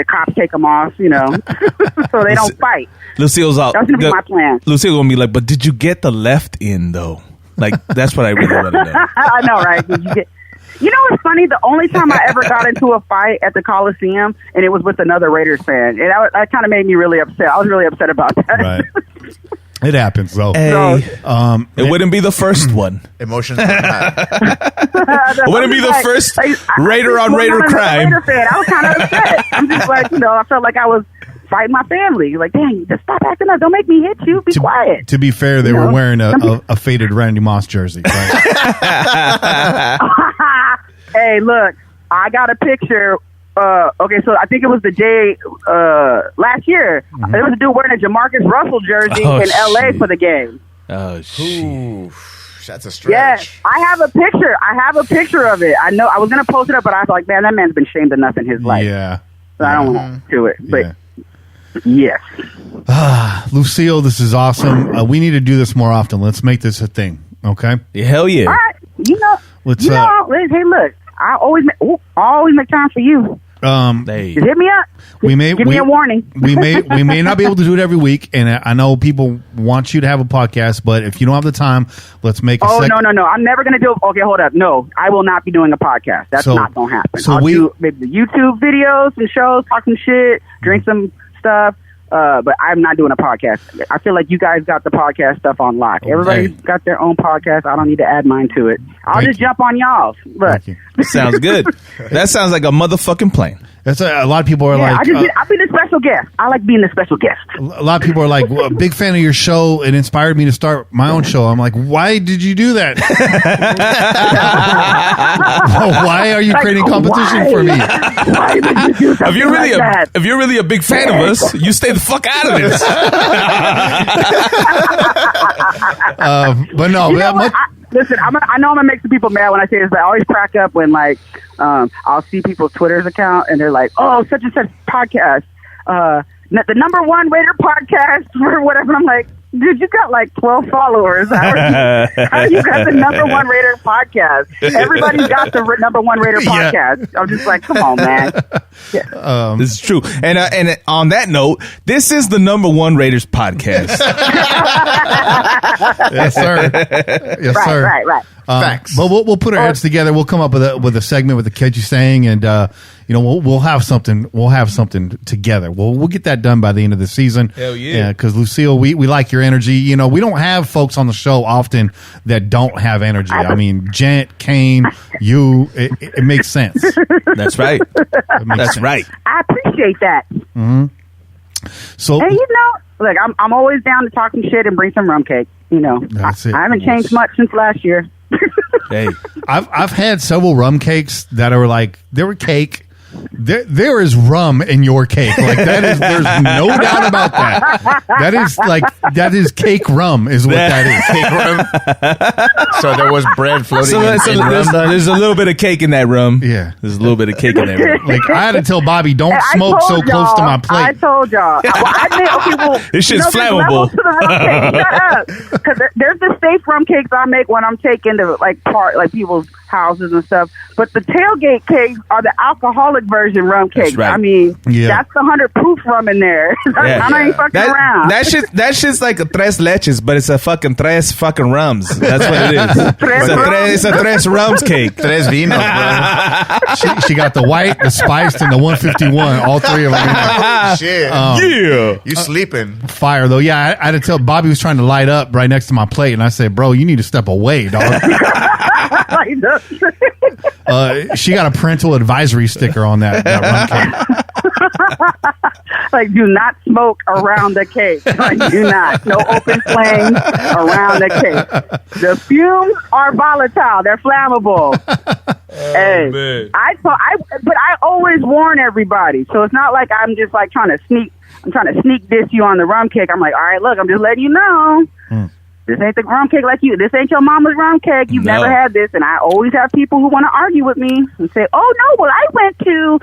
cops take them off, so they don't fight. Lucille's out. That's going to be my plan. Lucille gonna be like, but did you get the left in though? Like, that's what I really want to know. I know, right? Did you get? You know what's funny? The only time I ever got into a fight at the Coliseum, and it was with another Raiders fan, and that kind of made me really upset. I was really upset about that. Right. It happens, though. Hey, it wouldn't be the first one. Emotions. It wouldn't be the first Raider on Raider crime. Raider fan. I was kind of upset. I'm just like, I felt like I was fighting my family. Like, dang, just stop acting up. Don't make me hit you. Be quiet. To be fair, they were wearing a faded Randy Moss jersey. Right? Hey, look, I got a picture. Okay, so I think it was the day last year. There was a dude wearing a Jamarcus Russell jersey in L.A. for the game. Oh, shit. Ooh, that's a stretch. Yes, I have a picture. Of it. I know I was going to post it up, but I was like, man, that man's been shamed enough in his life. Yeah. So I don't want to do it. But yes. Lucille, this is awesome. We need to do this more often. Let's make this a thing. Okay? Hell yeah. All right. Let's, hey, look, I always make time for you. Hey. Just hit me up. Give me a warning. we may not be able to do it every week, and I know people want you to have a podcast, but if you don't have the time, let's make a no. I'm never going to do it. Okay, hold up. No, I will not be doing a podcast. That's not going to happen. So I'll do maybe the YouTube videos and shows, talk some shit, drink some stuff. But I'm not doing a podcast. I feel like you guys got the podcast stuff on lock. Everybody's got their own podcast. I don't need to add mine to it. I'll just jump on y'all. Look. Sounds good. That sounds like a motherfucking plan. That's a lot of people are Yeah, like. I'll be the special guest. I like being the special guest. A lot of people are like, well, big fan of your show. It inspired me to start my own show. I'm like, why did you do that? Why are you creating competition for me? Why did you do something If you're really a big fan of us, you stay the fuck out of this. But no, You know what? Listen, I know I'm gonna make some people mad when I say this, but I always crack up when I'll see people's Twitter's account and they're like, "Oh, such and such podcast, the number one Raider podcast or whatever." I'm like, dude, you got like 12 followers. How you got the number one Raider podcast? Everybody's got the number one Raider podcast. I'm just like, come on, man. Yeah. This is true. And on that note, this is the number one Raiders podcast. Yes, sir. Yes, sir. Right. Facts. But we'll put our heads together. We'll come up with a segment with the catchy saying, and we'll have something. We'll have something together. We'll get that done by the end of the season. Hell yeah! Because Lucille, we like your energy. You know, we don't have folks on the show often that don't have energy. I mean, Gent, Kane, you. It makes sense. That's right. That's right. I appreciate that. Mm-hmm. So, and look, I'm always down to talk some shit and bring some rum cake. That's it. I haven't changed much since last year. Hey, I've had several rum cakes that are like they were cake. There is rum in your cake. Like that is, there's no doubt about that. That is cake rum is what that is. Cake rum. So there was bread floating in rum. There's a little bit of cake in that rum. Yeah. There's a little bit of cake in that rum. Like I had to tell Bobby, don't smoke so close to my plate. I told y'all. This shit's flammable. Because there's the safe rum cakes I make when I'm taking to like people's houses and stuff. But the tailgate cakes are the alcoholic version rum cakes. Right. I mean, that's the 100 proof rum in there. I ain't fucking around. That shit's like a tres leches, but it's a fucking tres fucking rums. That's what it is. It's a tres rums cake. Tres vinos, bro. She got the white, the spiced, and the 151. All three of them. Shit. Yeah. You sleeping. Fire, though. Yeah, I had to tell Bobby was trying to light up right next to my plate, and I said, bro, you need to step away, dog. She got a parental advisory sticker on that rum cake. Like, do not smoke around the cake. Like, do not. No open flames around the cake. The fumes are volatile. They're flammable. Man. But I always warn everybody. So it's not like I'm just like trying to sneak diss you on the rum cake. I'm like, all right, look, I'm just letting you know. This ain't the rum cake like you. This ain't your mama's rum cake. You've never had this. And I always have people who want to argue with me and say, oh, no, well, I went to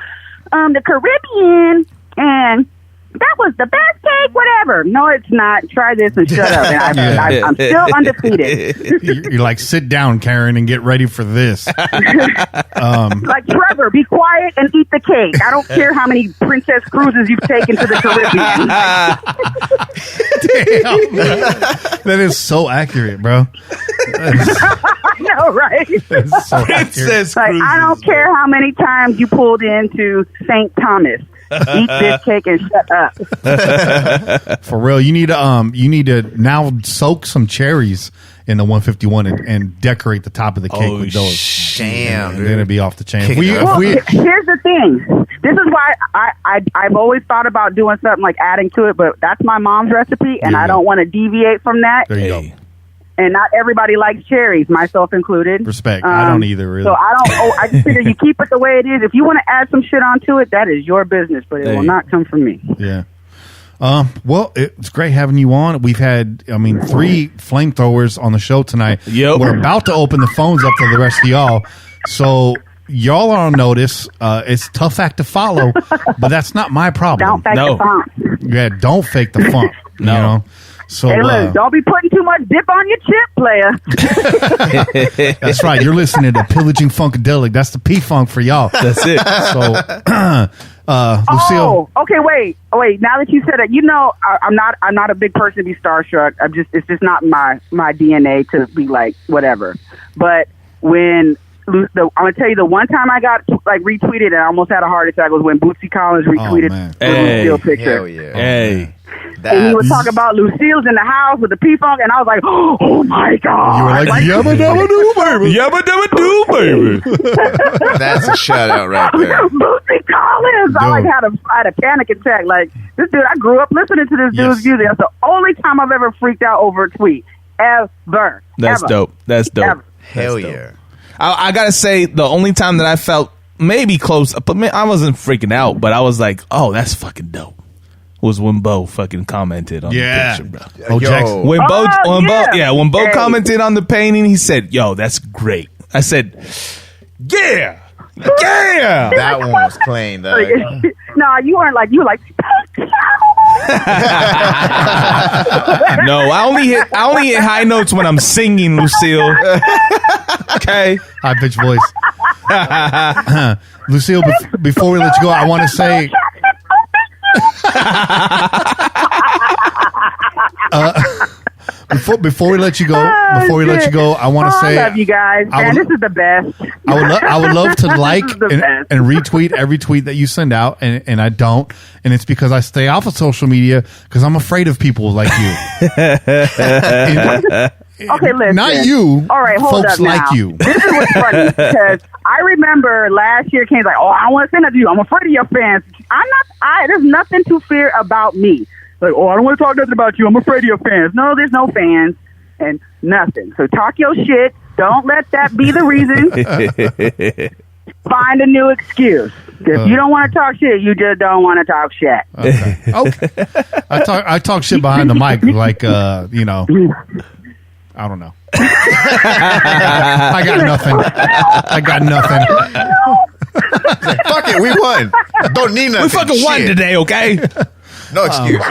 the Caribbean and that was the best cake, whatever. No, it's not. Try this and shut up. And I'm still undefeated. You're like, sit down, Karen, and get ready for this. Like, Trevor, be quiet and eat the cake. I don't care how many princess cruises you've taken to the Caribbean. Damn, that is so accurate, bro. I know, right? So Princess like, cruises, I don't care how many times you pulled into St. Thomas. Eat this cake and shut up. For real, you need to now soak some cherries in the 151 and decorate the top of the cake with those. Damn, and then it'd be off the chain. Here's the thing. This is why I've always thought about doing something like adding to it, but that's my mom's recipe, and I don't want to deviate from that. There you go. And not everybody likes cherries, myself included. Respect. I don't either, really. So I just figure you keep it the way it is. If you want to add some shit onto it, that is your business, but it will not come from me. Yeah. Well, it's great having you on. We've had, 3 flamethrowers on the show tonight. Yep. We're about to open the phones up to the rest of y'all. So y'all are on notice. It's a tough act to follow, but that's not my problem. Don't fake the funk. Yeah, don't fake the funk. No. You know? So, hey, look, don't be putting too much dip on your chip, player. That's right. You're listening to Pillaging Funkadelic. That's the P-Funk for y'all. That's it. So, Lucille. Oh, okay. Wait. Now that you said it, I'm not a big person to be starstruck. It's just not my DNA to be like whatever. But when I'm gonna tell you the one time I got like retweeted and I almost had a heart attack was when Bootsy Collins retweeted the Lucille picture. Hell yeah. Hey. And he was talking about Lucille's in the house with the P-Funk, and I was like, oh my God. You were like, yabba dabba doo, baby. Yabba dabba doo, baby. That's a shout out right there. Bootsy Collins. I like had a panic attack. Like, this dude, I grew up listening to this dude's music. That's the only time I've ever freaked out over a tweet. Ever. That's dope. That's dope. Ever. Hell yeah. I gotta say, the only time that I felt maybe close, but man, I wasn't freaking out, but I was like, oh, that's fucking dope. Was when Bo fucking commented on the picture, bro. Oh, Jackson. When Bo commented on the painting, he said, yo, that's great. I said, yeah. That one was clean, though. No, you weren't like, you were like, no, I only hit high notes when I'm singing, Lucille. Okay. High pitched voice. Lucille, before we let you go, I want to say. Before we let you go, I want to say I love you guys, man. This is the best. I would love to like and retweet every tweet that you send out, and I don't, and it's because I stay off of social media because I'm afraid of people like you. Okay, listen. Not you. All right, hold folks up now. like you. This is what's funny because I remember last year Kane's like, "Oh, I want to send that to you. I'm afraid of your fans." There's nothing to fear about me. Like, oh, I don't want to talk nothing about you. I'm afraid of your fans. No, there's no fans and nothing. So talk your shit. Don't let that be the reason. Find a new excuse. If you don't want to talk shit, you just don't want to talk shit. Okay. I talk shit behind the mic, like I don't know. I got nothing. Fuck it, we won. Don't need nothing. We fucking won today, okay? No excuse.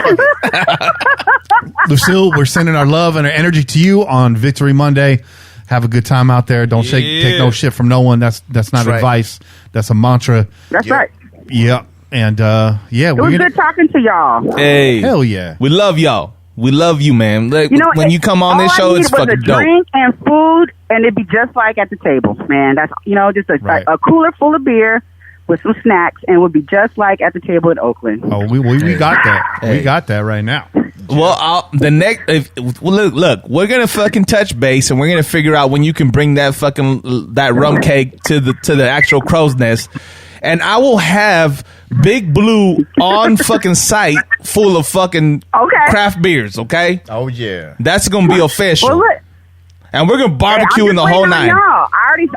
Lucille, we're sending our love and our energy to you on Victory Monday. Have a good time out there. Don't take no shit from no one. That's not advice. That's a mantra. That's right. Yeah. And it was good talking to y'all. Hey, hell yeah. We love y'all. We love you, man. Like, when you come on this show, it's fucking dope. All I needed was a drink and food, and it'd be just like at the table, man. That's just a cooler full of beer with some snacks, and it would be just like at the table in Oakland. Oh, we got that. Hey. We got that right now. Well, look, we're gonna fucking touch base, and we're gonna figure out when you can bring that rum cake to the actual crow's nest, and I will have Big Blue on fucking site full of fucking craft beers. Okay. Oh yeah, that's gonna be official. Well, look. And we're gonna barbecue in the whole night. Y'all.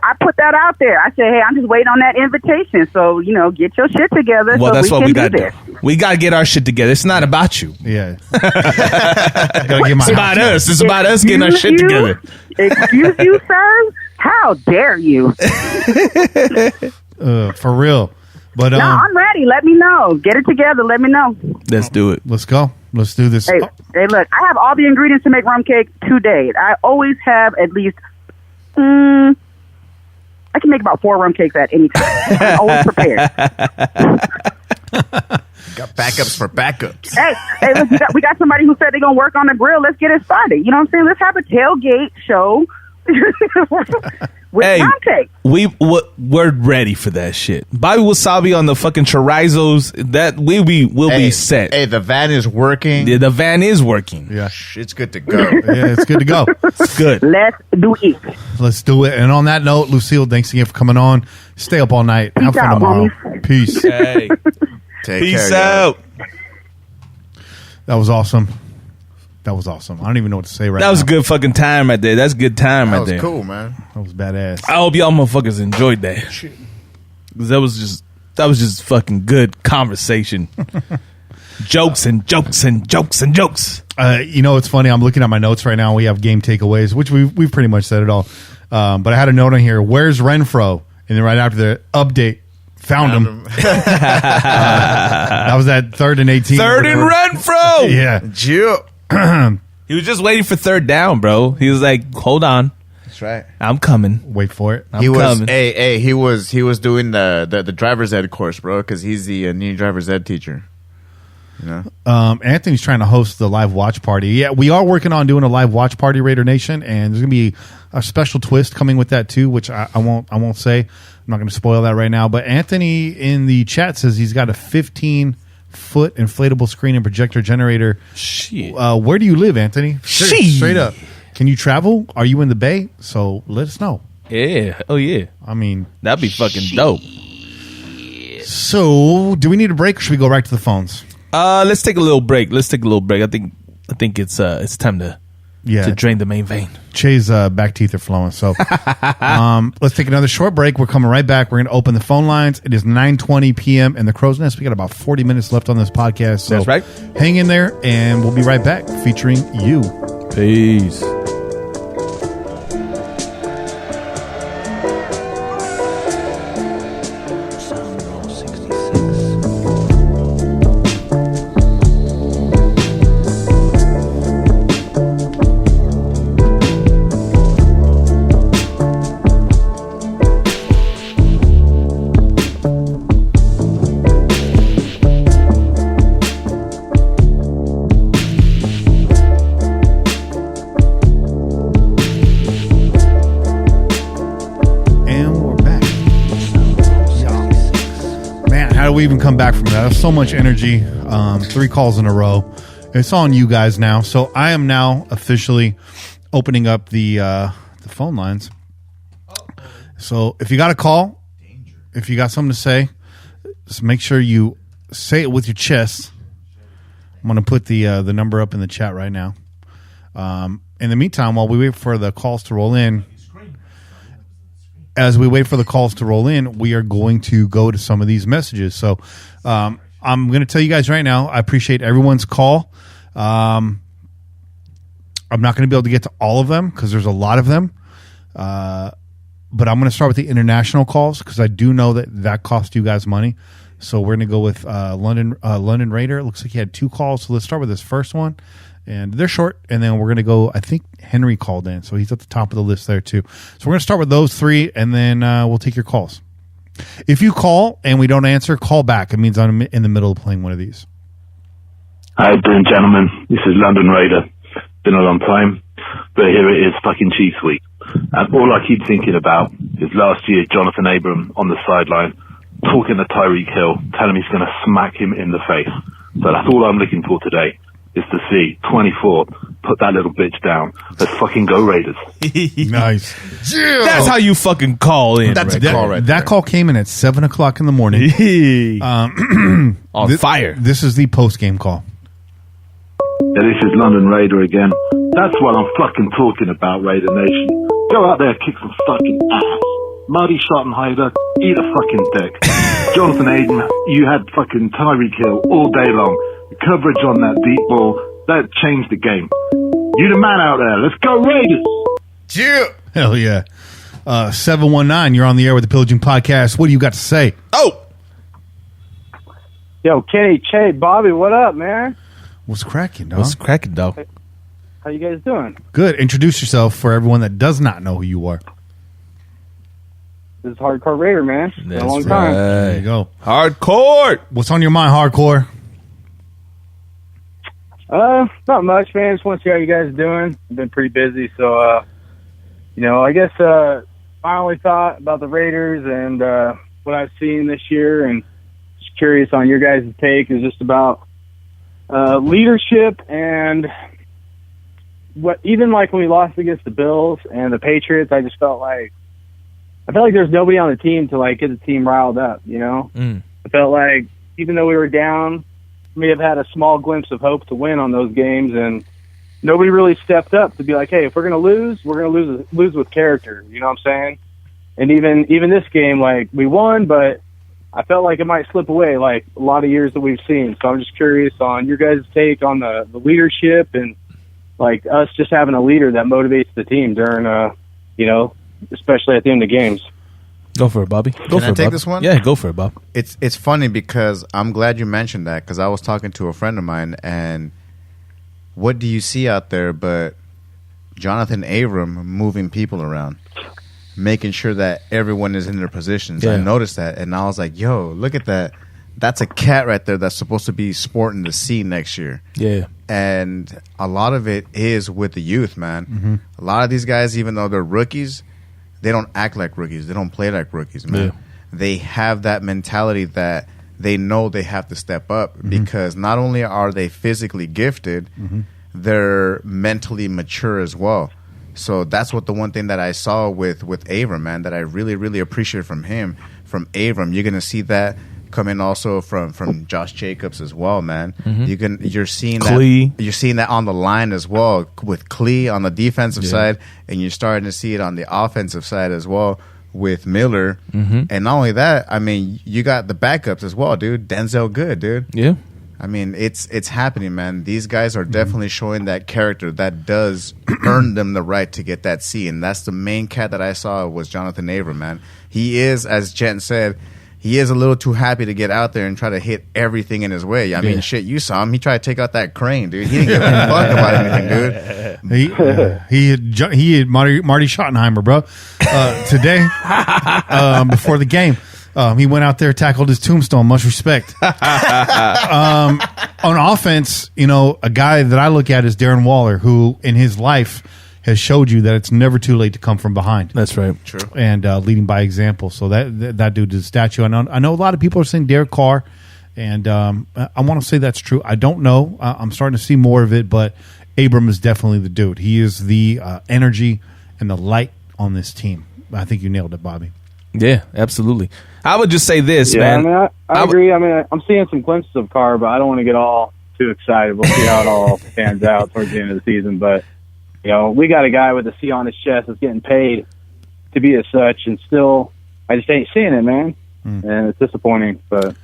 I put that out there. I said, hey, I'm just waiting on that invitation. So, get your shit together. Well, that's what we got to do. We got to get our shit together. It's not about you. Yeah. It's about us. It's about us getting our shit together. Excuse you, sir? How dare you? For real. But no, I'm ready. Let me know. Get it together. Let me know. Let's do it. Let's go. Let's do this. Hey, look, I have all the ingredients to make rum cake today. I always have at least, I can make about 4 rum cakes at any time. I'm always prepared. Got backups for backups. Hey, look, we got somebody who said they're going to work on the grill. Let's get it started. You know what I'm saying? Let's have a tailgate show. With rum cake. We're ready for that shit. Bobby Wasabi on the fucking chorizos. That we'll be set. Hey, the van is working. The van is working. Yeah, it's good to go. Yeah, it's good to go. It's good. Let's do it. Let's do it. And on that note, Lucille, thanks again for coming on. Stay up all night. Have fun tomorrow. Peace. Hey. Peace out. That was awesome. I don't even know what to say right now. That was a good fucking time right there. That's a good time right there. That was cool, man. That was badass. I hope y'all motherfuckers enjoyed that. Because that was just fucking good conversation. Jokes and jokes and jokes and jokes. It's funny. I'm looking at my notes right now. We have game takeaways, which we've pretty much said it all. But I had a note on here. Where's Renfro? And then right after the update, found him. That was that 3rd and 18. 3rd and Renfro. Yeah. He was just waiting for 3rd down, bro. He was like, "Hold on, that's right. I'm coming. Wait for it. I'm coming." He was doing the driver's ed course, bro, because he's the new driver's ed teacher. You know? Anthony's trying to host the live watch party. Yeah, we are working on doing a live watch party, Raider Nation, and there's gonna be a special twist coming with that too, which I won't say. I'm not gonna spoil that right now. But Anthony in the chat says he's got a 15-foot inflatable screen and projector generator. Shit. Where do you live, Anthony? Shit. Straight up. Can you travel? Are you in the Bay? So let us know. Yeah. Oh yeah. I mean, that'd be fucking dope. So, do we need a break, or should we go right to the phones? Let's take a little break. I think it's time to drain the main vein. Che's back teeth are flowing. So, let's take another short break. We're coming right back. We're going to open the phone lines. It is 9:20 p.m. in the Crow's Nest. We got about 40 minutes left on this podcast. So that's right. Hang in there, and we'll be right back featuring you. Peace. We even come back from that. That's so much energy. 3 calls in a row. It's on you guys now. So I am now officially opening up the phone lines. So if you got a call, if you got something to say, just make sure you say it with your chest. I'm going to put the number up in the chat right now. In the meantime, while we wait for the calls to roll in, as we wait for the calls to roll in, we are going to go to some of these messages. So I'm going to tell you guys right now, I appreciate everyone's call. I'm not going to be able to get to all of them because there's a lot of them. But I'm going to start with the international calls because I do know that cost you guys money. So we're going to go with London Raider. It looks like he had 2 calls. So let's start with this first one. And they're short, and then we're going to go, I think Henry called in, so he's at the top of the list there too. So we're going to start with those 3, and then we'll take your calls. If you call and we don't answer, call back. It means I'm in the middle of playing one of these. How you doing, gentlemen? This is London Raider. Been a long time, but here it is, fucking Chiefs week. And all I keep thinking about is last year, Jonathan Abram on the sideline, talking to Tyreek Hill, telling him he's going to smack him in the face. So that's all I'm looking for today. Is to see 24 put that little bitch down. Let's fucking go Raiders. Nice. Yeah. That's how you fucking call in. That's right a call right there. That call came in at 7 o'clock in the morning. On fire. This is the post-game call. Yeah, this is London Raider again. That's what I'm fucking talking about, Raider Nation. Go out there, kick some fucking ass. Marty Schottenheimer, eat a fucking dick. Jonathan Abram, you had fucking Tyreek Hill all day long. The coverage on that deep ball, that changed the game. You the man out there. Let's go Raiders. Yeah. Hell yeah. 719, you're on the air with the Pillaging Podcast. What do you got to say? Oh. Yo, Kenny, Che, Bobby, what up, man? What's cracking, dog? What's cracking, dog? How you guys doing? Good. Introduce yourself for everyone that does not know who you are. This is Hardcore Raider, man. It's been a long right. time. There you go. Hardcore. What's on your mind, Hardcore? Not much, man. Just want to see how you guys are doing. I've been pretty busy, so, I guess, my only thought about the Raiders and, what I've seen this year and just curious on your guys' take is just about, leadership and even like when we lost against the Bills and the Patriots, I felt like there's nobody on the team to like get the team riled up, you know? I felt like even though we were down, may have had a small glimpse of hope to win on those games, and nobody really stepped up to be like, hey, if we're going to lose, we're going to lose with character. You know what I'm saying? And even this game, like, we won, but I felt like it might slip away like a lot of years that we've seen. So I'm just curious on your guys' take on the leadership and, like, us just having a leader that motivates the team during, especially at the end of games. Go for it, Bobby. Can I take this one? Yeah, go for it, Bob. It's funny because I'm glad you mentioned that because I was talking to a friend of mine, and what do you see out there but Jonathan Abram moving people around, making sure that everyone is in their positions. Yeah. I noticed that, and I was like, yo, look at that. that's a cat right there that's supposed to be sporting the sea next year. Yeah. And a lot of it is with the youth, man. Mm-hmm. A lot of these guys, even though they're rookies, they don't act like rookies. They don't play like rookies, man. Yeah. They have that mentality that they know they have to step up because not only are they physically gifted, they're mentally mature as well. So that's what the one thing that I saw with Avram, man, that I really, really appreciate from him, from Avram. You're going to see that coming also from Josh Jacobs as well, man. You're seeing Klee. that. You're seeing that on the line as well with Klee on the defensive side, and you're starting to see it on the offensive side as well with Miller. And not only that, I mean, you got the backups as well, dude. Denzel Good, dude. Yeah. I mean, it's happening, man. These guys are definitely showing that character that does earn them the right to get that C. And that's the main cat that I saw was Jonathan Abram, man. He is, as Jen said, he is a little too happy to get out there and try to hit everything in his way. I mean, shit, you saw him. He tried to take out that crane, dude. He didn't give a fuck about anything, dude. He had Marty Schottenheimer, bro. Today, before the game, he went out there, tackled his tombstone. Much respect. On offense, you know, a guy that I look at is Darren Waller, who in his life has showed you that it's never too late to come from behind. That's right. True. And leading by example. So that dude is a statue. I know a lot of people are saying Derek Carr, and I want to say that's true. I don't know. I'm starting to see more of it, but Abram is definitely the dude. He is the energy and the light on this team. I think you nailed it, Bobby. Yeah, absolutely. I would just say this, man. I mean, I agree. I mean, I'm seeing some glimpses of Carr, but I don't want to get all too excited. We'll see how it all pans out towards the end of the season. But, you know, we got a guy with a C on his chest that's getting paid to be as such, and still, I just ain't seeing it, man. And it's disappointing. But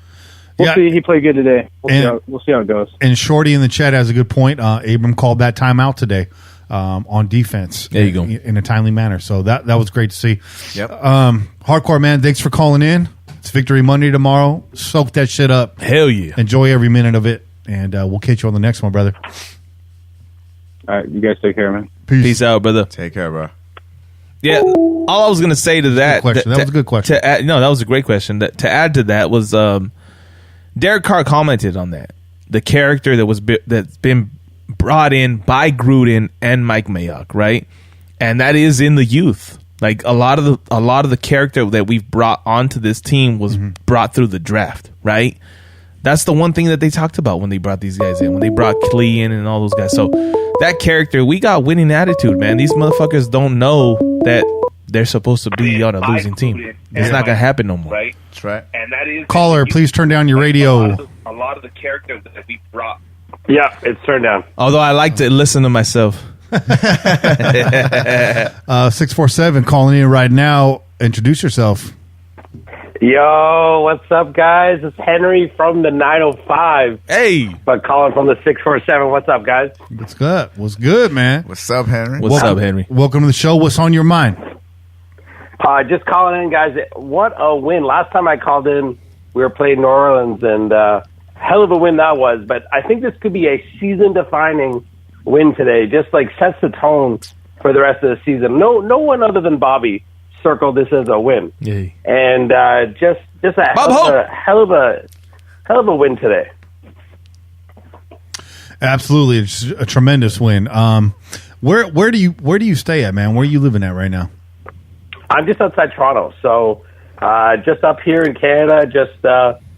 we'll see. He played good today. We'll see how it goes. And Shorty in the chat has a good point. Abram called that timeout today on defense. There you go. In a timely manner. So that was great to see. Yep. Hardcore, man, thanks for calling in. It's Victory Monday tomorrow. Soak that shit up. Hell yeah. Enjoy every minute of it. And we'll catch you on the next one, brother. All right, you guys take care, man. Peace out, brother. Take care, bro. Yeah, all I was going to say to that... That was a good question. That was a great question. To add to that was... Derek Carr commented on that. The character that's been brought in by Gruden and Mike Mayock, right? And that is in the youth. Like a lot of the character that we've brought onto this team was brought through the draft, right? That's the one thing that they talked about when they brought these guys in, when they brought Klee in and all those guys. So that character, we got winning attitude, man. These motherfuckers don't know that they're supposed to be on a losing team. It's not gonna happen no more. Right. That's right. And that is Caller, please turn down your radio. A lot of the characters that we brought. Yeah, it's turned down. Although I like to listen to myself. 647 calling in right now. Introduce yourself. Yo, what's up, guys? It's Henry from the 905. Hey. But calling from the 647. What's up, guys? What's good? What's good, man? What's up, Henry? What's up, Henry? Welcome to the show. What's on your mind? Just calling in, guys. What a win. Last time I called in, we were playing New Orleans, and hell of a win that was. But I think this could be a season-defining win today. Just, like, sets the tone for the rest of the season. No one other than Bobby circled this as a win. Yay. And just a hell of a win today. Absolutely, it's a tremendous win. Where do you stay at, man? Where are you living at right now? I'm just outside Toronto, so just up here in Canada, just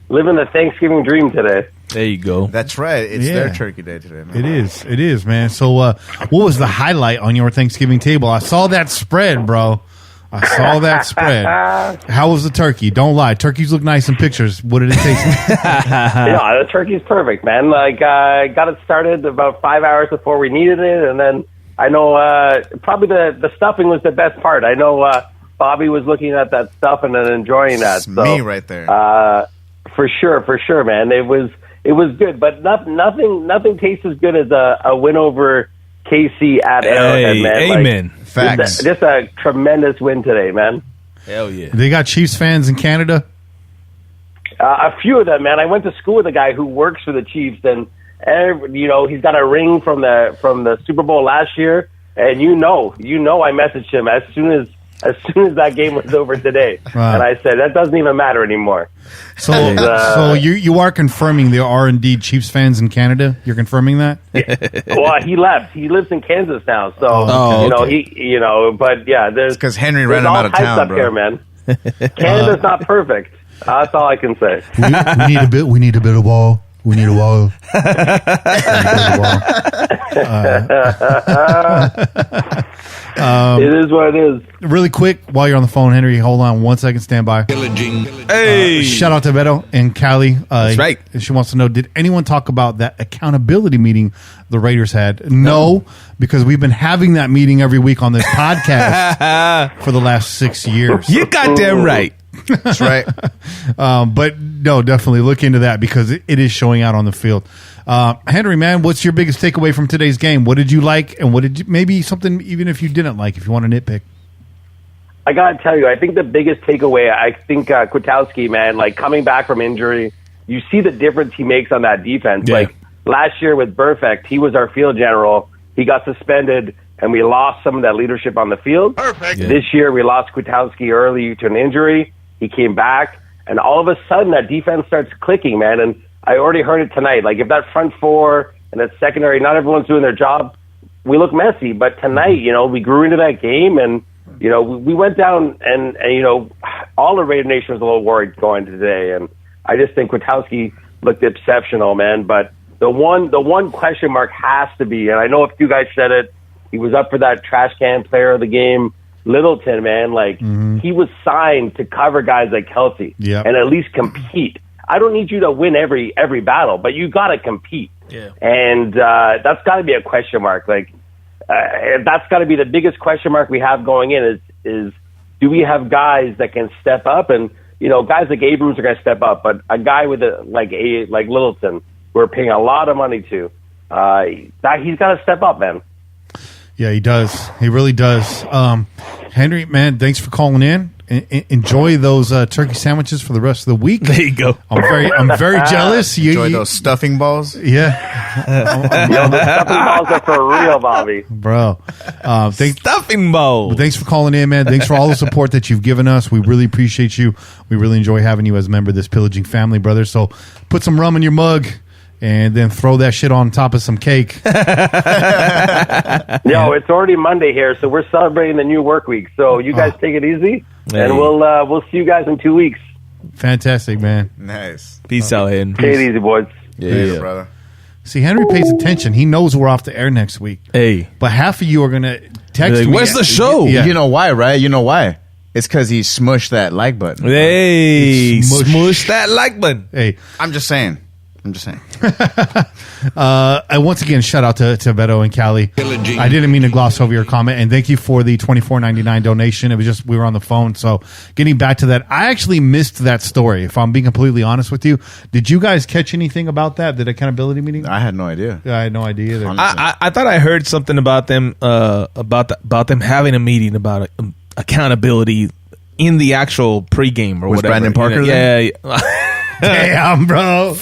living the Thanksgiving dream today. There you go. That's right. It's their turkey day today, man. It is, man. So what was the highlight on your Thanksgiving table? I saw that spread, bro. I saw that spread. How was the turkey? Don't lie. Turkeys look nice in pictures. What did it taste like? Yeah, the turkey's perfect, man. Like, got it started about 5 hours before we needed it, and then I know probably the stuffing was the best part. I know Bobby was looking at that stuff and then enjoying that. It's me right there. For sure, man. It was good, but nothing tastes as good as a win over KC at Arrowhead, man. Amen. Like, Facts. Just a tremendous win today, man. Hell yeah. They got Chiefs fans in Canada? A few of them, man. I went to school with a guy who works for the Chiefs, and he's got a ring from the Super Bowl last year, and you know, I messaged him as soon as as soon as that game was over today. Wow. And I said, that doesn't even matter anymore. So you are confirming there are indeed Chiefs fans in Canada? You're confirming that? Well, he left. He lives in Kansas now. So, but yeah, there's because Henry ran him out of town, up bro. here, man. Canada's not perfect. That's all I can say. We need a bit of wall. We need a wall. It is what it is. Really quick, while you're on the phone, Henry, hold on 1 second, stand by. Hey, shout out to Beto and Callie. That's right. She wants to know, did anyone talk about that accountability meeting the Raiders had? No, because we've been having that meeting every week on this podcast for the last 6 years. You goddamn right. That's right. But no, definitely look into that because it is showing out on the field. Henry, man, what's your biggest takeaway from today's game? What did you like, and what did you, maybe something even if you didn't like, if you want to nitpick? I got to tell you, I think the biggest takeaway, I think Kwiatkowski, man, like coming back from injury, you see the difference he makes on that defense. Yeah. Like last year with Burfict, he was our field general. He got suspended, and we lost some of that leadership on the field. Perfect. Yeah. This year, we lost Kwiatkowski early to an injury. He came back, and all of a sudden, that defense starts clicking, man. And I already heard it tonight. Like, if that front four and that secondary, not everyone's doing their job, we look messy. But tonight, we grew into that game, and, we went down, and all the Raider Nation was a little worried going today. And I just think Kwiatkowski looked exceptional, man. But the one question mark has to be, and I know a few guys said it, he was up for that trash can player of the game, Littleton, man. Like, he was signed to cover guys like Kelsey and at least compete. I don't need you to win every battle, but you got to compete. Yeah. And that's got to be a question mark. Like, that's got to be the biggest question mark we have going in is do we have guys that can step up? And, guys like Abrams are going to step up, but a guy with like Littleton, we're paying a lot of money to, that he's got to step up, man. Yeah, he does. He really does. Henry, man, thanks for calling in. Enjoy those turkey sandwiches for the rest of the week. There you go. I'm very jealous. Enjoy those stuffing balls. Yeah. The stuffing balls are for real, Bobby. Bro. Stuffing balls. Thanks for calling in, man. Thanks for all the support that you've given us. We really appreciate you. We really enjoy having you as a member of this pillaging family, brother. So put some rum in your mug and then throw that shit on top of some cake. Yo, it's already Monday here, so we're celebrating the new work week. So you guys take it easy, and we'll see you guys in 2 weeks. Fantastic, man. Nice. Peace out, Henry. Take it easy, boys. Yeah, brother. See, Henry pays attention. He knows we're off the air next week. Hey. But half of you are going to text me. Where's the show? Yeah. You know why, right? You know why? It's because he smushed that like button. Hey. Smush that like button. Hey. I'm just saying. I once again shout out to Beto and Callie. I didn't mean to gloss over your comment, and thank you for the $24.99 donation. It was just we were on the phone, so getting back to that, I actually missed that story. If I'm being completely honest with you, did you guys catch anything about that? The accountability meeting? I had no idea. I had no idea either. I thought I heard something about them about them having a meeting about accountability in the actual pregame or Was whatever. Brandon Parker Yeah. Damn, bro.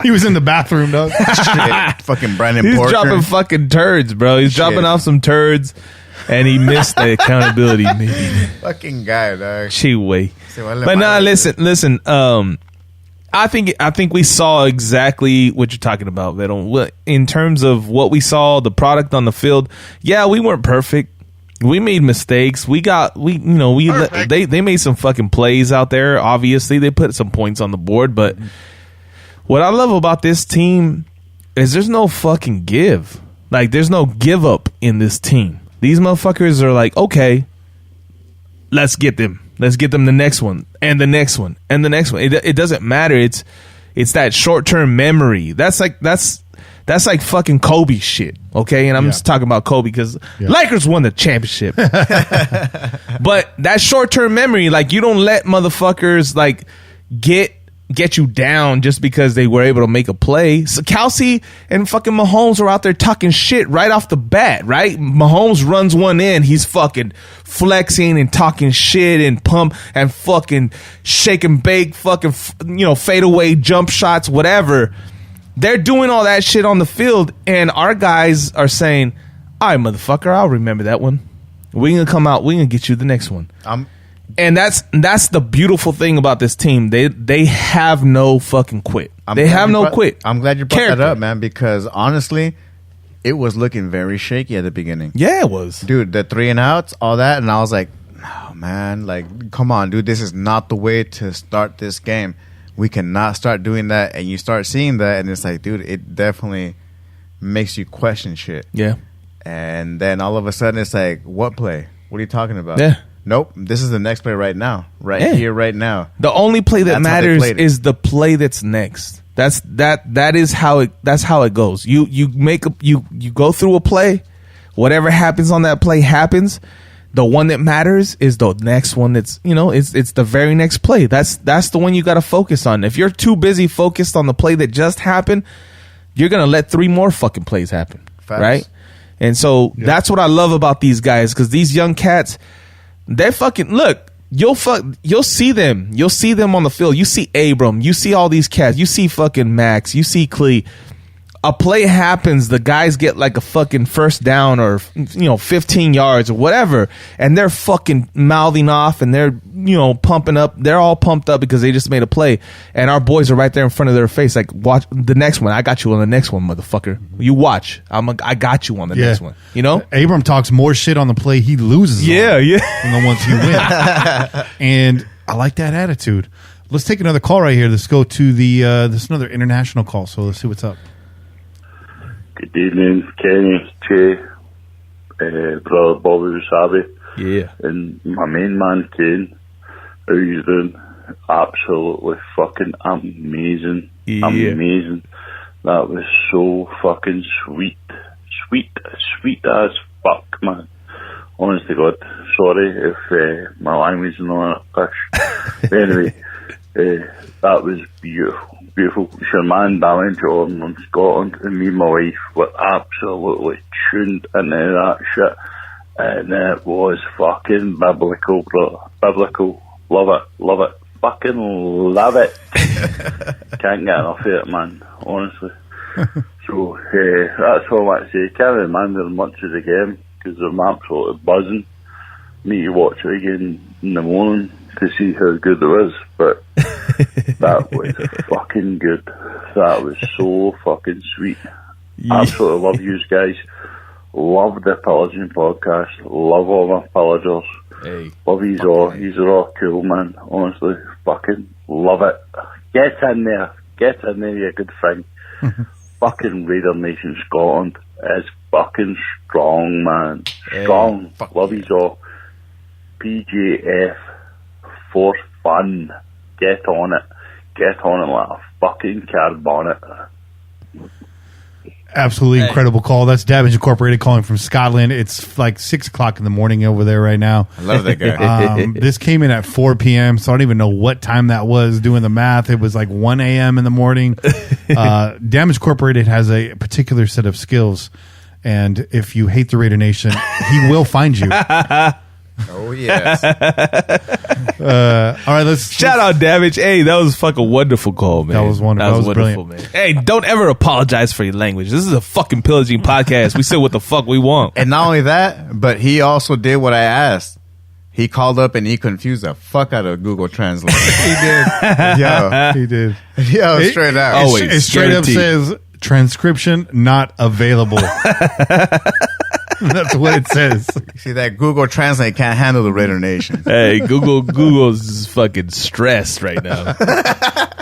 He was in the bathroom, dog. Shit. Fucking Brandon He's Parker. dropping fucking turds, bro. He's dropping off some turds, and he missed the accountability meeting. Fucking guy, dog. Chihuahua. But nah, listen. I think we saw exactly what you're talking about, Vettel. In terms of what we saw, the product on the field. Yeah, we weren't perfect. We made mistakes. They made some fucking plays out there. Obviously, they put some points on the board. But what I love about this team is there's no fucking give. Like, there's no give up in this team. These motherfuckers are like, okay, let's get them. Let's get them the next one and the next one and the next one. It doesn't matter. It's that short term memory. That's like fucking Kobe shit, okay? And I'm just talking about Kobe because Lakers won the championship. But that short-term memory, like, you don't let motherfuckers, like, get you down just because they were able to make a play. So Kelsey and fucking Mahomes are out there talking shit right off the bat, right? Mahomes runs one in, he's fucking flexing and talking shit and pump and fucking shake and bake, fucking, fadeaway jump shots, whatever. They're doing all that shit on the field, and our guys are saying, all right, motherfucker, I'll remember that one. We're gonna come out. We're gonna get you the next one. And that's the beautiful thing about this team. They have no fucking quit. They have no quit. I'm glad you brought that up, man, because honestly, it was looking very shaky at the beginning. Yeah, it was. Dude, the 3 and outs, all that, and I was like, oh, man, like, come on, dude, this is not the way to start this game. We cannot start doing that. And you start seeing that, and it's like, dude, it definitely makes you question shit. Yeah. And then all of a sudden, it's like, what play? What are you talking about? Yeah. Nope, this is the next play right now. Here, right now. The only play that matters is the play that's next. That's how it goes. You go through a play, whatever happens on that play happens. The one that matters is the next one. That's it's the very next play. That's the one you got to focus on. If you're too busy focused on the play that just happened, you're gonna let 3 more fucking plays happen. Facts. Right? And so that's what I love about these guys, because these young cats, they fucking look. You'll see them. You'll see them on the field. You see Abram. You see all these cats. You see fucking Max. You see Clee. A play happens. The guys get like a fucking first down or 15 yards or whatever, and they're fucking mouthing off and they're pumping up. They're all pumped up because they just made a play, and our boys are right there in front of their face. Like, watch the next one. I got you on the next one, motherfucker. You watch. I got you on the next one. Abram talks more shit on the play he loses. Yeah. Than the ones he wins. And I like that attitude. Let's take another call right here. Let's go to this is another international call. So let's see what's up. Good evening, Kenny, Che, brother Bobby Wasabi. Yeah. And my main man, Kane. How you doing? Absolutely fucking amazing. Yeah. Amazing. That was so fucking sweet. Sweet as fuck, man. Honest to God. Sorry if my language is not English. Anyway, that was beautiful. Beautiful. Your man, Darren Jordan on Scotland, and me and my wife were absolutely tuned into that shit. And it was fucking biblical, bro. Biblical. Love it. Fucking love it. Can't get enough of it, man. Honestly. So, that's all I want to say. Can't remember much of the game because I'm absolutely buzzing. Need to watch it again in the morning to see how good it was, but that was fucking good. That was so fucking sweet. Absolutely love you guys. Love the Pillaging podcast. Love all my pillagers. Hey, love yous all. Yous are all cool, man. Honestly, fucking love it. Get in there, you good thing. Fucking Raider Nation Scotland is fucking strong, man. Strong. Hey, love yous all. PJF for fun. Get on it like a fucking card bonnet. Absolutely incredible call. That's Damage Incorporated calling from Scotland. It's like 6 o'clock in the morning over there right now. I love that guy. This came in at 4 p.m., so I don't even know what time that was. Doing the math, it was like 1 a.m. in the morning. Damage Incorporated has a particular set of skills, and if you hate the Raider Nation, he will find you. Oh, yes. All right, let's shout out Damage. Hey, that was fucking wonderful call, man. That was wonderful. That was wonderful, brilliant, man. Hey, don't ever apologize for your language. This is a fucking pillaging podcast. We say what the fuck we want. And not only that, but he also did what I asked. He called up and he confused the fuck out of Google Translate. He did. Yo, he did. Yo, straight out. Always. It straight up says transcription not available. That's what it says. See, that Google Translate can't handle the Raider Nation. Hey, Google's fucking stressed right now.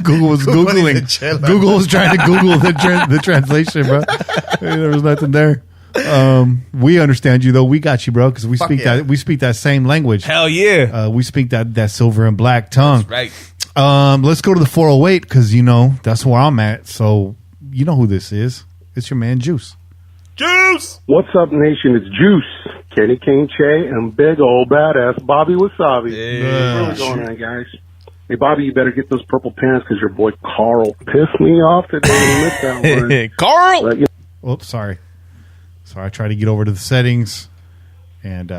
Google was Googling. Google was trying to Google the translation, bro. Hey, there was nothing there. We understand you though. We got you, bro, because we speak that same language. Hell yeah. We speak that silver and black tongue. That's right. Let's go to the 408 because that's where I'm at. So you know who this is. It's your man Juice. Juice! What's up, nation? It's Juice, Kenny King Che, and big old badass Bobby Wasabi. Yeah. What's going on, guys? Hey, Bobby, you better get those purple pants because your boy Carl pissed me off today when he missed that one. Carl! But, Oops, sorry. I tried to get over to the settings and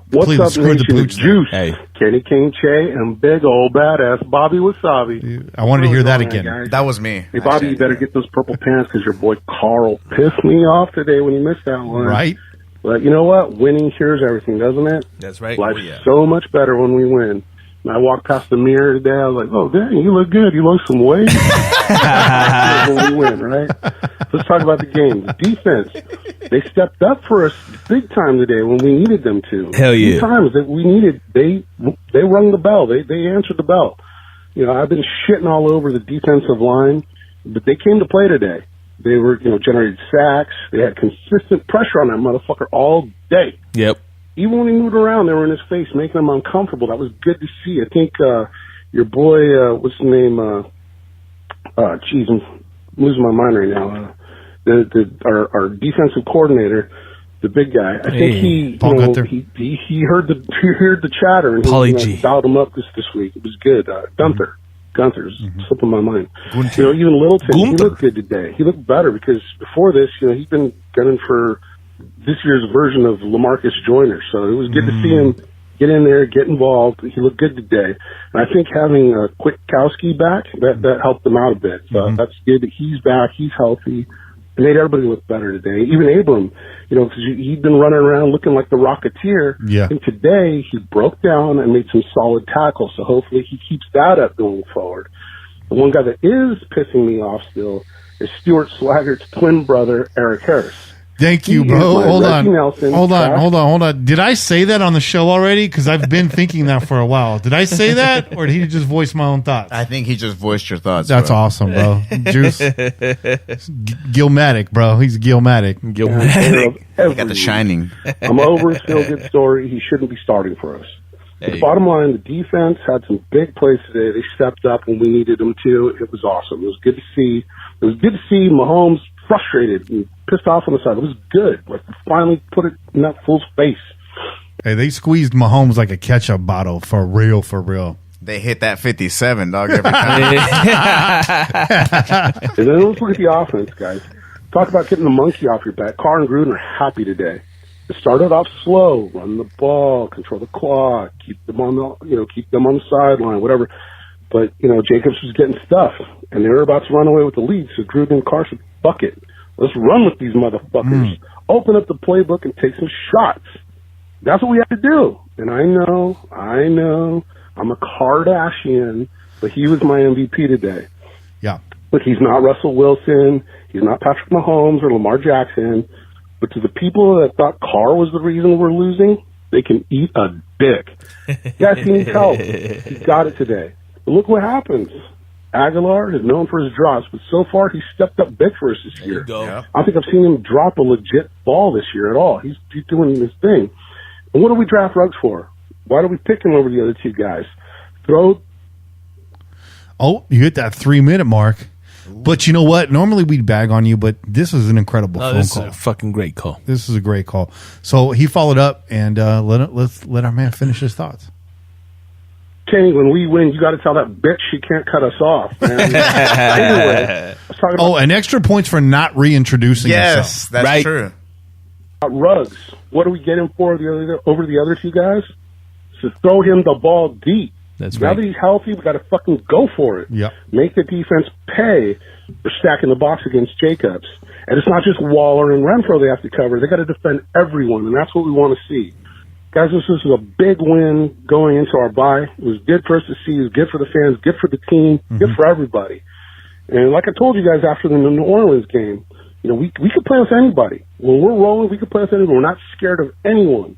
what's up, screwed nation? the It's pooch. Juice, Hey. Kenny King Che, and big old badass Bobby Wasabi. I wanted to hear that What's going again. on, guys? That was me. Hey, Bobby, you better get those purple pants because your boy Carl pissed me off today when he missed that one. Right? But you know what? Winning cures everything, doesn't it? That's right. Life's so much better when we win. And I walked past the mirror today. I was like, "Oh, dang, you look good. You lost some weight." When we win, right? Let's talk about the game. The defense. They stepped up for us big time today when we needed them to. Hell yeah! Times that we needed, they rung the bell. They answered the bell. You know, I've been shitting all over the defensive line, but they came to play today. They were, generated sacks. They had consistent pressure on that motherfucker all day. Yep. Even when he moved around, they were in his face, making him uncomfortable. That was good to see. I think your boy, what's his name? Geez, I'm losing my mind right now. Our defensive coordinator, the big guy. I think he heard the chatter and he dialed him up this week. It was good. Gunther's slipping my mind. Even Littleton, he looked good today. He looked better because before this, he's been gunning for this year's version of LaMarcus Joyner. So it was good to see him get in there, get involved. He looked good today. And I think having Kwiatkowski back, that helped him out a bit. So that's good that he's back. He's healthy. It made everybody look better today. Even Abram, because he'd been running around looking like the Rocketeer. Yeah. And today he broke down and made some solid tackles. So hopefully he keeps that up going forward. The one guy that is pissing me off still is Stuart Swaggart's twin brother, Eric Harris. Thank you, bro. Hold on. Did I say that on the show already? Because I've been thinking that for a while. Did I say that, or did he just voice my own thoughts? I think he just voiced your thoughts. That's awesome, bro. Juice, Gilmatic, bro. He's Gilmatic. He got the shining. I'm over his feel-good story. He shouldn't be starting for us. Hey. The bottom line, the defense had some big plays today. They stepped up when we needed them to. It was awesome. It was good to see. It was good to see Mahomes frustrated and pissed off on the side. It was good. Like, finally put it in that fool's face. Hey, they squeezed Mahomes like a ketchup bottle. For real, for real. They hit that 57, dog, every time. And then let's look at the offense, guys. Talk about getting the monkey off your back. Carr and Gruden are happy today. It started off slow, run the ball, control the clock, keep them on the sideline, whatever. But, Jacobs was getting stuffed, and they were about to run away with the lead, so Gruden and Carr said, fuck it. Let's run with these motherfuckers. Open up the playbook and take some shots. That's what we have to do. And I know, I'm a Kardashian, but he was my MVP today. Yeah. But he's not Russell Wilson, he's not Patrick Mahomes or Lamar Jackson. But to the people that thought Carr was the reason we're losing, they can eat a dick. Yes, he needs help. He got it today. But look what happens. Aguilar is known for his drops, but so far he's stepped up big for us this year. I don't think I've seen him drop a legit ball this year at all. He's doing his thing. And what do we draft Ruggs for? Why do we pick him over the other two guys? Oh, you hit that 3-minute mark. But you know what? Normally we'd bag on you, but this is an incredible phone call. This is a fucking great call. This is a great call. So he followed up, and let's let our man finish his thoughts. Kenny, when we win, you got to tell that bitch she can't cut us off, man. Anyway, I was talking about and extra points for not reintroducing yourself. Yes, that's true. Ruggs, what do we get him for over the other two guys? To throw him the ball deep. That's now right. that he's healthy, we got to fucking go for it. Yep. Make the defense pay for stacking the box against Jacobs. And it's not just Waller and Renfro they have to cover. They got to defend everyone, and that's what we want to see. Guys, this is a big win going into our bye. It was good for us to see. It was good for the fans, good for the team, good for everybody. And like I told you guys after the New Orleans game, we could play with anybody. When we're rolling, we could play with anyone. We're not scared of anyone.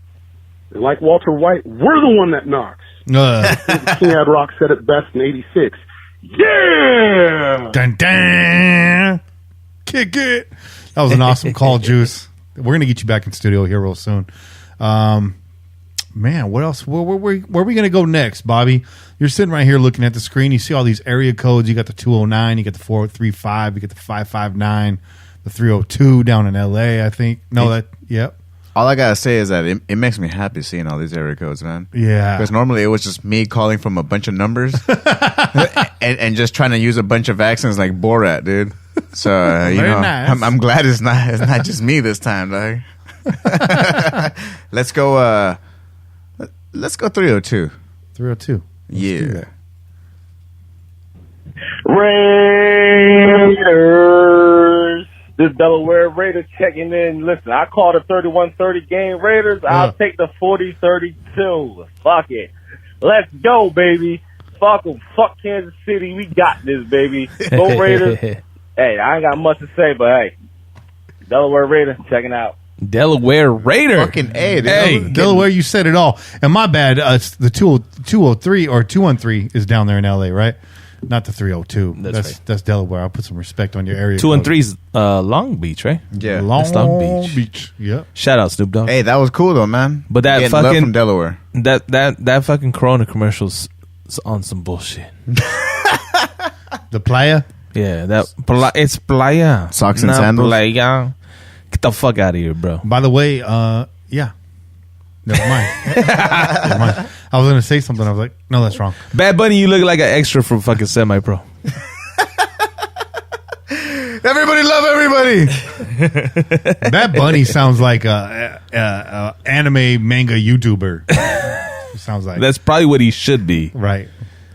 And like Walter White, we're the one that knocks. King Ad Rock said it best in '86. Yeah! Dun, dun. Kick it. That was an awesome call, Juice. We're going to get you back in studio here real soon. Man, what else? Where are we going to go next, Bobby? You're sitting right here looking at the screen. You see all these area codes. You got the 209, you got the 435, you got the 559, the 302 down in L.A., I think. Yep. All I gotta say is that it makes me happy seeing all these area codes, man. Yeah. Because normally it was just me calling from a bunch of numbers and just trying to use a bunch of accents like Borat, dude. So nice. I'm glad it's not just me this time, dog. Let's go 302. 302. Yeah. Raiders, This Delaware Raiders checking in. Listen, I called a 31-30 game Raiders. I'll take the 40-32. Fuck it. Let's go, baby. Fuck them. Fuck Kansas City. We got this, baby. Go Raiders. Hey, I ain't got much to say, but hey, Delaware Raiders checking out. Delaware Raider. Fucking A, dude. Hey, Delaware, you said it all. And my bad, it's the 203 or 213 is down there in LA, right? Not the 302. That's right. That's Delaware. I'll put some respect on your area. 213 is Long Beach, right? Yeah. Long Beach. Yeah. Shout out Snoop Dogg. Hey, that was cool though, man. But that Getting love fucking from Delaware. That fucking Corona commercial's on some bullshit. The playa? Yeah, it's playa. Socks and not sandals? Playa. Get the fuck out of here, bro. By the way, yeah. Never mind. Never mind. I was going to say something. I was like, no, that's wrong. Bad Bunny, you look like an extra from fucking Semi-Pro. Everybody love everybody. Bad Bunny sounds like a anime manga YouTuber. Sounds like. That's probably what he should be. Right.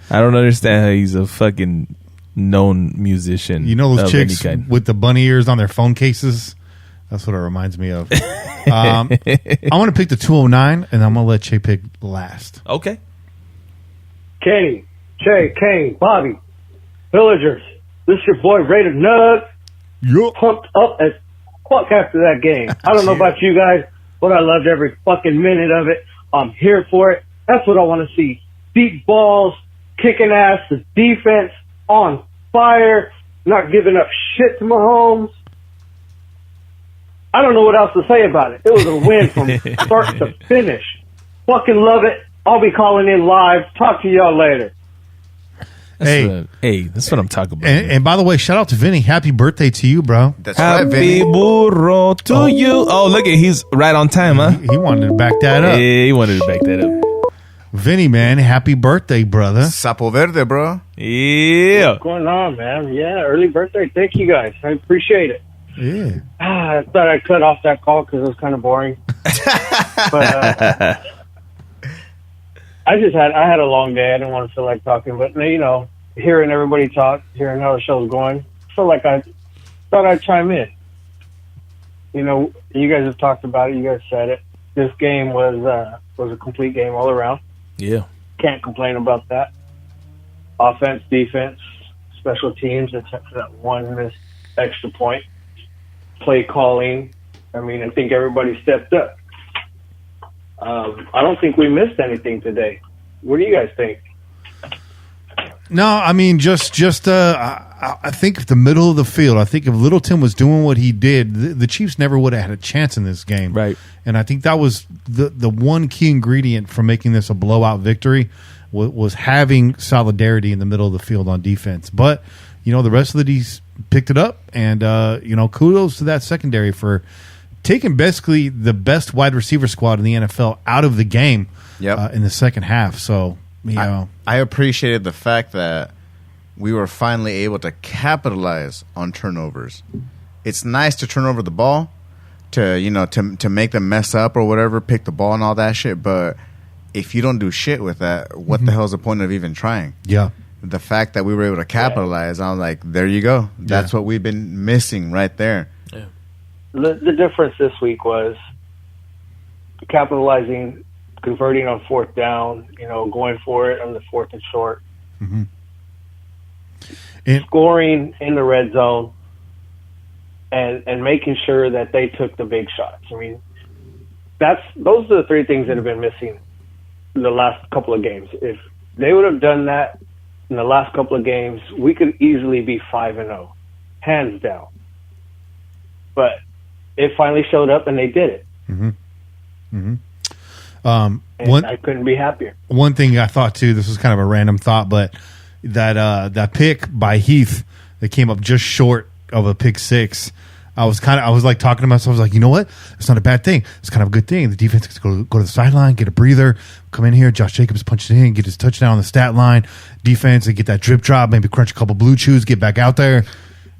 I don't understand how he's a fucking known musician. You know those of chicks any kind. with the bunny ears on their phone cases? That's what it reminds me of. I want to pick the 209, and I'm going to let Che pick last. Okay. Kenny, Che, Kane, Bobby, Villagers. This is your boy Raider Nugs. Yup. Pumped up as fuck after that game. I don't know about you guys, but I loved every fucking minute of it. I'm here for it. That's what I want to see. Deep balls, kicking ass, the defense on fire, not giving up shit to Mahomes. I don't know what else to say about it. It was a win from start to finish. Fucking love it. I'll be calling in live. Talk to y'all later. That's what I'm talking about. And by the way, shout out to Vinny. Happy birthday to you, bro. That's right, Happy Vinny. burro to you. Oh, look at he's right on time, huh? He wanted to back that up. Yeah, he wanted to back that up. Vinny, man, happy birthday, brother. Sapo Verde, bro. Yeah. What's going on, man? Yeah, early birthday. Thank you guys. I appreciate it. Yeah. I thought I'd cut off that call because it was kind of boring. But I had a long day. I didn't want to feel like talking, but you know, hearing everybody talk, hearing how the show's going, I feel like I thought I'd chime in. You know, you guys have talked about it. You guys said it. This game was a complete game all around. Yeah. Can't complain about that. Offense, defense, special teams, except for that one missed extra point. Play calling. I mean, I think everybody stepped up. I don't think we missed anything today. What do you guys think? No, I mean, I think the middle of the field, I think if Littleton was doing what he did, the Chiefs never would have had a chance in this game. Right. And I think that was the one key ingredient for making this a blowout victory was having solidarity in the middle of the field on defense. But, you know, the rest of the D's picked it up, and, you know, kudos to that secondary for taking basically the best wide receiver squad in the NFL out of the game in the second half. So, you know. I appreciated the fact that we were finally able to capitalize on turnovers. It's nice to turn over the ball, to make them mess up or whatever, pick the ball and all that shit, but if you don't do shit with that, what the hell's the point of even trying? Yeah. The fact that we were able to capitalize, I was like, there you go. That's what we've been missing right there. Yeah. The difference this week was capitalizing, converting on fourth down, you know, going for it on the fourth and short. Mm-hmm. Scoring in the red zone and making sure that they took the big shots. I mean, those are the three things that have been missing in the last couple of games. If they would have done that in the last couple of games, we could easily be 5-0, hands down. But it finally showed up, and they did it. Mm-hmm. Mm-hmm. And I couldn't be happier. One thing I thought too, this was kind of a random thought, but that pick by Heath that came up just short of a pick six. I was like talking to myself. I was like, you know what? It's not a bad thing. It's kind of a good thing. The defense can go to the sideline, get a breather, come in here. Josh Jacobs punch it in, get his touchdown on the stat line. Defense and get that drip drop, maybe crunch a couple blue chews, get back out there.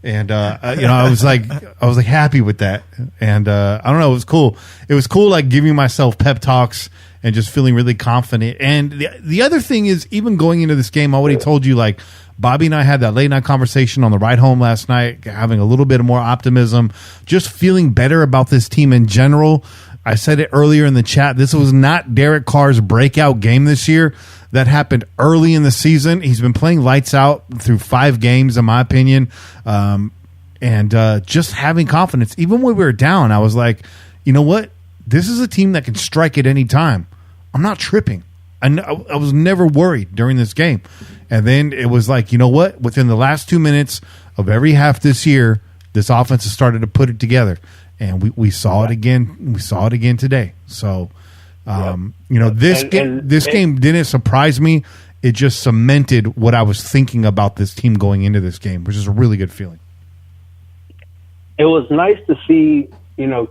And I was like happy with that, and I don't know, it was cool. It was cool, like giving myself pep talks and just feeling really confident. And the other thing is, even going into this game, I already told you, like Bobby and I had that late night conversation on the ride home last night, having a little bit more optimism, just feeling better about this team in general. I said it earlier in the chat. This was not Derek Carr's breakout game this year. That happened early in the season. He's been playing lights out through 5 games, in my opinion. And just having confidence. Even when we were down, I was like, you know what? This is a team that can strike at any time. I'm not tripping. I was never worried during this game. And then it was like, you know what? Within the last 2 minutes of every half this year, this offense has started to put it together. And we saw it again. We saw it again today. So, this game didn't surprise me. It just cemented what I was thinking about this team going into this game, which is a really good feeling. It was nice to see,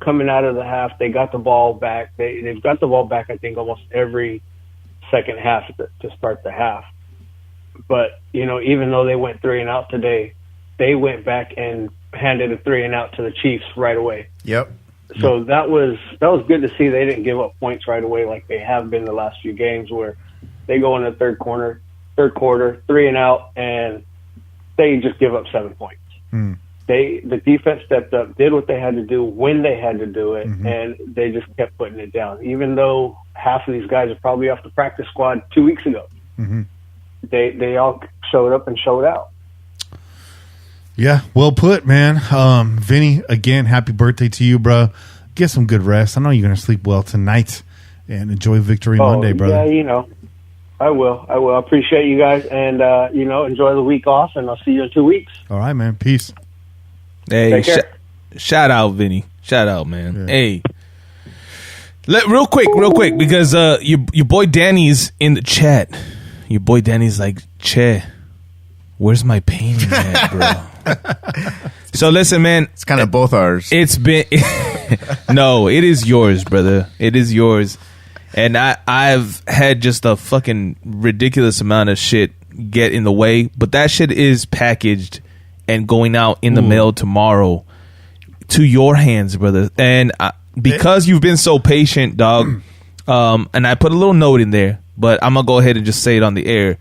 coming out of the half, they got the ball back. They've got the ball back, I think, almost every second half to start the half. But, even though they went 3 and out today, they went back and handed a 3 and out to the Chiefs right away. Yep. So that was good to see. They didn't give up points right away like they have been the last few games, where they go in the third quarter, 3 and out, and they just give up 7 points. The defense stepped up, did what they had to do when they had to do it, and they just kept putting it down. Even though half of these guys are probably off the practice squad 2 weeks ago, they all showed up and showed out. Yeah, well put, man. Vinny, again, happy birthday to you, bro. Get some good rest. I know you're going to sleep well tonight, and enjoy Victory Monday, brother. Yeah, I will. I appreciate you guys, and, enjoy the week off, and I'll see you in 2 weeks. All right, man. Peace. Hey, shout out, Vinny. Shout out, man. Yeah. Hey. Real quick, because your boy Danny's in the chat. Your boy Danny's like, Che, where's my painting at, bro? So listen, man. It's kind of both ours. It's been no, it is yours, brother. It is yours. And I've had just a fucking ridiculous amount of shit get in the way, but that shit is packaged and going out in the mail tomorrow to your hands, brother. And because you've been so patient, dog, and I put a little note in there, but I'm gonna go ahead and just say it on the air.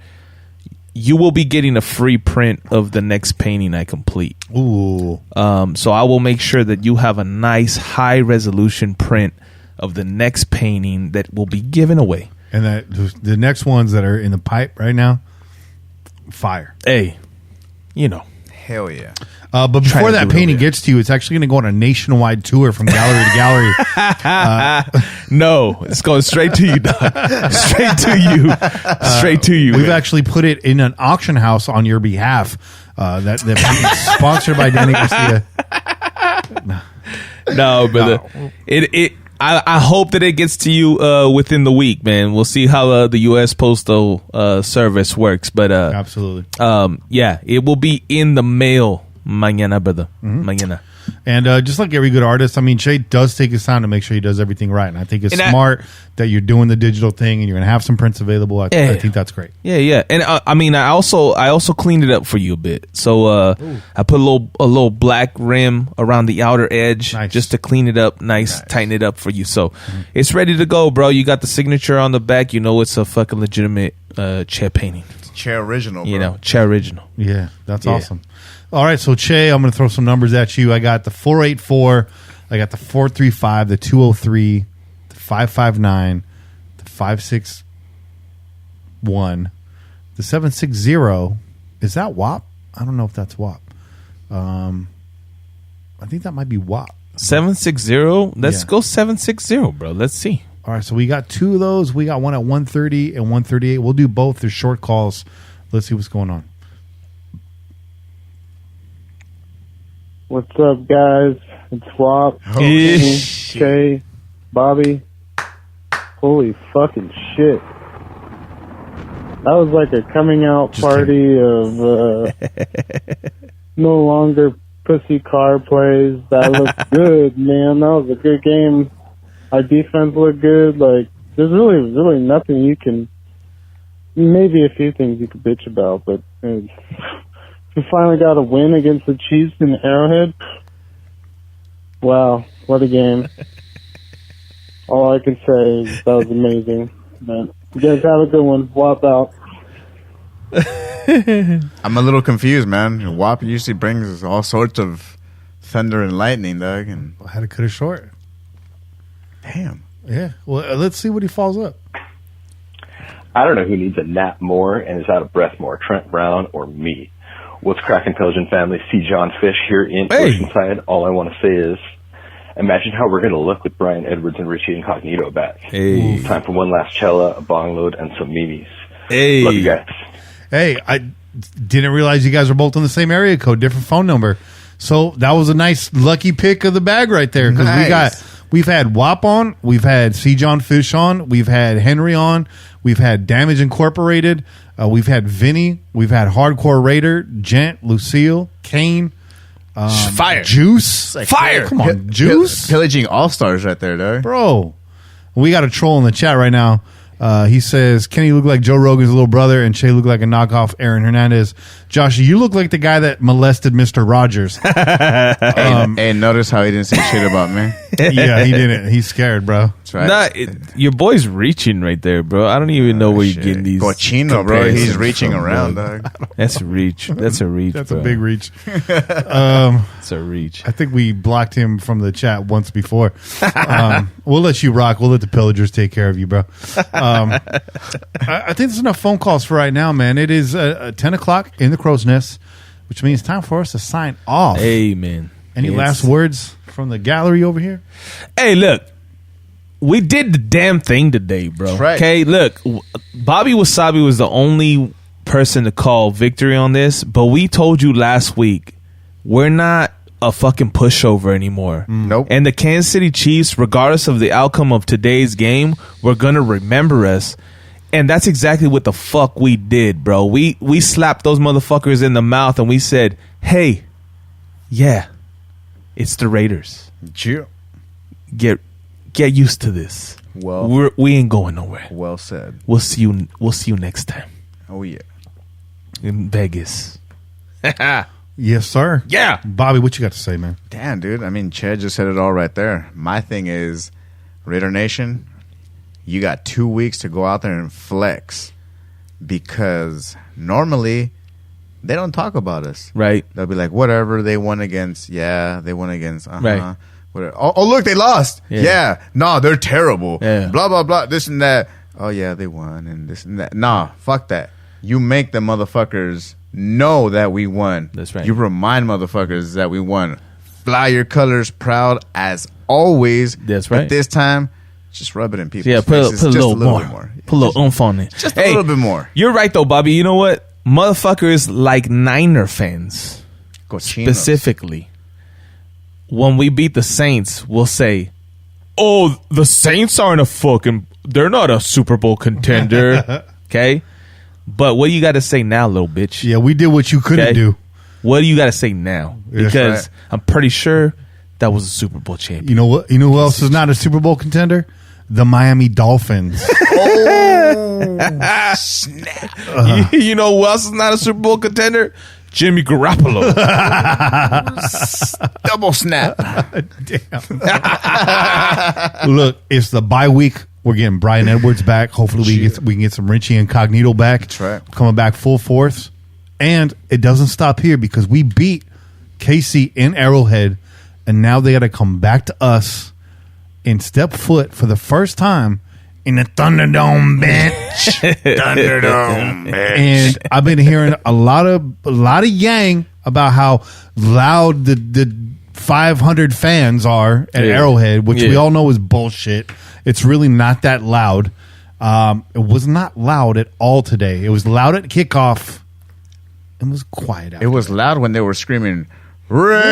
You will be getting a free print of the next painting I complete. Ooh. So I will make sure that you have a nice high resolution print of the next painting that will be given away. And that the next ones that are in the pipe right now, fire. Hey, Hell yeah. But before that painting gets to you, it's actually going to go on a nationwide tour from gallery to gallery. No, it's going straight to you, dog. Straight to you. Straight to you. We've actually put it in an auction house on your behalf. That sponsored by Danny Garcia. No, brother. No. I hope that it gets to you within the week, man. We'll see how the U.S. Postal Service works, but absolutely, it will be in the mail mañana, brother. Mañana. And just like every good artist, I mean, Shay does take his time to make sure he does everything right. And I think it's smart that you're doing the digital thing and you're going to have some prints available. I think that's great. Yeah. And I also cleaned it up for you a bit. So I put a little black rim around the outer edge just to clean it up, nice, tighten it up for you. So it's ready to go, bro. You got the signature on the back. It's a fucking legitimate chair painting. It's chair original, bro. Chair original. Yeah, that's awesome. All right, so Che, I'm going to throw some numbers at you. I got the 484, I got the 435, the 203, the 559, the 561, the 760. Is that WAP? I don't know if that's WAP. I think that might be WAP. 760? Let's go 760, bro. Let's see. All right, so we got 2 of those. We got one at 130 and 138. We'll do both. They're short calls. Let's see what's going on. What's up, guys? It's Swap, Shay, Bobby. Holy fucking shit. That was like a coming out party of no longer pussy car plays. That looked good, man. That was a good game. Our defense looked good. Like, there's really nothing you can... Maybe a few things you could bitch about, but... We finally got a win against the Chiefs in Arrowhead. Wow, what a game. All I can say is that was amazing. But you guys have a good one. WAP out. I'm a little confused, man. WAP usually brings all sorts of thunder and lightning, Doug. And I had to cut it short. Damn. Yeah. Well, let's see what he follows up. I don't know who needs a nap more and is out of breath more, Trent Brown or me. What's cracking, Pelsian family? C. John Fish here in Oceanside. All I want to say is, imagine how we're going to look with Brian Edwards and Richie Incognito back. Hey. Time for one last Chella, a bong load, and some memes. Hey. Love you guys. Hey, I didn't realize you guys were both on the same area code, different phone number. So that was a nice lucky pick of the bag right there, because we've had WAP on, we've had C. John Fish on, we've had Henry on, we've had Damage Incorporated, we've had Vinny, we've had Hardcore Raider, Gent, Lucille, Kane, Fire, Juice, Fire. Come on, Juice, pillaging all stars right there, Doug. Bro. We got a troll in the chat right now. He says, Kenny look like Joe Rogan's little brother and Shay look like a knockoff Aaron Hernandez. Josh, you look like the guy that molested Mr. Rogers. And notice how he didn't say shit about me. Yeah, he didn't. He's scared, bro. That's right. Nah, your boy's reaching right there, bro. I don't even know where you're getting these. Cochino, bro. He's reaching around, Doug. That's a reach. That's a reach. That's bro. a big reach. It's a reach. I think we blocked him from the chat once before. We'll let you rock. We'll let the pillagers take care of you, bro. I think there's enough phone calls for right now, man. It is 10 o'clock in the crow's nest, which means time for us to sign off. Amen. Any last words from the gallery over here? Hey, look. We did the damn thing today, bro. That's right. Okay, look. Bobby Wasabi was the only person to call victory on this, but we told you last week, we're not a fucking pushover anymore. Nope. And the Kansas City Chiefs, regardless of the outcome of today's game, we're going to remember us. And that's exactly what the fuck we did, bro. We slapped those motherfuckers in the mouth and we said, hey, yeah, it's the Raiders. Yeah. Get used to this. Well, we ain't going nowhere. Well said. We'll see you next time. Oh yeah. In Vegas. Yes, sir. Yeah. Bobby, what you got to say, man? Damn, dude. I mean, Chad just said it all right there. My thing is, Raider Nation, you got 2 weeks to go out there and flex, because normally they don't talk about us. Right. They'll be like, whatever, they won against. Yeah, they won against. Right. Whatever. Oh, look, they lost. Yeah. No, they're terrible. Yeah. Blah, blah, blah. This and that. Oh, yeah, they won and this and that. Nah, fuck that. You make the motherfuckers know that we won. That's right. You remind motherfuckers that we won. Fly your colors proud as always. That's right. But this time, just rub it in people's Yeah, faces. put a just little bit more. Put a little oomph on it. Just a little bit more. You're right, though, Bobby. You know what? Motherfuckers like Niner fans, Cochinos. specifically, when we beat the Saints, we'll say, oh, the Saints aren't they're not a Super Bowl contender. Okay? But what do you got to say now, little bitch? Yeah, we did what you couldn't do. What do you got to say now? That's Because right. I'm pretty sure that was a Super Bowl champion. You know what? You know who else is not a Super Bowl contender? The Miami Dolphins. Oh, snap. You know who else is not a Super Bowl contender? Jimmy Garoppolo. Double snap. Look, it's the bye week. We're getting Brian Edwards back. Hopefully we can get some Richie Incognito back. That's right. Coming back full force. And it doesn't stop here, because we beat KC in Arrowhead, and now they got to come back to us and step foot for the first time in the Thunderdome, bitch. Thunderdome, bitch. And I've been hearing a lot of yang about how loud the 500 fans are at Arrowhead, which we all know is bullshit. It's really not that loud. It was not loud at all today. It was loud at kickoff. It was quiet out. It was loud when they were screaming, Raiders!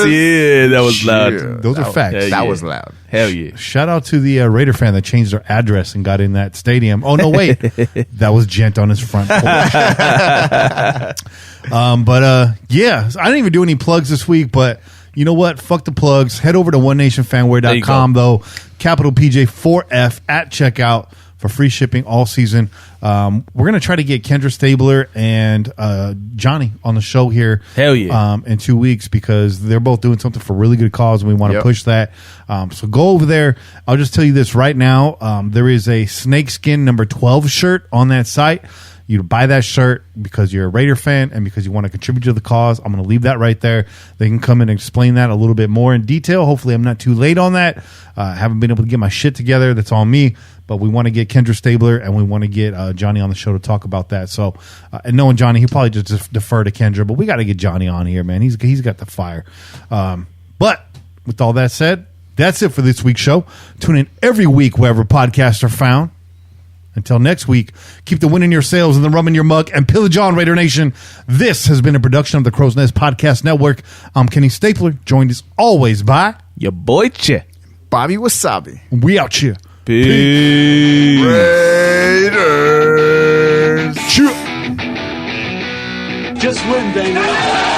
Yeah, that was loud. Those are facts. That was loud. Hell yeah. Shout out to the Raider fan that changed their address and got in that stadium. Oh, no, wait. That was Gent on his front porch. Yeah, I didn't even do any plugs this week, but you know what? Fuck the plugs. Head over to onenationfanwear.com, though. Capital PJ4F at checkout for free shipping all season. We're going to try to get Kendra Stabler and Johnny on the show here. Hell yeah. In 2 weeks, because they're both doing something for a really good cause, and we want to push that. So go over there. I'll just tell you this right now. There is a snakeskin number 12 shirt on that site. You buy that shirt because you're a Raider fan and because you want to contribute to the cause. I'm going to leave that right there. They can come in and explain that a little bit more in detail. Hopefully I'm not too late on that. Haven't been able to get my shit together. That's on me. But we want to get Kendra Stabler and we want to get Johnny on the show to talk about that. So, and knowing Johnny, he'll probably just defer to Kendra. But we got to get Johnny on here, man. He's got the fire. But with all that said, that's it for this week's show. Tune in every week wherever podcasts are found. Until next week, keep the wind in your sails and the rum in your mug and pillage on, Raider Nation. This has been a production of the Crow's Nest Podcast Network. I'm Kenny Stapler, joined as always by your boy Che, Bobby Wasabi. We out here. Peace. Raiders. Cheer. Just win, baby.